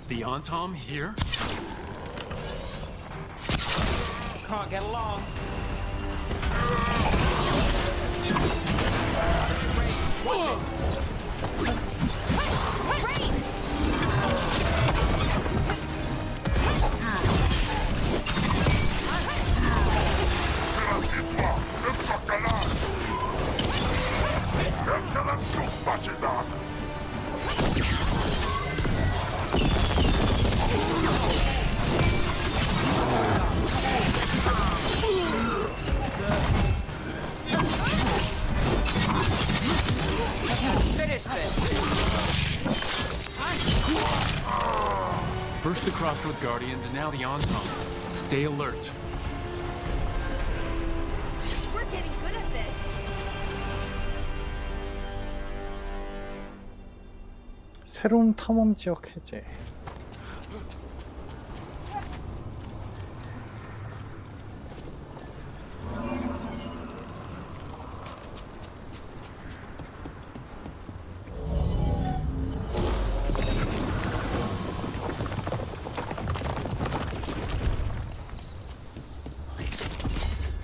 Speaker 4: The Antom here?
Speaker 5: Can't get along. Finish this.
Speaker 4: First the Crossroads Guardians and now the Antom. Stay alert.
Speaker 7: We're getting good at this.
Speaker 1: 새로운 탐험 지역 해제.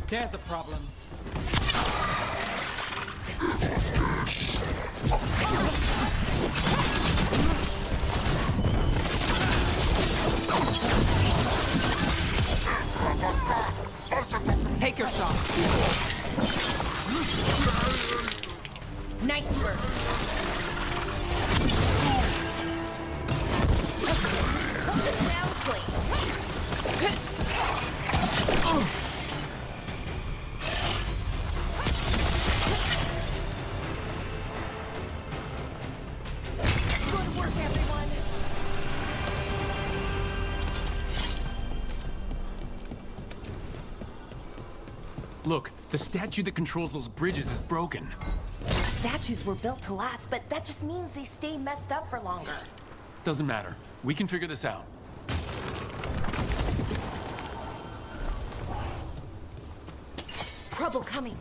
Speaker 5: There's a problem. Take your shot.
Speaker 7: Nice work. Now clean. Good work, everyone.
Speaker 4: Look, the statue that controls those bridges is broken.
Speaker 7: Statues were built to last, but that just means they stay messed up for longer.
Speaker 4: Doesn't matter. We can figure this out.
Speaker 7: Trouble coming.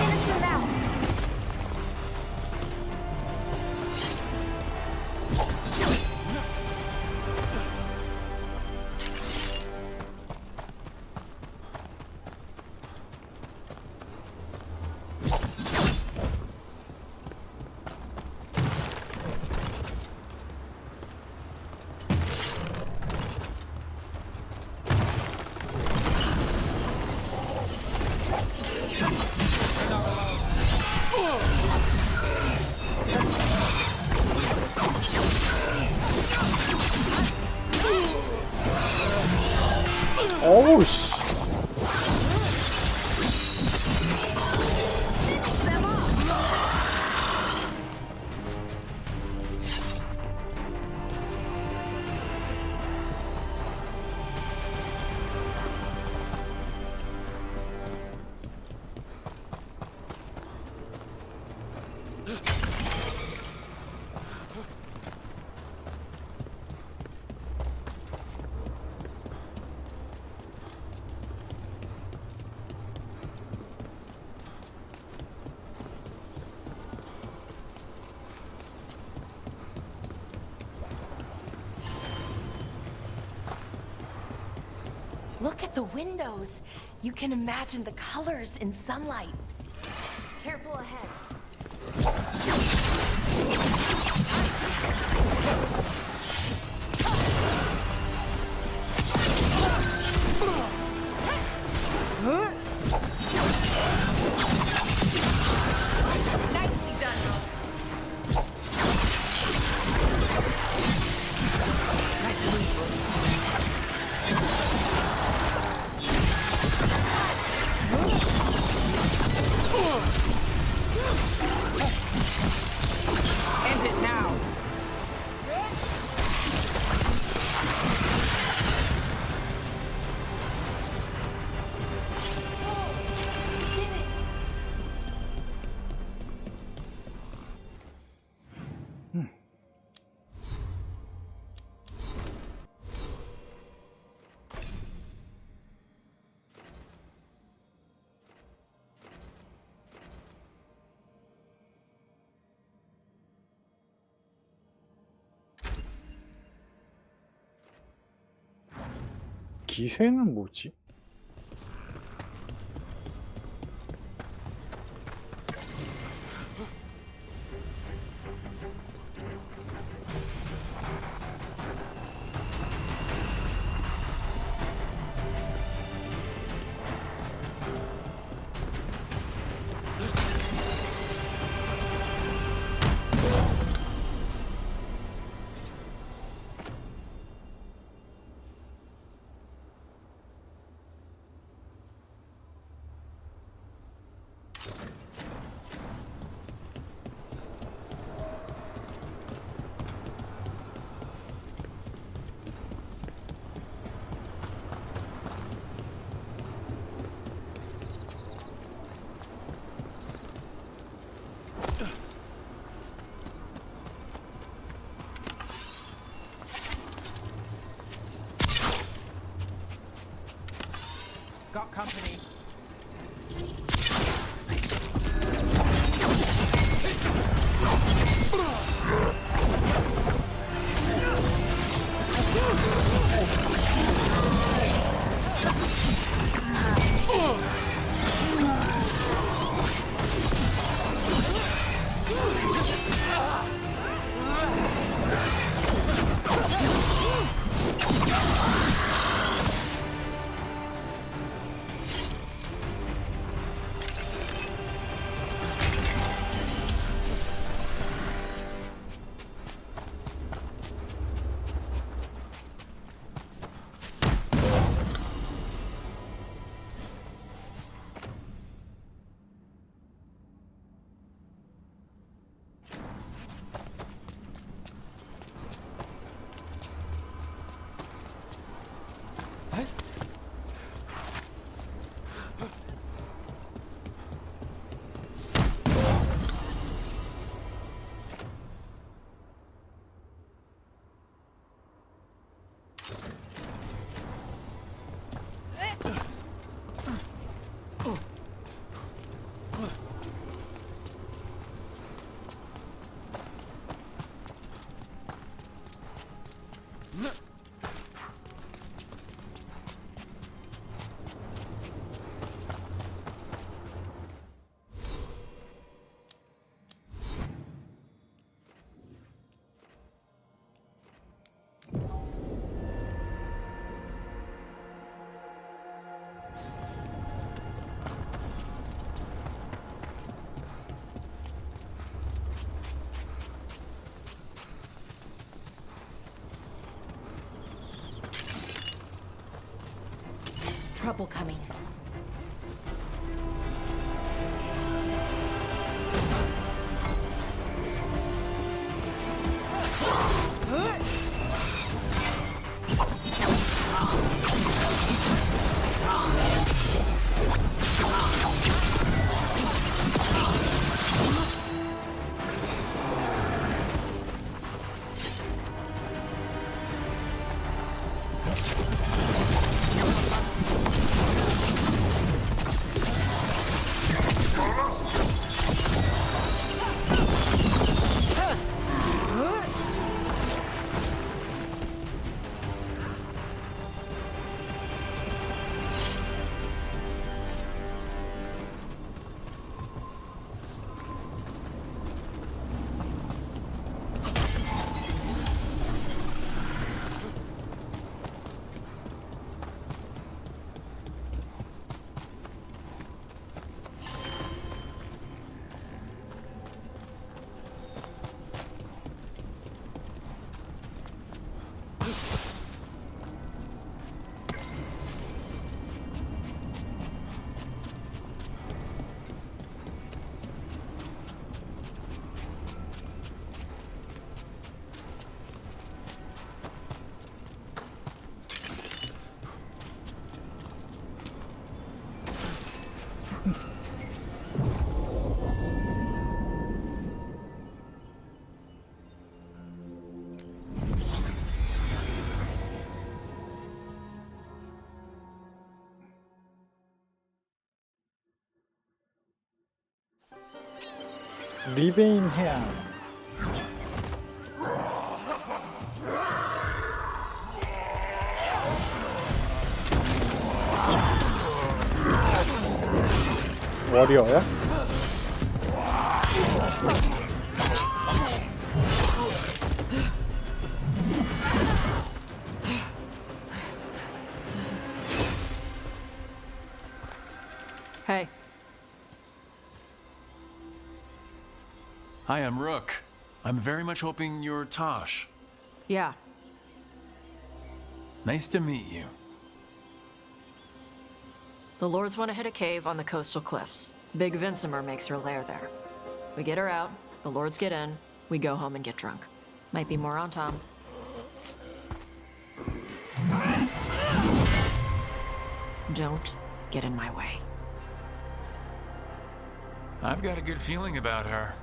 Speaker 7: Finish them out.
Speaker 1: 어우 씨.
Speaker 7: Look at the windows. You can imagine the colors in sunlight. Careful ahead.
Speaker 9: Nicely done,
Speaker 22: End it now.
Speaker 1: 기세는 뭐지?
Speaker 22: Got company.
Speaker 7: Trouble coming.
Speaker 1: 리베인 해안. 워리어야?
Speaker 6: Hey.
Speaker 4: Hi, I'm Rook. I'm very much hoping you're Tosh.
Speaker 6: Yeah.
Speaker 4: Nice to meet you.
Speaker 6: The Lords want to hit a cave on the coastal cliffs. Big Vincimer makes her lair there. We get her out, the Lords get in, we go home and get drunk. Might be more on Tom. Don't get in my way.
Speaker 4: I've got a good feeling about her.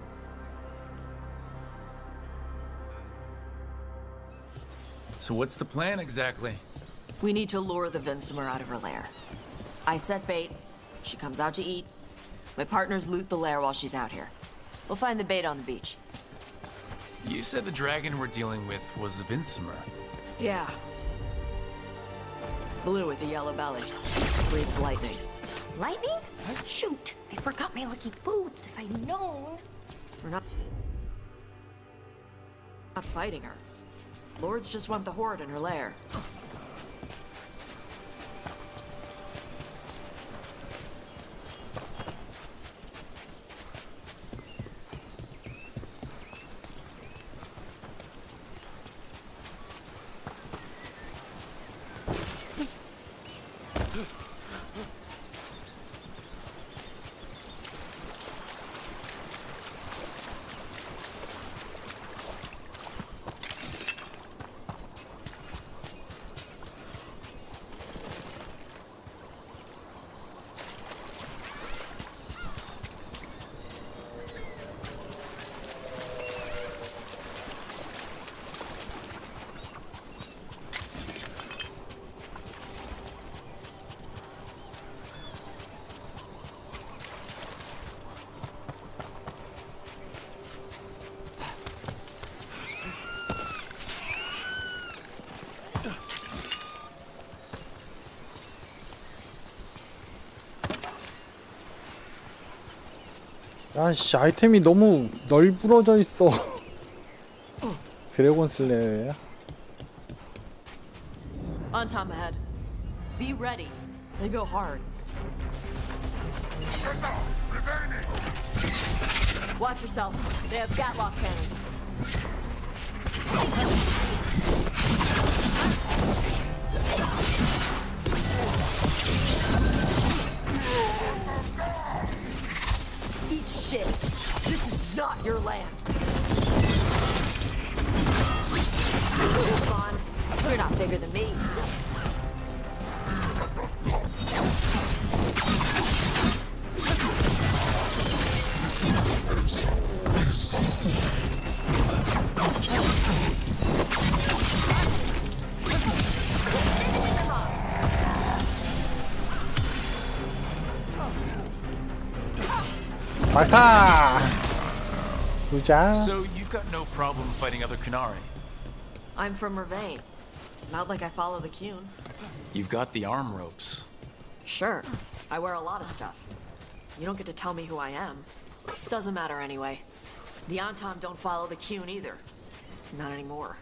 Speaker 4: So what's the plan exactly?
Speaker 6: We need to lure the Vincimer out of her lair. I set bait, she comes out to eat. My partners loot the lair while she's out here. We'll find the bait on the beach.
Speaker 4: You said the dragon we're dealing with was Vincimer.
Speaker 6: Yeah. Blue with a yellow belly. Breathes lightning.
Speaker 7: Lightning? Shoot, I forgot my lucky boots. If I'd known.
Speaker 6: We're not fighting her. Lords just want the horde in her lair.
Speaker 1: 야씨, 아이템이 너무 널브러져 있어. 드래곤 슬레어야?
Speaker 6: On Tom ahead. Be ready. They go hard. Watch yourself. They have gatlock cannons. Eat shit. This is not your land. Come on. You're not bigger than me.
Speaker 1: 마타! 부자.
Speaker 4: So you've got no problem fighting other Kunari?
Speaker 6: I'm from Ravane. Not like I follow the Qun.
Speaker 4: You've got the arm ropes.
Speaker 6: Sure. I wear a lot of stuff. You don't get to tell me who I am. Doesn't matter anyway. The Anton don't follow the Qun either. Not anymore.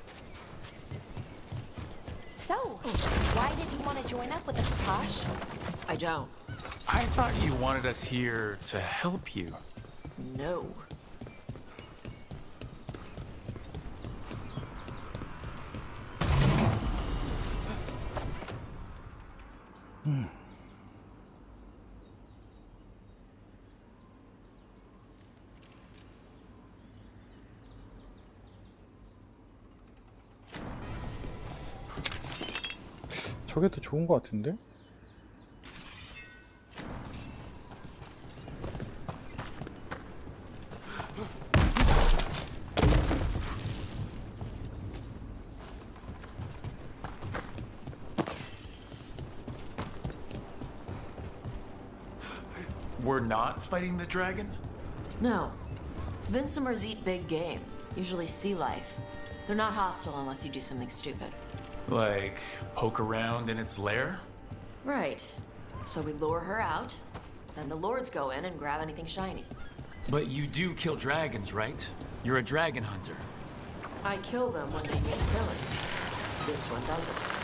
Speaker 7: So, why did you want to join up with us, Tosh?
Speaker 6: I don't.
Speaker 4: I thought you wanted us here to help you.
Speaker 6: No.
Speaker 1: 저게 더 좋은 것 같은데?
Speaker 4: We're not fighting the dragon?
Speaker 6: No. Vincimers eat big game, usually sea life. They're not hostile unless you do something stupid.
Speaker 15: Like, poke around in its lair?
Speaker 6: Right. So we lure her out, then the lords go in and grab anything shiny.
Speaker 15: But you do kill dragons, right? You're a dragon hunter.
Speaker 6: I kill them when they need killing. This one doesn't.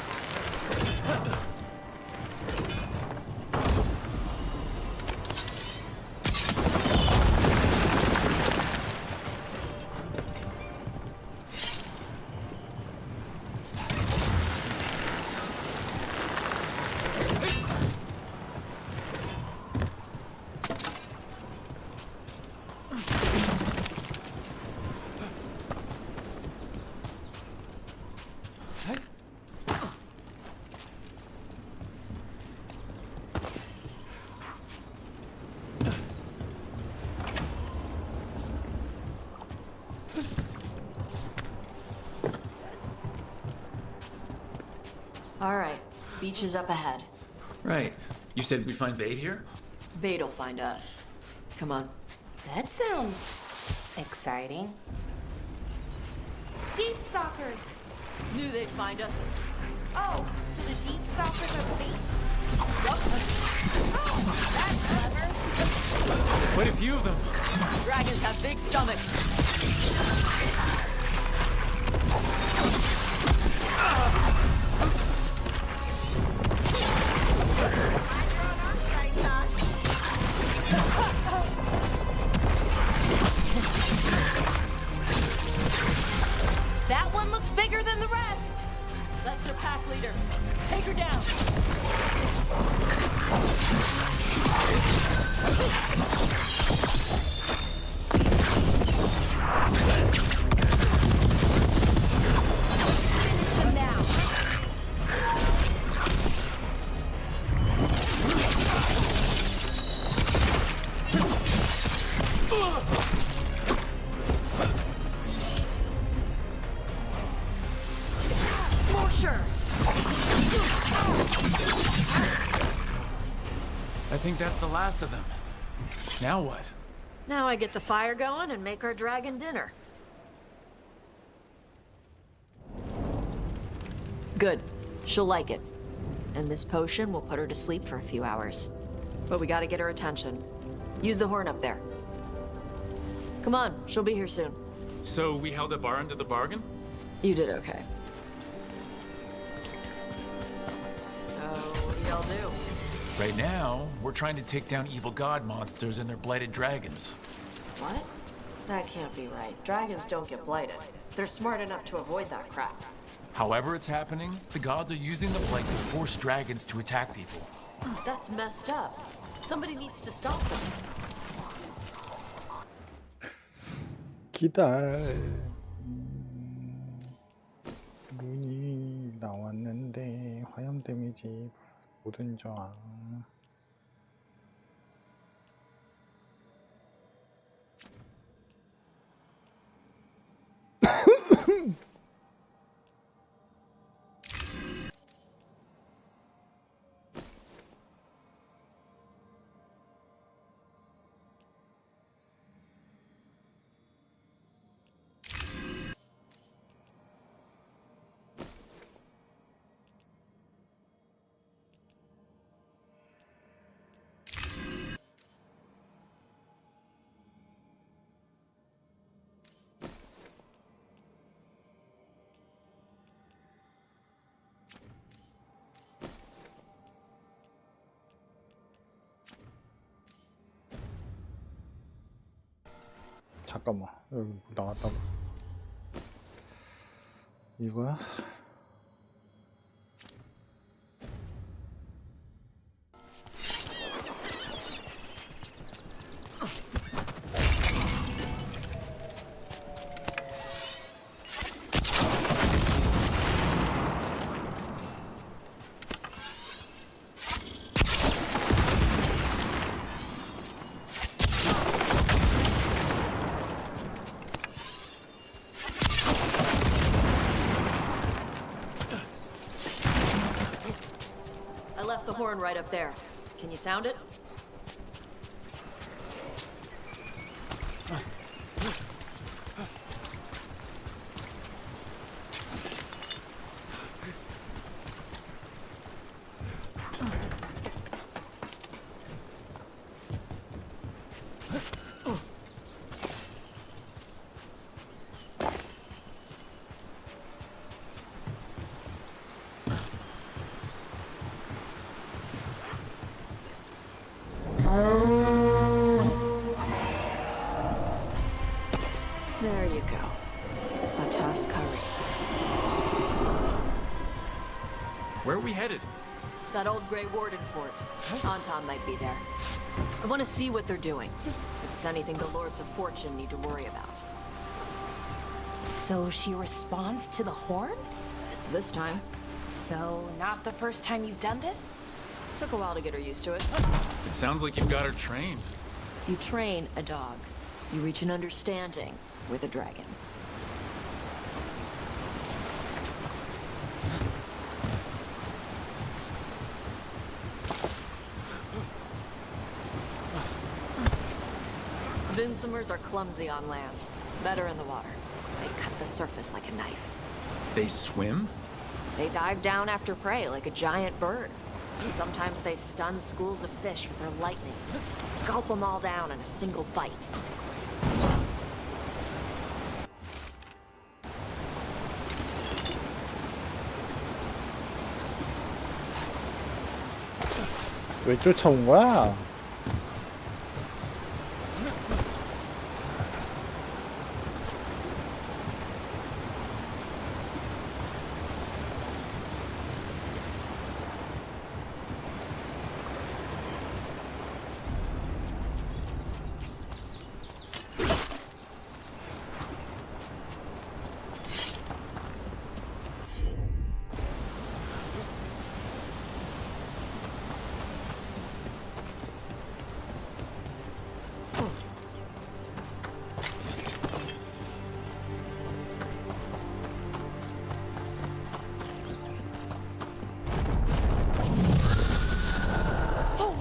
Speaker 6: All right, beach is up ahead.
Speaker 15: Right. You said we find bait here?
Speaker 6: Bait'll find us. Come on.
Speaker 7: That sounds exciting.
Speaker 14: Deep stalkers!
Speaker 6: Knew they'd find us.
Speaker 14: Oh, so the deep stalkers are bait? Yup. Oh, that's clever.
Speaker 15: Quite a few of them.
Speaker 6: Dragons have big stomachs.
Speaker 14: That one looks bigger than the rest.
Speaker 6: That's their pack leader. Take her down.
Speaker 14: Finish him now.
Speaker 15: I think that's the last of them. Now what?
Speaker 6: Now I get the fire going and make our dragon dinner. Good. She'll like it. And this potion will put her to sleep for a few hours. But we gotta get her attention. Use the horn up there. Come on, she'll be here soon.
Speaker 15: So we held up our end of the bargain?
Speaker 6: You did okay. So, what do y'all do?
Speaker 15: Right now, we're trying to take down evil god monsters and their blighted dragons.
Speaker 6: What? That can't be right. Dragons don't get blighted. They're smart enough to avoid that crap.
Speaker 15: However it's happening, the gods are using the blight to force dragons to attack people.
Speaker 6: That's messed up. Somebody needs to stop them.
Speaker 1: 기다려. 문이 나왔는데 화염 데미지 모든 저항. 잠깐만, 여기 뭐 나왔다고. 이거야?
Speaker 6: The horn right up there. Can you sound it? that old Grey Warden fort. Anton might be there. I want to see what they're doing. If it's anything the Lords of Fortune need to worry about.
Speaker 7: So she responds to the horn?
Speaker 6: This time.
Speaker 7: So, not the first time you've done this?
Speaker 6: Took a while to get her used to it.
Speaker 15: It sounds like you've got her trained.
Speaker 6: You train a dog. You reach an understanding with a dragon. Vinsomers are clumsy on land, better in the water. They cut the surface like a knife.
Speaker 15: They swim?
Speaker 6: They dive down after prey like a giant bird. Sometimes they stun schools of fish with their lightning. Gulp them all down in a single bite.
Speaker 1: 왜 쫓아온 거야?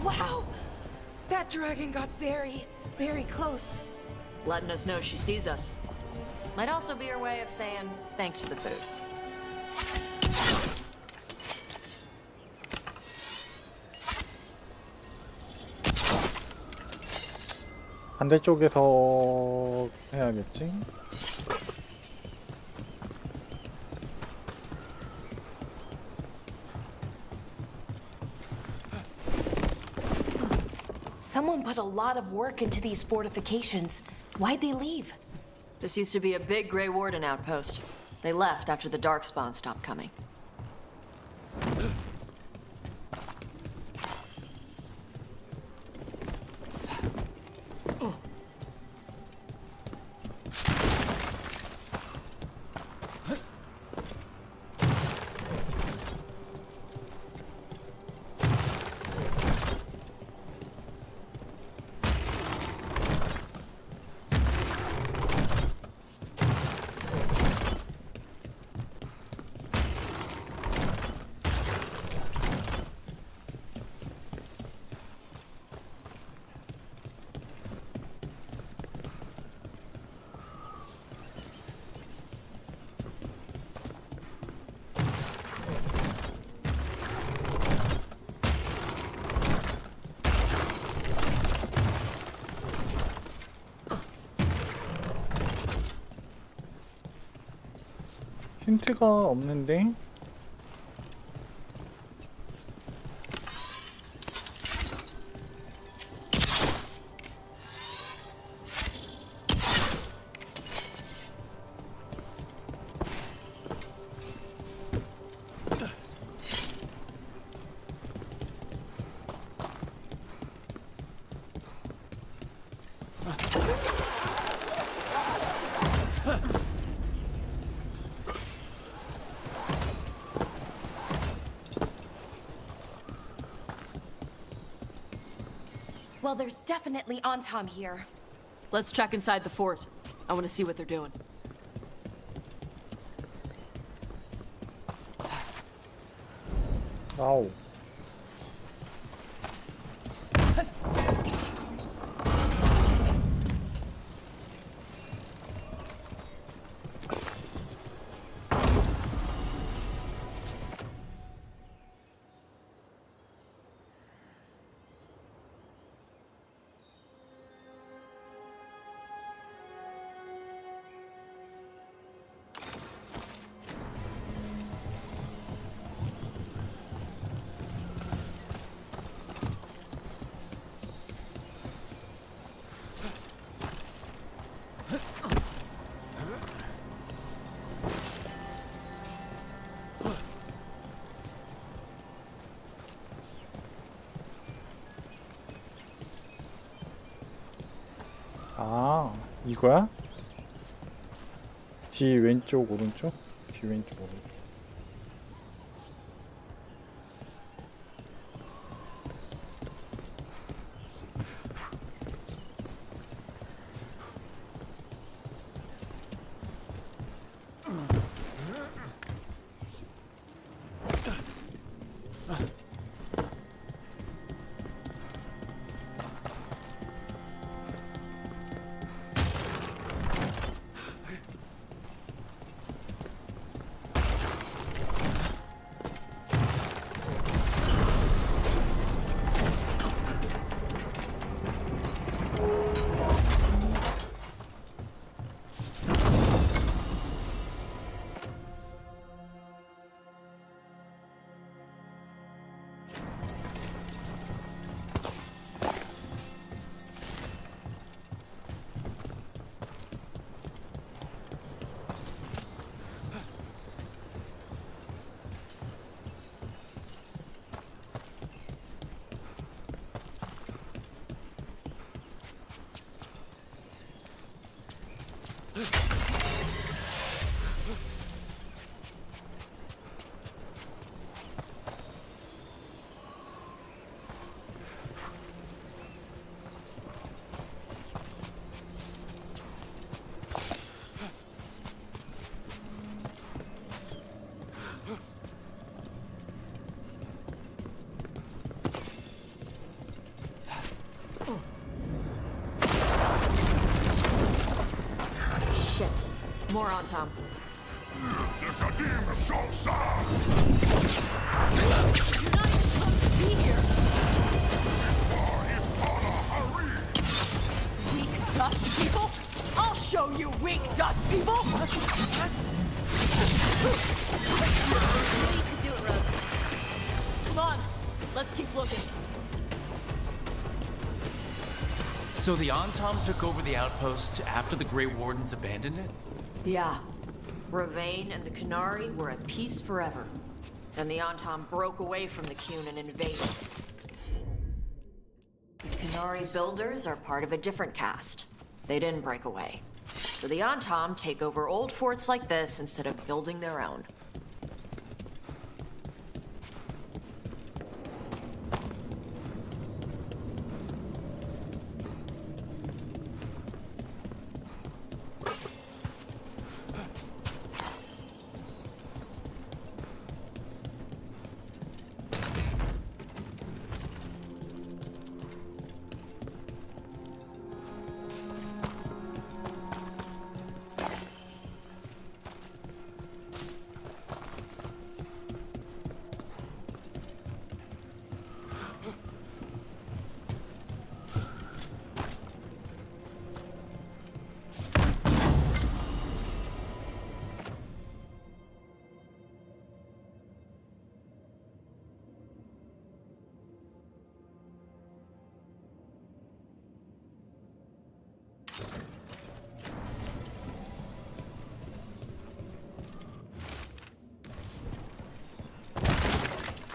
Speaker 7: Wow! That dragon got very, very close.
Speaker 6: Letting us know she sees us. Might also be her way of saying thanks for the food.
Speaker 1: 반대쪽에서 해야겠지?
Speaker 7: Someone put a lot of work into these fortifications. Why'd they leave?
Speaker 6: This used to be a big Grey Warden outpost. They left after the Darkspawn stopped coming.
Speaker 1: 힌트가 없는데?
Speaker 7: Well, there's definitely Anton here.
Speaker 6: Let's check inside the fort. I want to see what they're doing.
Speaker 1: 와우. 아, 이거야? 뒤 왼쪽 오른쪽? 뒤 왼쪽 오른쪽.
Speaker 6: More on Tom.
Speaker 12: You're not supposed to be here. Weak dust people? I'll show you weak dust people! You could do it, Rose. Come on, let's keep looking.
Speaker 4: So the Antom took over the outpost after the Grey Wardens abandoned it?
Speaker 6: Yeah. Ravane and the Canary were at peace forever. Then the Antom broke away from the Qun and invaded. The Canary builders are part of a different caste. They didn't break away. So the Antom take over old forts like this instead of building their own.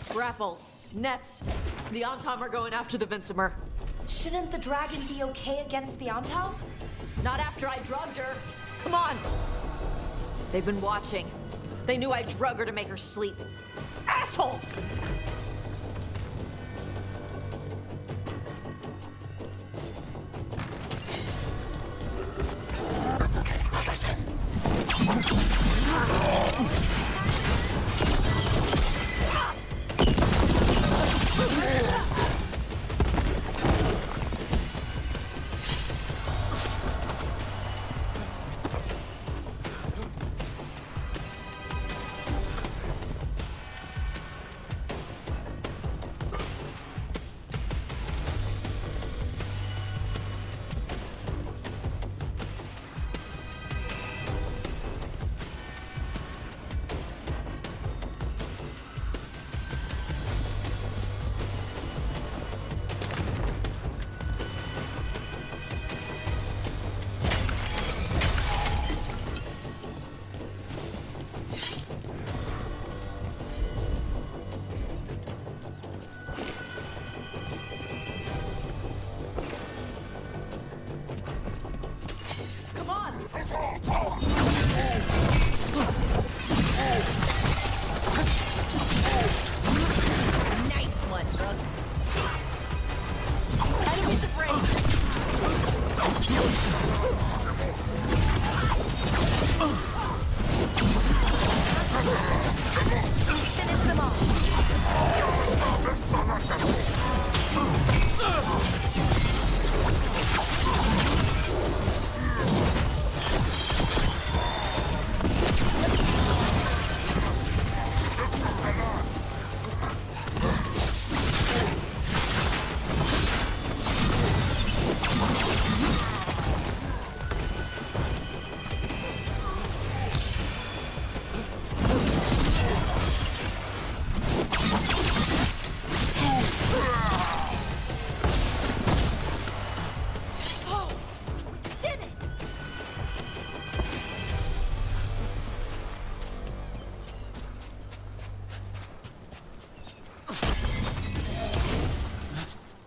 Speaker 6: Grapples, nets. The Antom are going after the Vincimer.
Speaker 7: Shouldn't the dragon be okay against the Antom?
Speaker 6: Not after I drugged her. Come on. They've been watching. They knew I drug her to make her sleep. Assholes!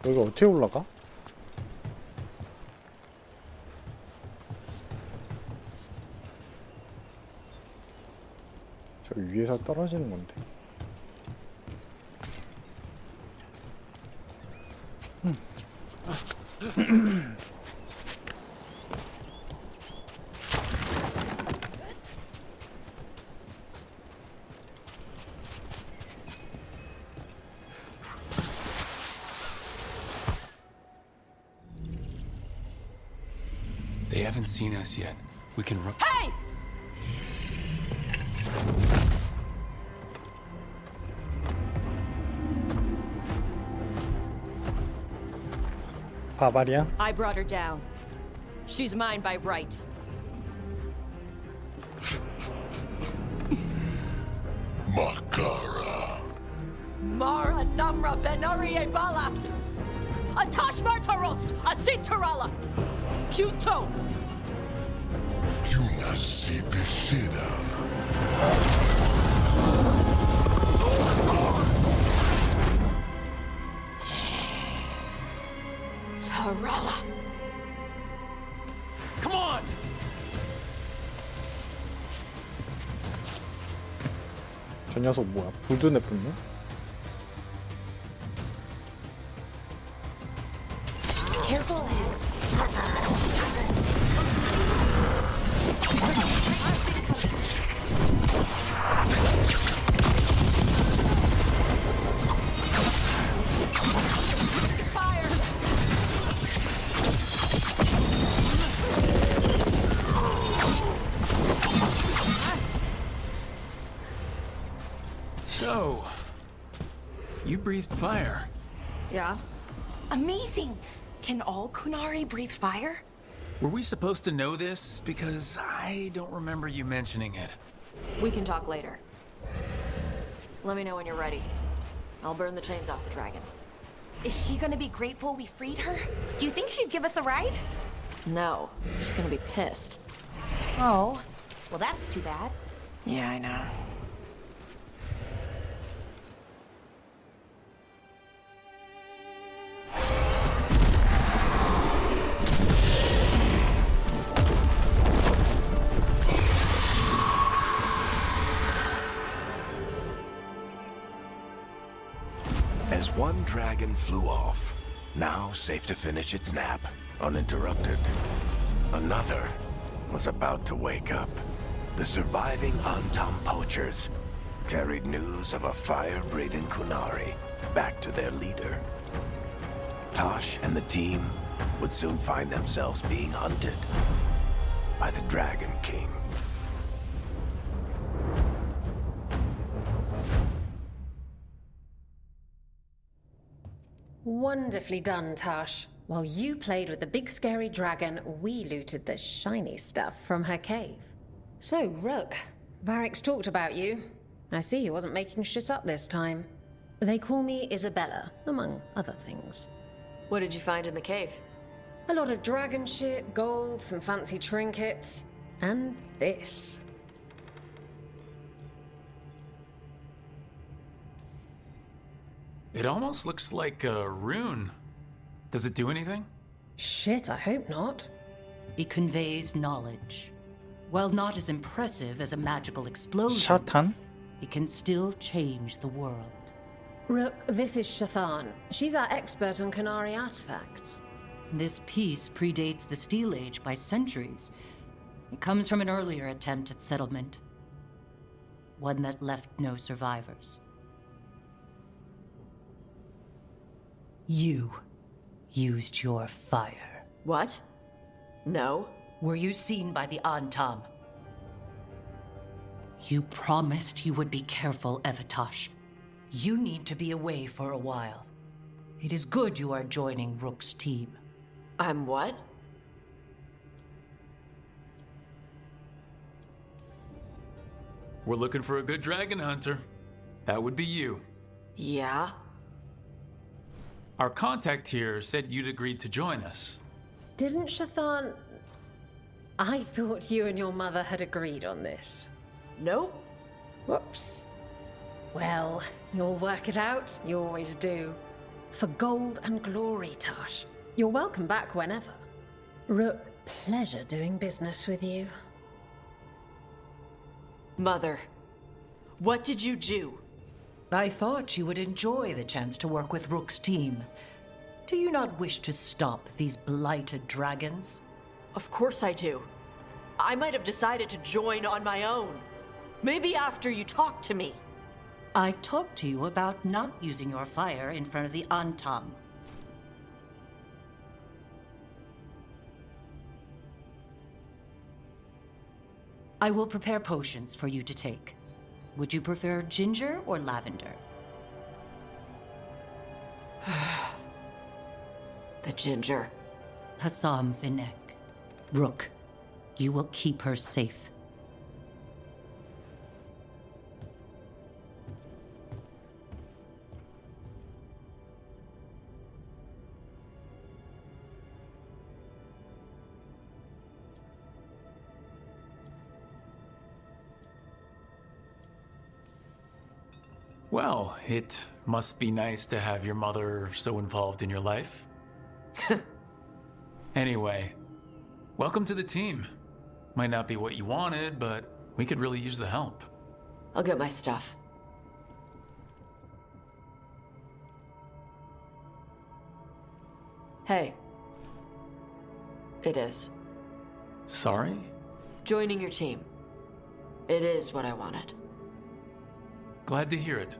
Speaker 1: 여기 어떻게 올라가? 저 위에서 떨어지는 건데.
Speaker 4: They haven't seen us yet. We can run.
Speaker 12: Hey!
Speaker 1: 바바리안?
Speaker 12: I brought her down. She's mine by right.
Speaker 9: Makara.
Speaker 12: Mara Namra Benarie Bala. Atash Martarost, Asitarala. Kuto.
Speaker 9: Yunasi Besidan.
Speaker 12: Tarala.
Speaker 15: Come on!
Speaker 1: 저 녀석 뭐야? 불도 내뿜네?
Speaker 7: Careful.
Speaker 15: So, you breathed fire.
Speaker 7: Yeah. Amazing. Can all Kunari breathe fire?
Speaker 15: Were we supposed to know this? Because I don't remember you mentioning it.
Speaker 6: We can talk later. Let me know when you're ready. I'll burn the chains off the dragon.
Speaker 7: Is she gonna be grateful we freed her? Do you think she'd give us a ride?
Speaker 6: No, she's gonna be pissed.
Speaker 7: Oh. Well, that's too bad.
Speaker 6: Yeah, I know.
Speaker 13: As one dragon flew off, now safe to finish its nap, uninterrupted, another was about to wake up. The surviving Antam poachers carried news of a fire-breathing Kunari back to their leader. Tosh and the team would soon find themselves being hunted by the Dragon King.
Speaker 11: Wonderfully done, Tash. While you played with the big scary dragon, we looted the shiny stuff from her cave. So, Rook, Varric's talked about you. I see he wasn't making shit up this time. They call me Isabella, among other things.
Speaker 6: What did you find in the cave?
Speaker 11: A lot of dragon shit, gold, some fancy trinkets, and this.
Speaker 15: It almost looks like a rune. Does it do anything?
Speaker 11: Shit, I hope not.
Speaker 16: It conveys knowledge. While not as impressive as a magical explosion,
Speaker 1: 샤탄?
Speaker 16: it can still change the world.
Speaker 11: Rook, this is Shathan. She's our expert on Kunari artifacts.
Speaker 16: This piece predates the Steel Age by centuries. It comes from an earlier attempt at settlement. One that left no survivors. You used your fire.
Speaker 6: What? No.
Speaker 16: Were you seen by the Antam? You promised you would be careful, Evatosh. You need to be away for a while. It is good you are joining Rook's team.
Speaker 6: I'm what?
Speaker 15: We're looking for a good dragon hunter. That would be you.
Speaker 6: Yeah?
Speaker 15: Our contact here said you'd agreed to join us.
Speaker 11: Didn't Shathan... I thought you and your mother had agreed on this.
Speaker 6: Nope.
Speaker 11: Whoops. Well, you'll work it out. You always do.
Speaker 2: For gold and glory, Tosh. You're welcome back whenever. Rook, pleasure doing business with you.
Speaker 6: Mother, what did you do?
Speaker 16: I thought you would enjoy the chance to work with Rook's team. Do you not wish to stop these blighted dragons?
Speaker 6: Of course I do. I might have decided to join on my own. Maybe after you talked to me.
Speaker 16: I talked to you about not using your fire in front of the Antam. I will prepare potions for you to take. Would you prefer ginger or lavender?
Speaker 6: The ginger.
Speaker 16: Hassam Finek. Rook, you will keep her safe.
Speaker 15: Well, it must be nice to have your mother so involved in your life. Anyway, welcome to the team. Might not be what you wanted, but we could really use the help.
Speaker 6: I'll get my stuff. Hey. It is.
Speaker 15: Sorry?
Speaker 6: Joining your team. It is what I wanted.
Speaker 15: Glad to hear it.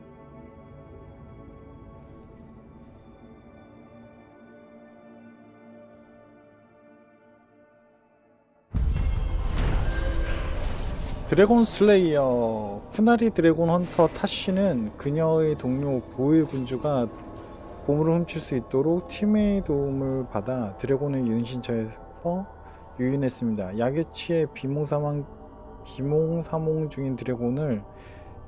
Speaker 1: 드래곤 슬레이어. 쿠나리 드래곤 헌터 타쉬는 그녀의 동료 부의 군주가 보물을 훔칠 수 있도록 팀의 도움을 받아 드래곤의 은신처에서 유인했습니다. 약에 취해 비몽사몽 중인 드래곤을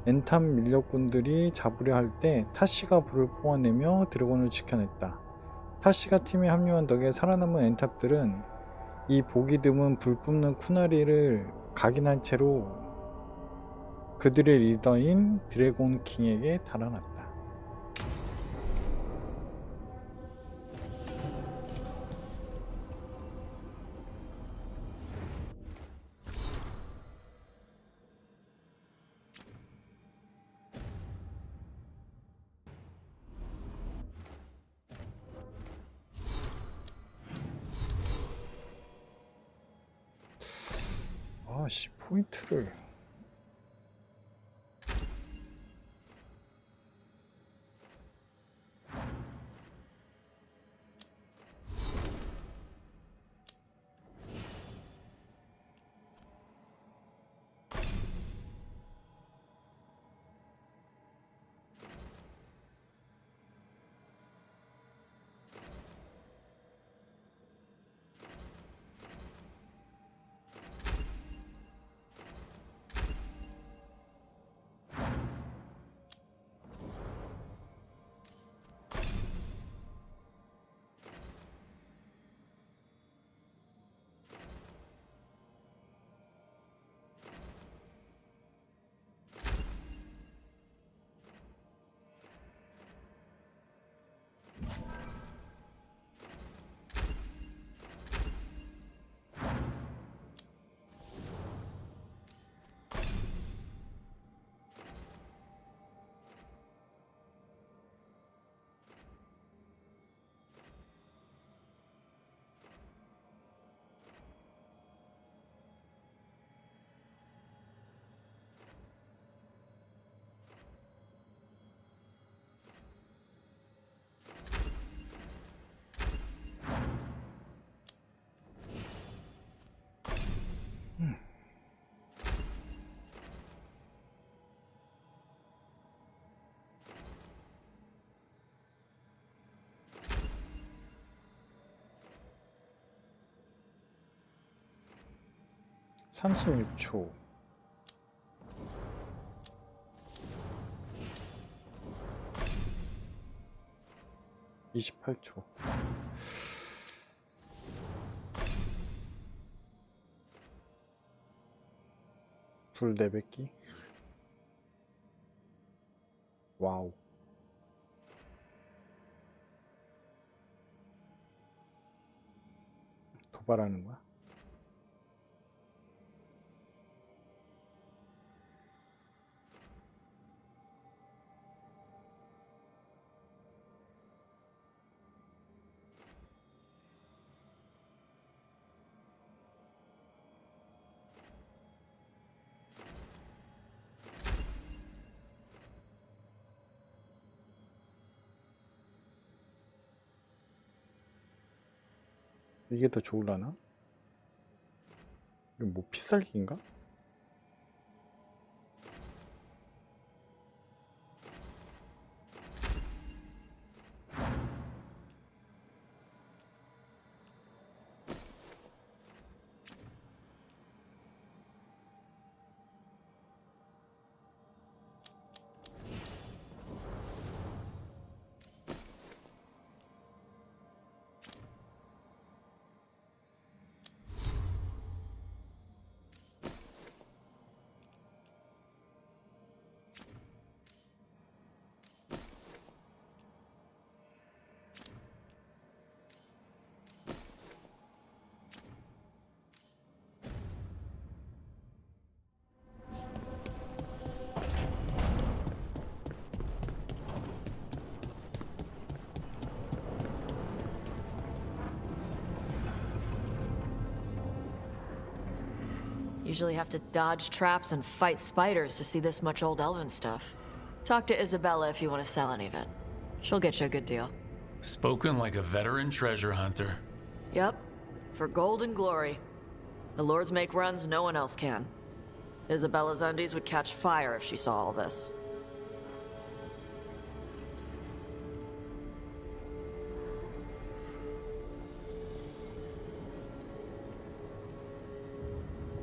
Speaker 1: 엔탐 밀렵꾼들이 잡으려 할 때 타쉬가 불을 뽑아내며 드래곤을 지켜냈다. 타쉬가 팀에 합류한 덕에 살아남은 엔탑들은 이 보기 드문 불 뿜는 쿠나리를 각인한 채로 그들의 리더인 드래곤 킹에게 달아났다. 아씨, 포인트를 (36초) 28초. 불 내뱉기. 와우. 고발하는 거야? 이게 더 좋으려나? 이거 뭐 피살기인가?
Speaker 6: Usually have to dodge traps and fight spiders to see this much old elven stuff. Talk to Isabella if you want to sell any of it. She'll get you a good deal.
Speaker 15: Spoken like a veteran treasure hunter.
Speaker 6: Yep, for gold and glory. The lords make runs no one else can. Isabella's undies would catch fire if she saw all this.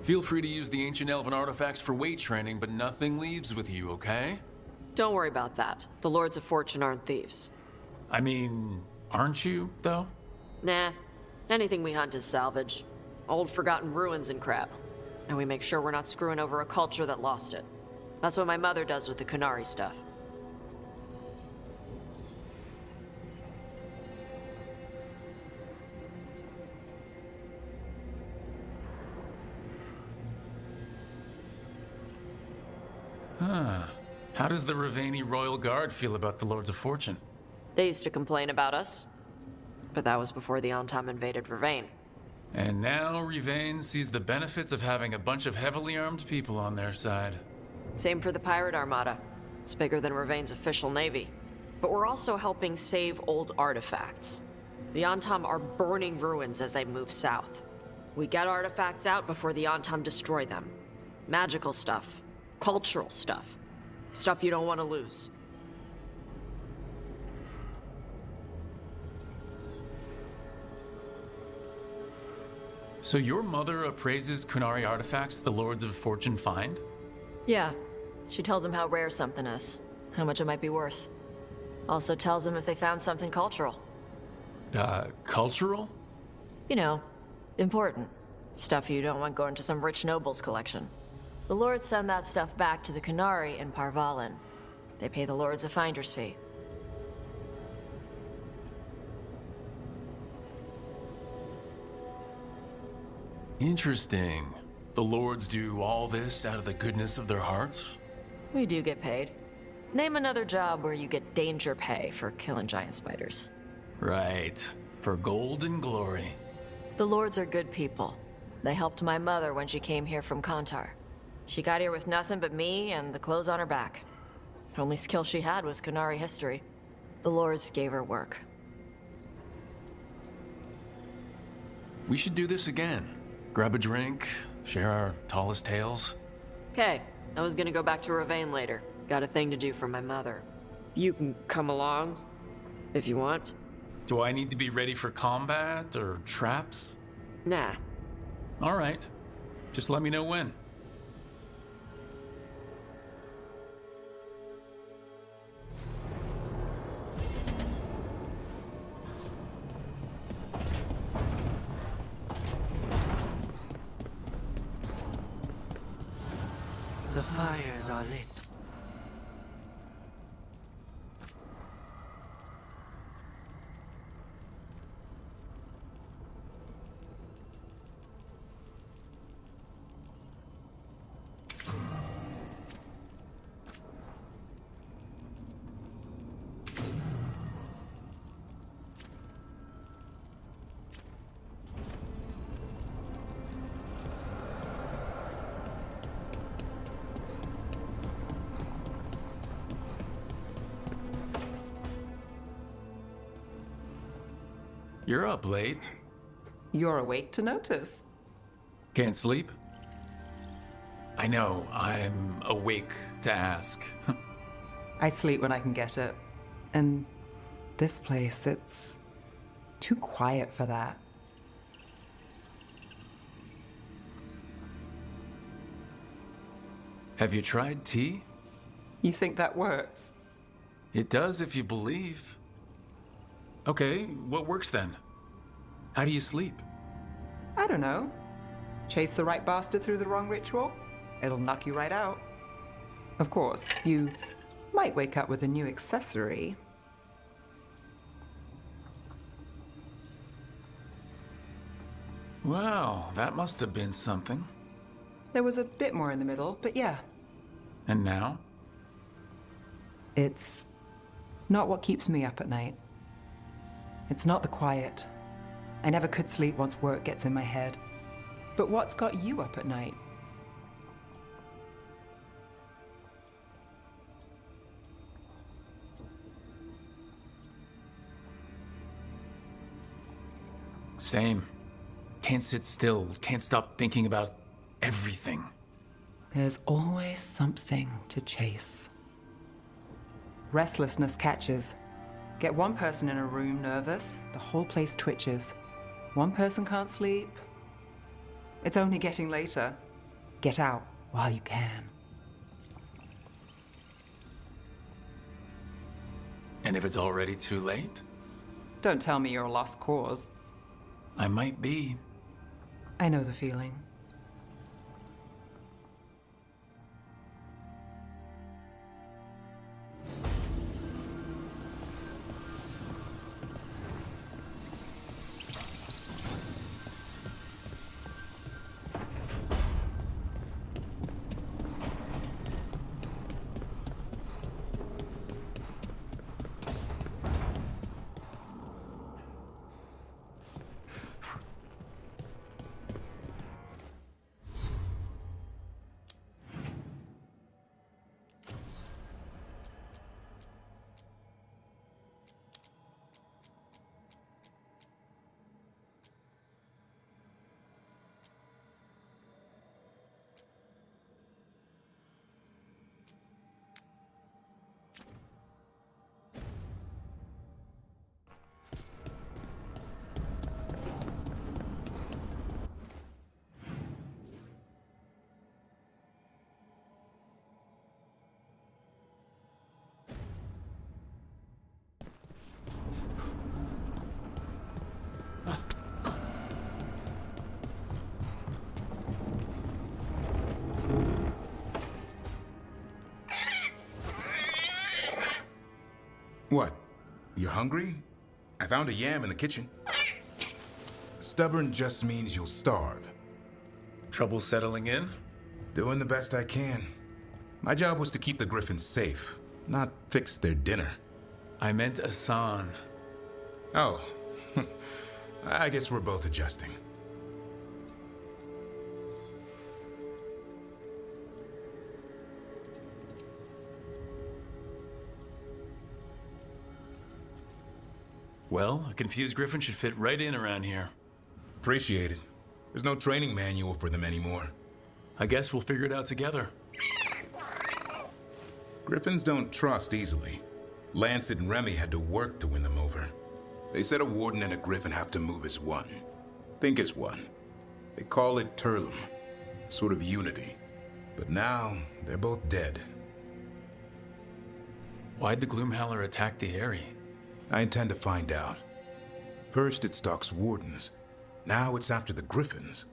Speaker 4: Feel free to use the ancient elven artifacts for weight training, but nothing leaves with you, okay?
Speaker 6: Don't worry about that. The Lords of Fortune aren't thieves.
Speaker 15: I mean, aren't you, though?
Speaker 6: Nah. Anything we hunt is salvage. Old forgotten ruins and crap. And we make sure we're not screwing over a culture that lost it. That's what my mother does with the Kunari stuff.
Speaker 15: Huh. How does the Ravani Royal Guard feel about the Lords of Fortune?
Speaker 6: They used to complain about us. But that was before the Antam invaded Ravane.
Speaker 15: And now Ravane sees the benefits of having a bunch of heavily armed people on their side.
Speaker 6: Same for the Pirate Armada. It's bigger than Ravane's official navy. But we're also helping save old artifacts. The Antam are burning ruins as they move south. We get artifacts out before the Antam destroy them. Magical stuff. Cultural stuff. Stuff you don't want to lose.
Speaker 15: So your mother appraises Kunari artifacts the Lords of Fortune find?
Speaker 6: Yeah. She tells them how rare something is. How much it might be worth. Also tells them if they found something cultural.
Speaker 15: Cultural?
Speaker 6: You know, important. Stuff you don't want going to some rich noble's collection. The lords send that stuff back to the Kunari in Parvalin. They pay the lords a finder's fee.
Speaker 15: Interesting. The lords do all this out of the goodness of their hearts?
Speaker 6: We do get paid. Name another job where you get danger pay for killing giant spiders.
Speaker 15: Right. For gold and glory.
Speaker 6: The lords are good people. They helped my mother when she came here from Kantar. She got here with nothing but me and the clothes on her back. The only skill she had was Kunari history. The lords gave her work.
Speaker 15: We should do this again. Grab a drink, share our tallest tales.
Speaker 6: Okay, I was gonna go back to Ravane later. Got a thing to do for my mother. You can come along, if you want.
Speaker 15: Do I need to be ready for combat or traps?
Speaker 6: Nah.
Speaker 15: All right. Just let me know when.
Speaker 13: The fires are lit.
Speaker 15: You're up late.
Speaker 5: You're awake to notice.
Speaker 15: Can't sleep? I know, I'm awake to ask.
Speaker 5: I sleep when I can get it. And this place, it's too quiet for that.
Speaker 15: Have you tried tea?
Speaker 5: You think that works?
Speaker 15: It does if you believe. Okay, what works then? How do you sleep?
Speaker 5: I don't know. Chase the right bastard through the wrong ritual? It'll knock you right out. Of course, you might wake up with a new accessory.
Speaker 15: Wow, that must have been something.
Speaker 5: There was a bit more in the middle, but yeah.
Speaker 15: And now?
Speaker 5: It's not what keeps me up at night. It's not the quiet. I never could sleep once work gets in my head. But what's got you up at night?
Speaker 15: Same. Can't sit still, can't stop thinking about everything.
Speaker 5: There's always something to chase. Restlessness catches. Get one person in a room nervous, the whole place twitches. One person can't sleep. It's only getting later. Get out while you can.
Speaker 15: And if it's already too late?
Speaker 5: Don't tell me you're a lost cause.
Speaker 15: I might be.
Speaker 5: I know the feeling.
Speaker 20: What? You're hungry? I found a yam in the kitchen. Stubborn just means you'll starve.
Speaker 15: Trouble settling in?
Speaker 20: Doing the best I can. My job was to keep the Griffins safe, not fix their dinner.
Speaker 15: I meant Asan.
Speaker 20: Oh. I guess we're both adjusting.
Speaker 15: Well, a confused griffin should fit right in around here.
Speaker 20: Appreciate it. There's no training manual for them anymore.
Speaker 15: I guess we'll figure it out together.
Speaker 20: Griffins don't trust easily. Lancet and Remy had to work to win them over. They said a warden and a griffin have to move as one. Think as one. They call it Turlum. Sort of unity. But now, they're both dead.
Speaker 15: Why'd the Gloomhowler attack the Eyrie?
Speaker 20: I intend to find out. First it stalks wardens. Now it's after the Griffins.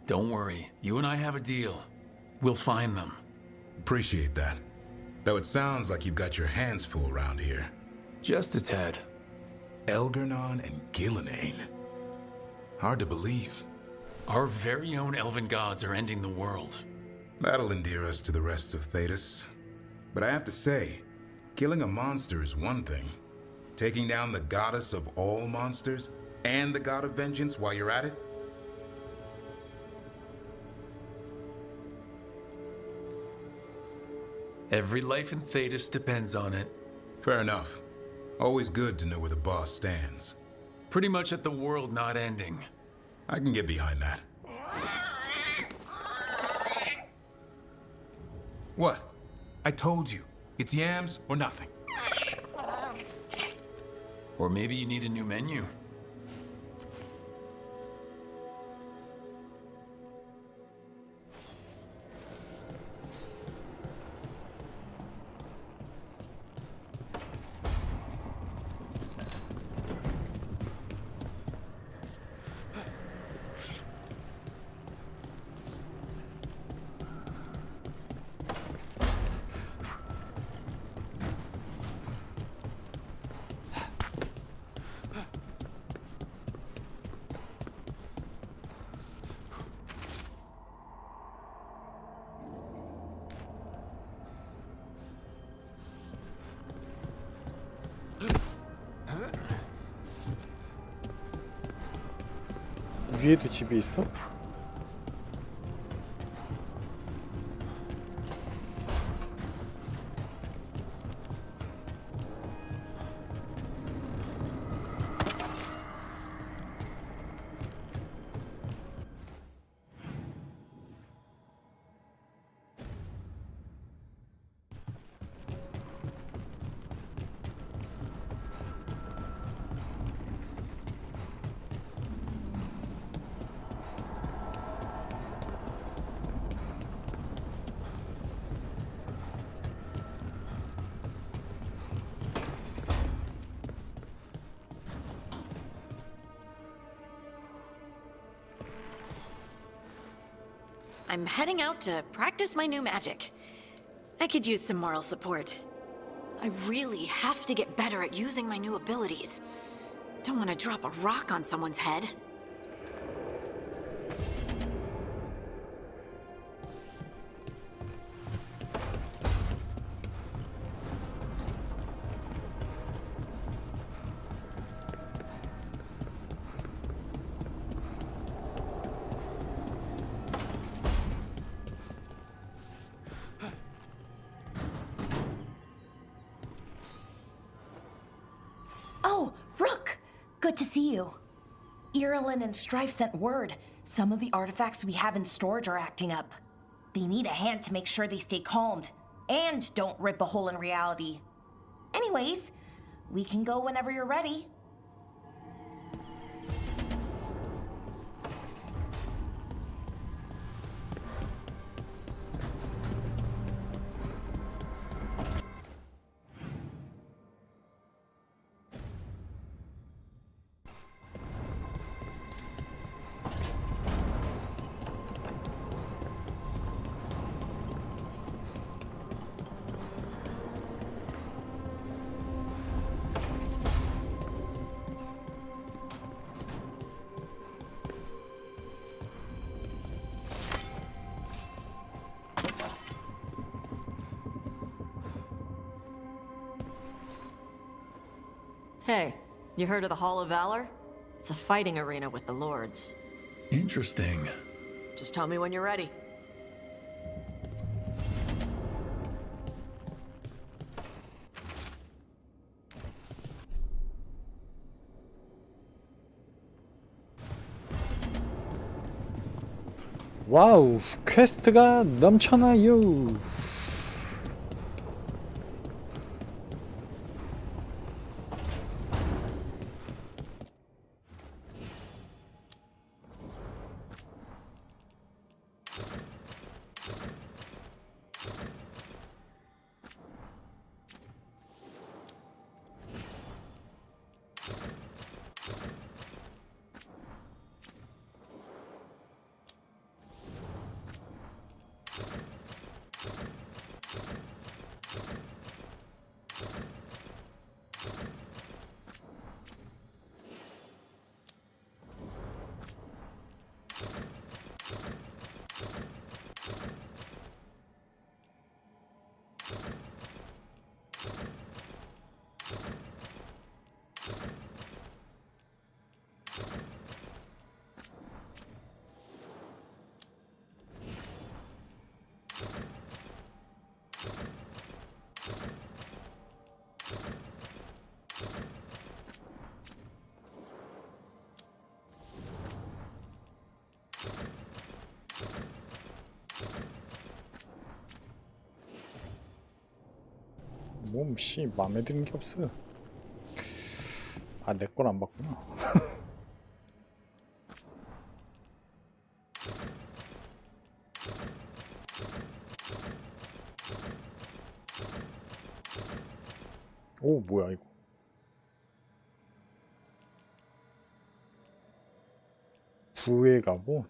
Speaker 15: Don't worry. You and I have a deal. We'll find them.
Speaker 20: Appreciate that. Though it sounds like you've got your hands full around here.
Speaker 15: Just a tad.
Speaker 20: Elgernon and Gillenane. Hard to believe.
Speaker 15: Our very own elven gods are ending the world.
Speaker 20: That'll endear us to the rest of Thedas. But I have to say, killing a monster is one thing. Taking down the goddess of all monsters and the god of vengeance while you're at it?
Speaker 15: Every life in Thetis depends on it.
Speaker 20: Fair enough. Always good to know where the boss stands.
Speaker 15: Pretty much at the world not ending.
Speaker 20: I can get behind that. What? I told you. It's yams or nothing.
Speaker 15: Or maybe you need a new menu.
Speaker 1: 위에도 집이 있어?
Speaker 17: I'm heading out to practice my new magic. I could use some moral support. I really have to get better at using my new abilities. Don't want to drop a rock on someone's head.
Speaker 7: Oh, Rook! Good to see you. Irulan and Strife sent word. Some of the artifacts we have in storage are acting up. They need a hand to make sure they stay calmed. And don't rip a hole in reality. Anyways, we can go whenever you're ready.
Speaker 6: Hey, you heard of the Hall of Valor? It's a fighting arena with the lords.
Speaker 15: Interesting.
Speaker 6: Just tell me when you're ready.
Speaker 1: 와우, 퀘스트가 넘쳐나요. 몸씨 마음에 드는 게 없어. 아, 내 걸 안 봤구나. 오, 뭐야 이거. 부의 갑옷.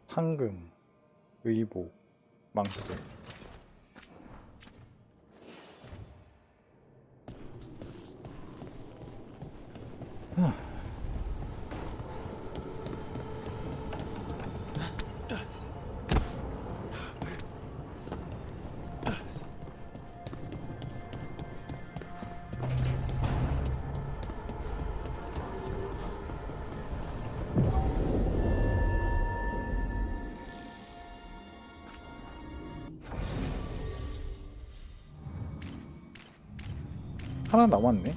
Speaker 1: 황금, 의복, 망토. 하나 남았네.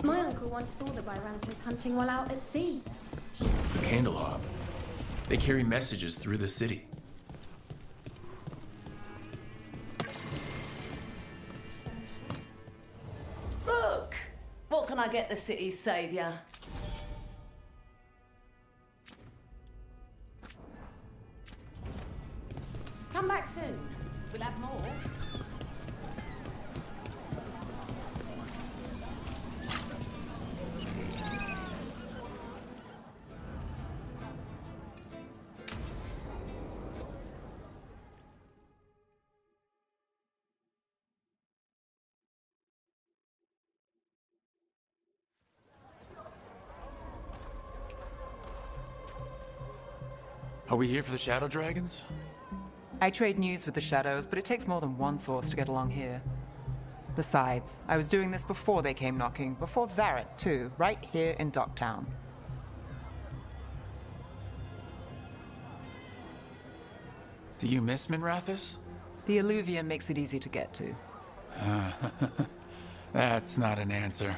Speaker 18: My uncle once saw the Byrantas hunting while out at sea.
Speaker 4: The Candelab. They carry messages through the city.
Speaker 12: Look! What can I get the city's saviour? Come back soon. We'll have more.
Speaker 4: Are we here for the Shadow Dragons?
Speaker 5: I trade news with the Shadows, but it takes more than one source to get along here. Besides, I was doing this before they came knocking, before Varret too, right here in Docktown.
Speaker 4: Do you miss Minrathous?
Speaker 5: The Alluvium makes it easy to get to.
Speaker 4: That's not an answer.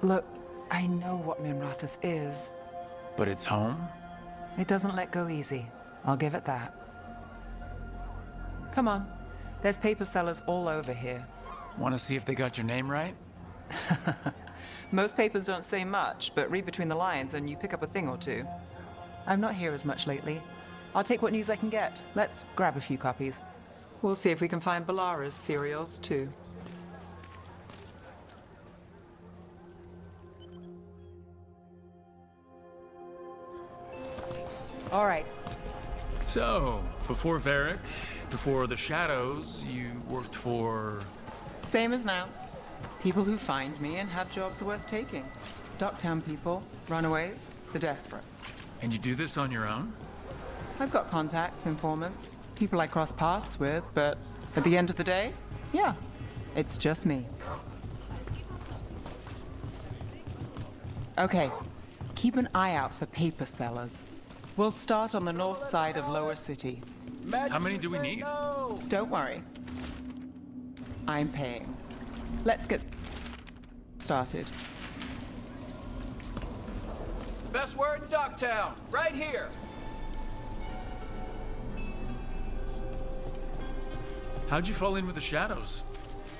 Speaker 5: Look, I know what Minrathous is.
Speaker 4: But it's home?
Speaker 5: It doesn't let go easy. I'll give it that. Come on. There's paper sellers all over here.
Speaker 4: Want to see if they got your name right?
Speaker 5: Most papers don't say much, but read between the lines and you pick up a thing or two. I'm not here as much lately. I'll take what news I can get. Let's grab a few copies. We'll see if we can find Balara's serials, too. All right.
Speaker 4: So, before Varric, before the Shadows, you worked for...
Speaker 5: Same as now. People who find me and have jobs worth taking. Docktown people, runaways, the desperate.
Speaker 4: And you do this on your own?
Speaker 5: I've got contacts, informants, people I cross paths with, but at the end of the day, yeah, it's just me. Okay, keep an eye out for paper sellers. We'll start on the north side of Lower City.
Speaker 4: How many do we need?
Speaker 5: Don't worry. I'm paying. Let's get started.
Speaker 22: Best word in Docktown, right here.
Speaker 4: How'd you fall in with the Shadows?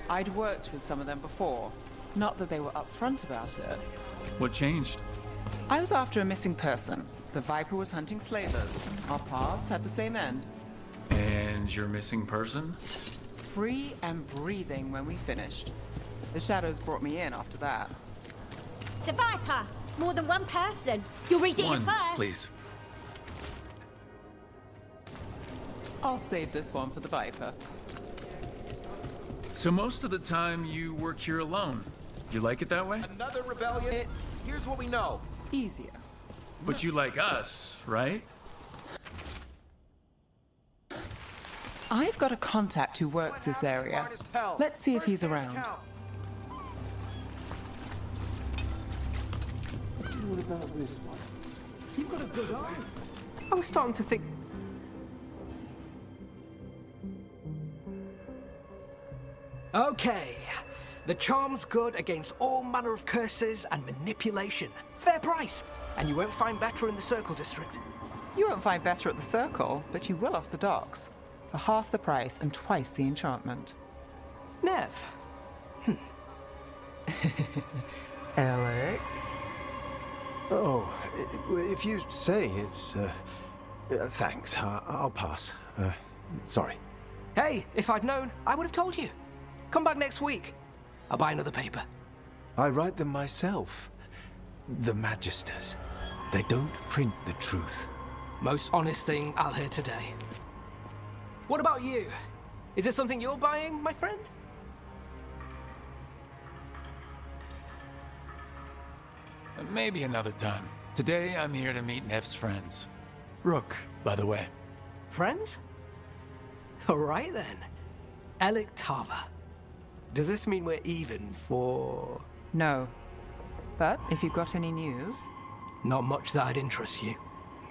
Speaker 5: I'd worked with some of them before. Not that they were upfront about it.
Speaker 4: What changed?
Speaker 5: I was after a missing person. The Viper was hunting slavers. Our paths had the same end.
Speaker 4: And your missing person?
Speaker 5: Free and breathing when we finished. The Shadows brought me in after that.
Speaker 19: The Viper! More than one person. You'll read it
Speaker 4: One,
Speaker 19: first.
Speaker 4: please.
Speaker 5: I'll save this one for the Viper.
Speaker 15: So most of the time you work here alone. You like it that way?
Speaker 3: Another rebellion? Here's what we know.
Speaker 5: Easier.
Speaker 15: But you like us, right?
Speaker 5: I've got a contact who works this area. Let's see if he's around.
Speaker 3: What about this one? You've got a good eye. I was starting to think... Okay. The charm's good against all manner of curses and manipulation. Fair price. And you won't find better in the Circle District.
Speaker 5: You won't find better at the Circle, but you will off the docks. For half the price and twice the enchantment.
Speaker 3: Nev. Alec?
Speaker 21: Oh, if you say it's... thanks. I'll pass. Sorry.
Speaker 3: Hey, if I'd known, I would have told you. Come back next week. I'll buy another paper.
Speaker 21: I write them myself. The Magisters. They don't print the truth.
Speaker 3: Most honest thing I'll hear today. What about you? Is it something you're buying, my friend?
Speaker 15: Maybe another time. Today I'm here to meet Nev's friends. Rook, by the way.
Speaker 3: Friends? All right then. Alec Tava. Does this mean we're even for...
Speaker 5: No. But if you've got any news...
Speaker 3: Not much that'd interest you.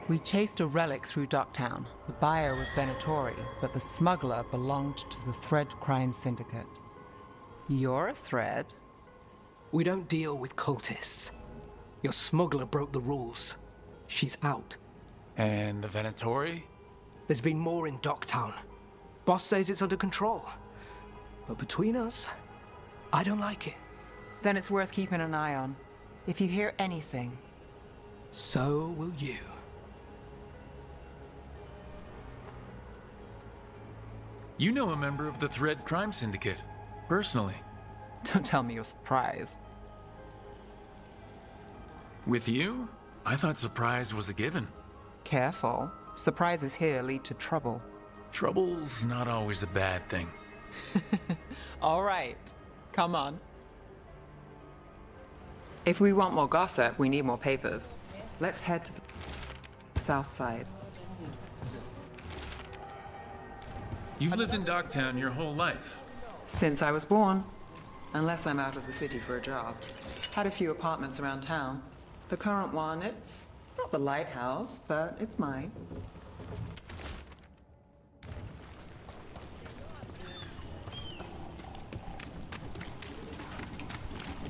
Speaker 5: We chased a relic through Docktown. The buyer was Venatori, but the smuggler belonged to the Thread Crime Syndicate. You're a Thread?
Speaker 3: We don't deal with cultists. Your smuggler broke the rules. She's out.
Speaker 15: And the Venatori?
Speaker 3: There's been more in Docktown. Boss says it's under control. But between us, I don't like it.
Speaker 5: Then it's worth keeping an eye on. If you hear anything...
Speaker 3: So will you.
Speaker 15: You know a member of the Thread Crime Syndicate, personally.
Speaker 5: Don't tell me you're surprised.
Speaker 15: With you? I thought surprise was a given.
Speaker 5: Careful. Surprises here lead to trouble.
Speaker 15: Trouble's not always a bad thing.
Speaker 5: All right. Come on. If we want more gossip, we need more papers. Let's head to the south side.
Speaker 15: You've lived in Docktown your whole life.
Speaker 5: Since I was born. Unless I'm out of the city for a job. Had a few apartments around town. The current one, it's not the lighthouse, but it's mine.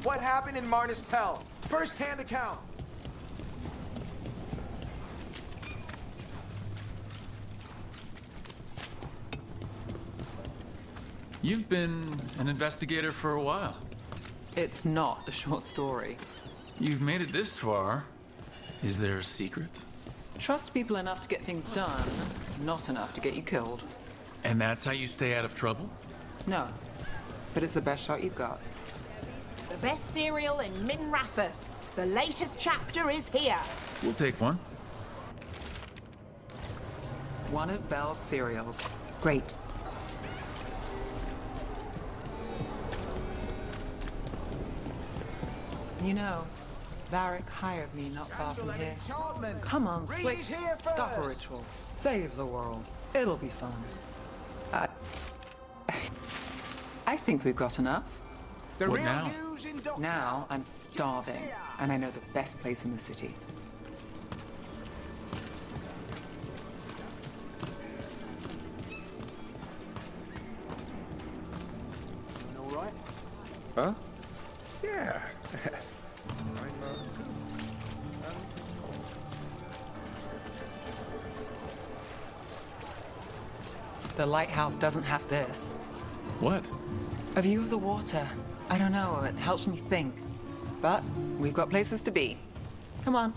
Speaker 3: What happened in Marnus Pell? First-hand account.
Speaker 15: You've been an investigator for a while.
Speaker 5: It's not a short story.
Speaker 15: You've made it this far. Is there a secret?
Speaker 5: Trust people enough to get things done, not enough to get you killed.
Speaker 15: And that's how you stay out of trouble?
Speaker 5: No, but it's the best shot you've got.
Speaker 9: The best cereal in Min Rathus. The latest chapter is here.
Speaker 15: We'll take one.
Speaker 5: One of Belle's cereals. Great. You know, Varric hired me not far from here. Come on, Slick. Stop a ritual. Save the world. It'll be fun. I think we've got enough.
Speaker 15: What now?
Speaker 5: Now I'm starving, and I know the best place in the city.
Speaker 3: All right?
Speaker 21: Huh? Yeah.
Speaker 5: The lighthouse doesn't have this.
Speaker 15: What?
Speaker 5: A view of the water. I don't know, it helps me think. But we've got places to be. Come on.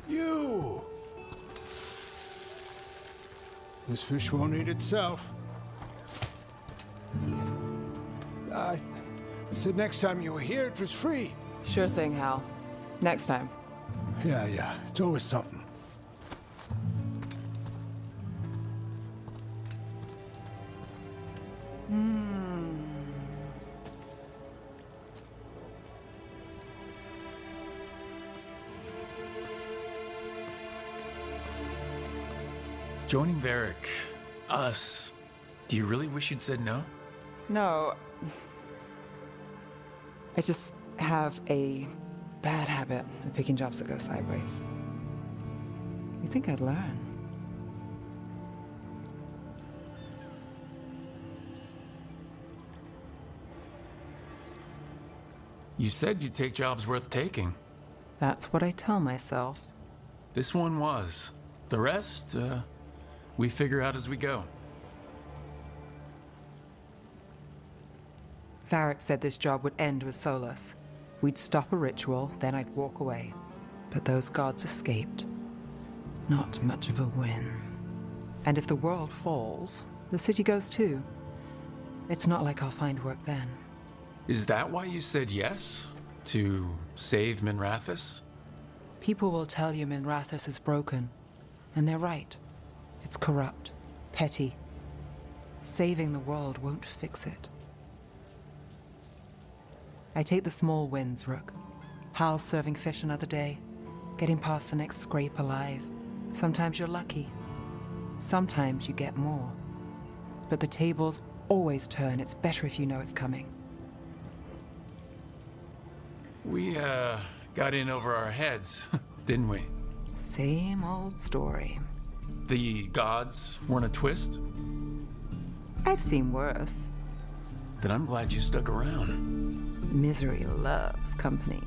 Speaker 23: You! This fish won't eat itself. I said next time you were here, it was free.
Speaker 5: Sure thing, Hal. Next time.
Speaker 23: Yeah, it's always something.
Speaker 15: Joining Varric, us, do you really wish you'd said no?
Speaker 5: No. I just have a bad habit of picking jobs that go sideways. You think I'd learn?
Speaker 15: You said you'd take jobs worth taking.
Speaker 5: That's what I tell myself.
Speaker 15: This one was. The rest, we figure out as we go.
Speaker 5: Varric said this job would end with Solus. We'd stop a ritual, then I'd walk away. But those gods escaped. Not much of a win. And if the world falls, the city goes too. It's not like I'll find work then.
Speaker 15: Is that why you said yes? To save Minrathous?
Speaker 5: People will tell you Minrathous is broken. And they're right. It's corrupt, petty. Saving the world won't fix it. I take the small wins, Rook. Hal serving fish another day, getting past the next scrape alive. Sometimes you're lucky. Sometimes you get more. But the tables always turn. It's better if you know it's coming.
Speaker 15: We, got in over our heads, didn't we?
Speaker 5: Same old story.
Speaker 15: The gods weren't a twist?
Speaker 5: I've seen worse.
Speaker 15: Then I'm glad you stuck around.
Speaker 5: Misery loves company.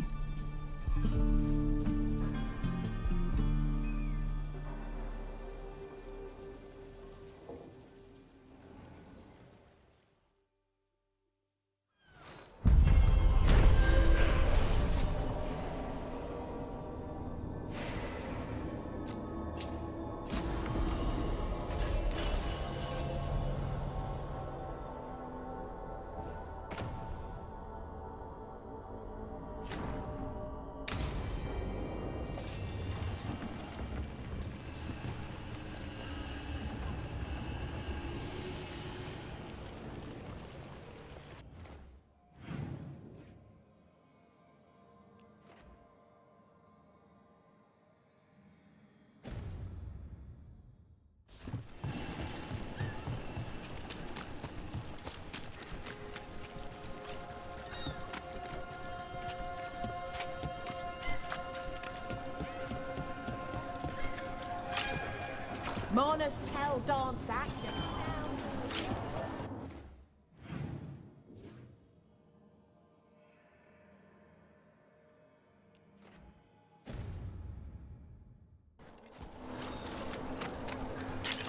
Speaker 9: Mona's Pell Dance Act.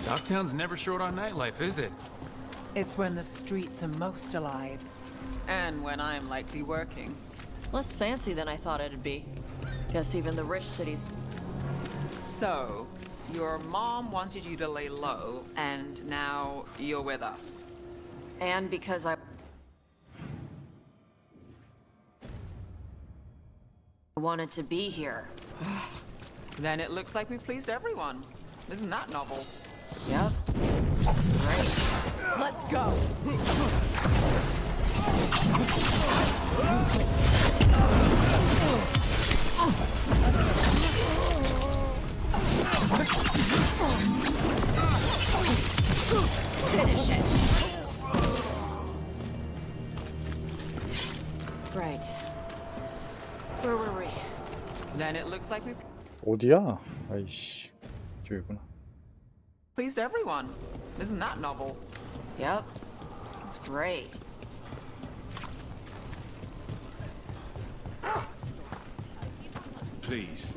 Speaker 15: Docktown's never short on nightlife, is it?
Speaker 5: It's when the streets are most alive. And when I'm likely working.
Speaker 6: Less fancy than I thought it'd be. Guess even the rich cities.
Speaker 5: So, your mom wanted you to lay low, and now you're with us.
Speaker 6: And because I wanted to be here.
Speaker 5: Then it looks like we've pleased everyone. Isn't that novel?
Speaker 6: Yep. Great.
Speaker 12: Let's go.
Speaker 6: Finish it. Right. Where were we?
Speaker 5: Then it looks like we've
Speaker 1: 어디야? 아이씨, 저기구나.
Speaker 5: pleased everyone. Isn't that novel?
Speaker 6: Yep. It's great.
Speaker 23: Please,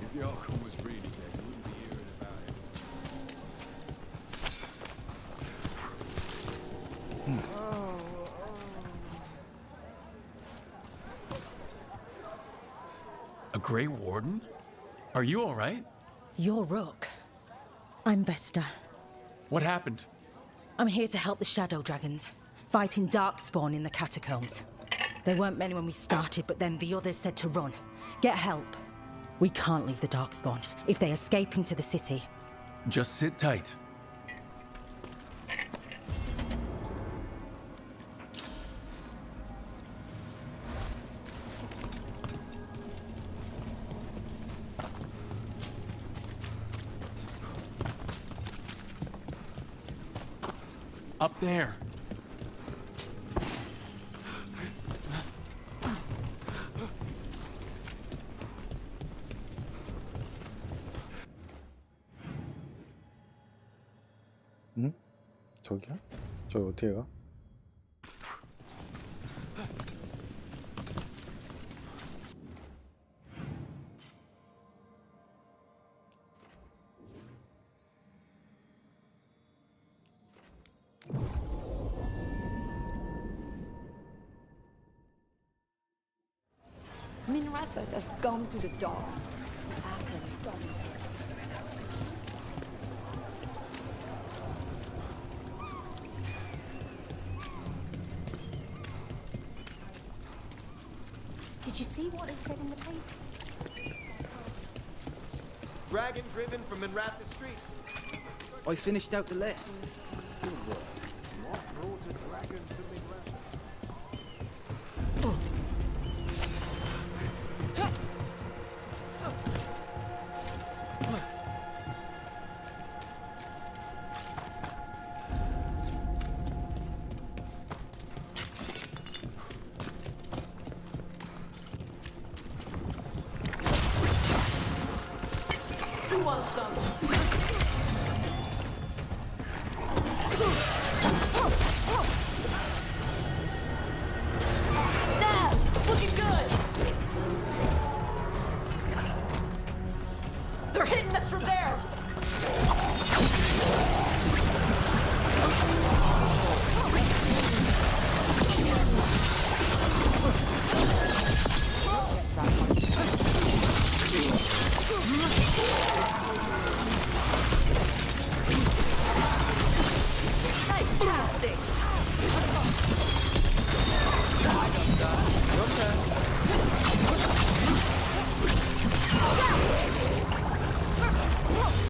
Speaker 23: if the Archon was really dead, you wouldn't be hearing about it.
Speaker 15: A Grey Warden? Are you all right?
Speaker 8: You're Rook. I'm Vesta.
Speaker 15: What happened?
Speaker 8: I'm here to help the Shadow Dragons, fighting Darkspawn in the catacombs. There weren't many when we started, but then the others said to run. Get help. We can't leave the Darkspawn if they escape into the city.
Speaker 15: Just sit tight.
Speaker 4: Up there.
Speaker 1: 응? 저기야? 저기 어떻게 가?
Speaker 10: Minrathus has gone to the dogs. Ackland doesn't.
Speaker 18: Did you see what it said in the paper?
Speaker 11: Dragon driven from Minrathus Street.
Speaker 14: I finished out the list.
Speaker 11: What brought a dragon to Minrathus?
Speaker 12: Who wants some?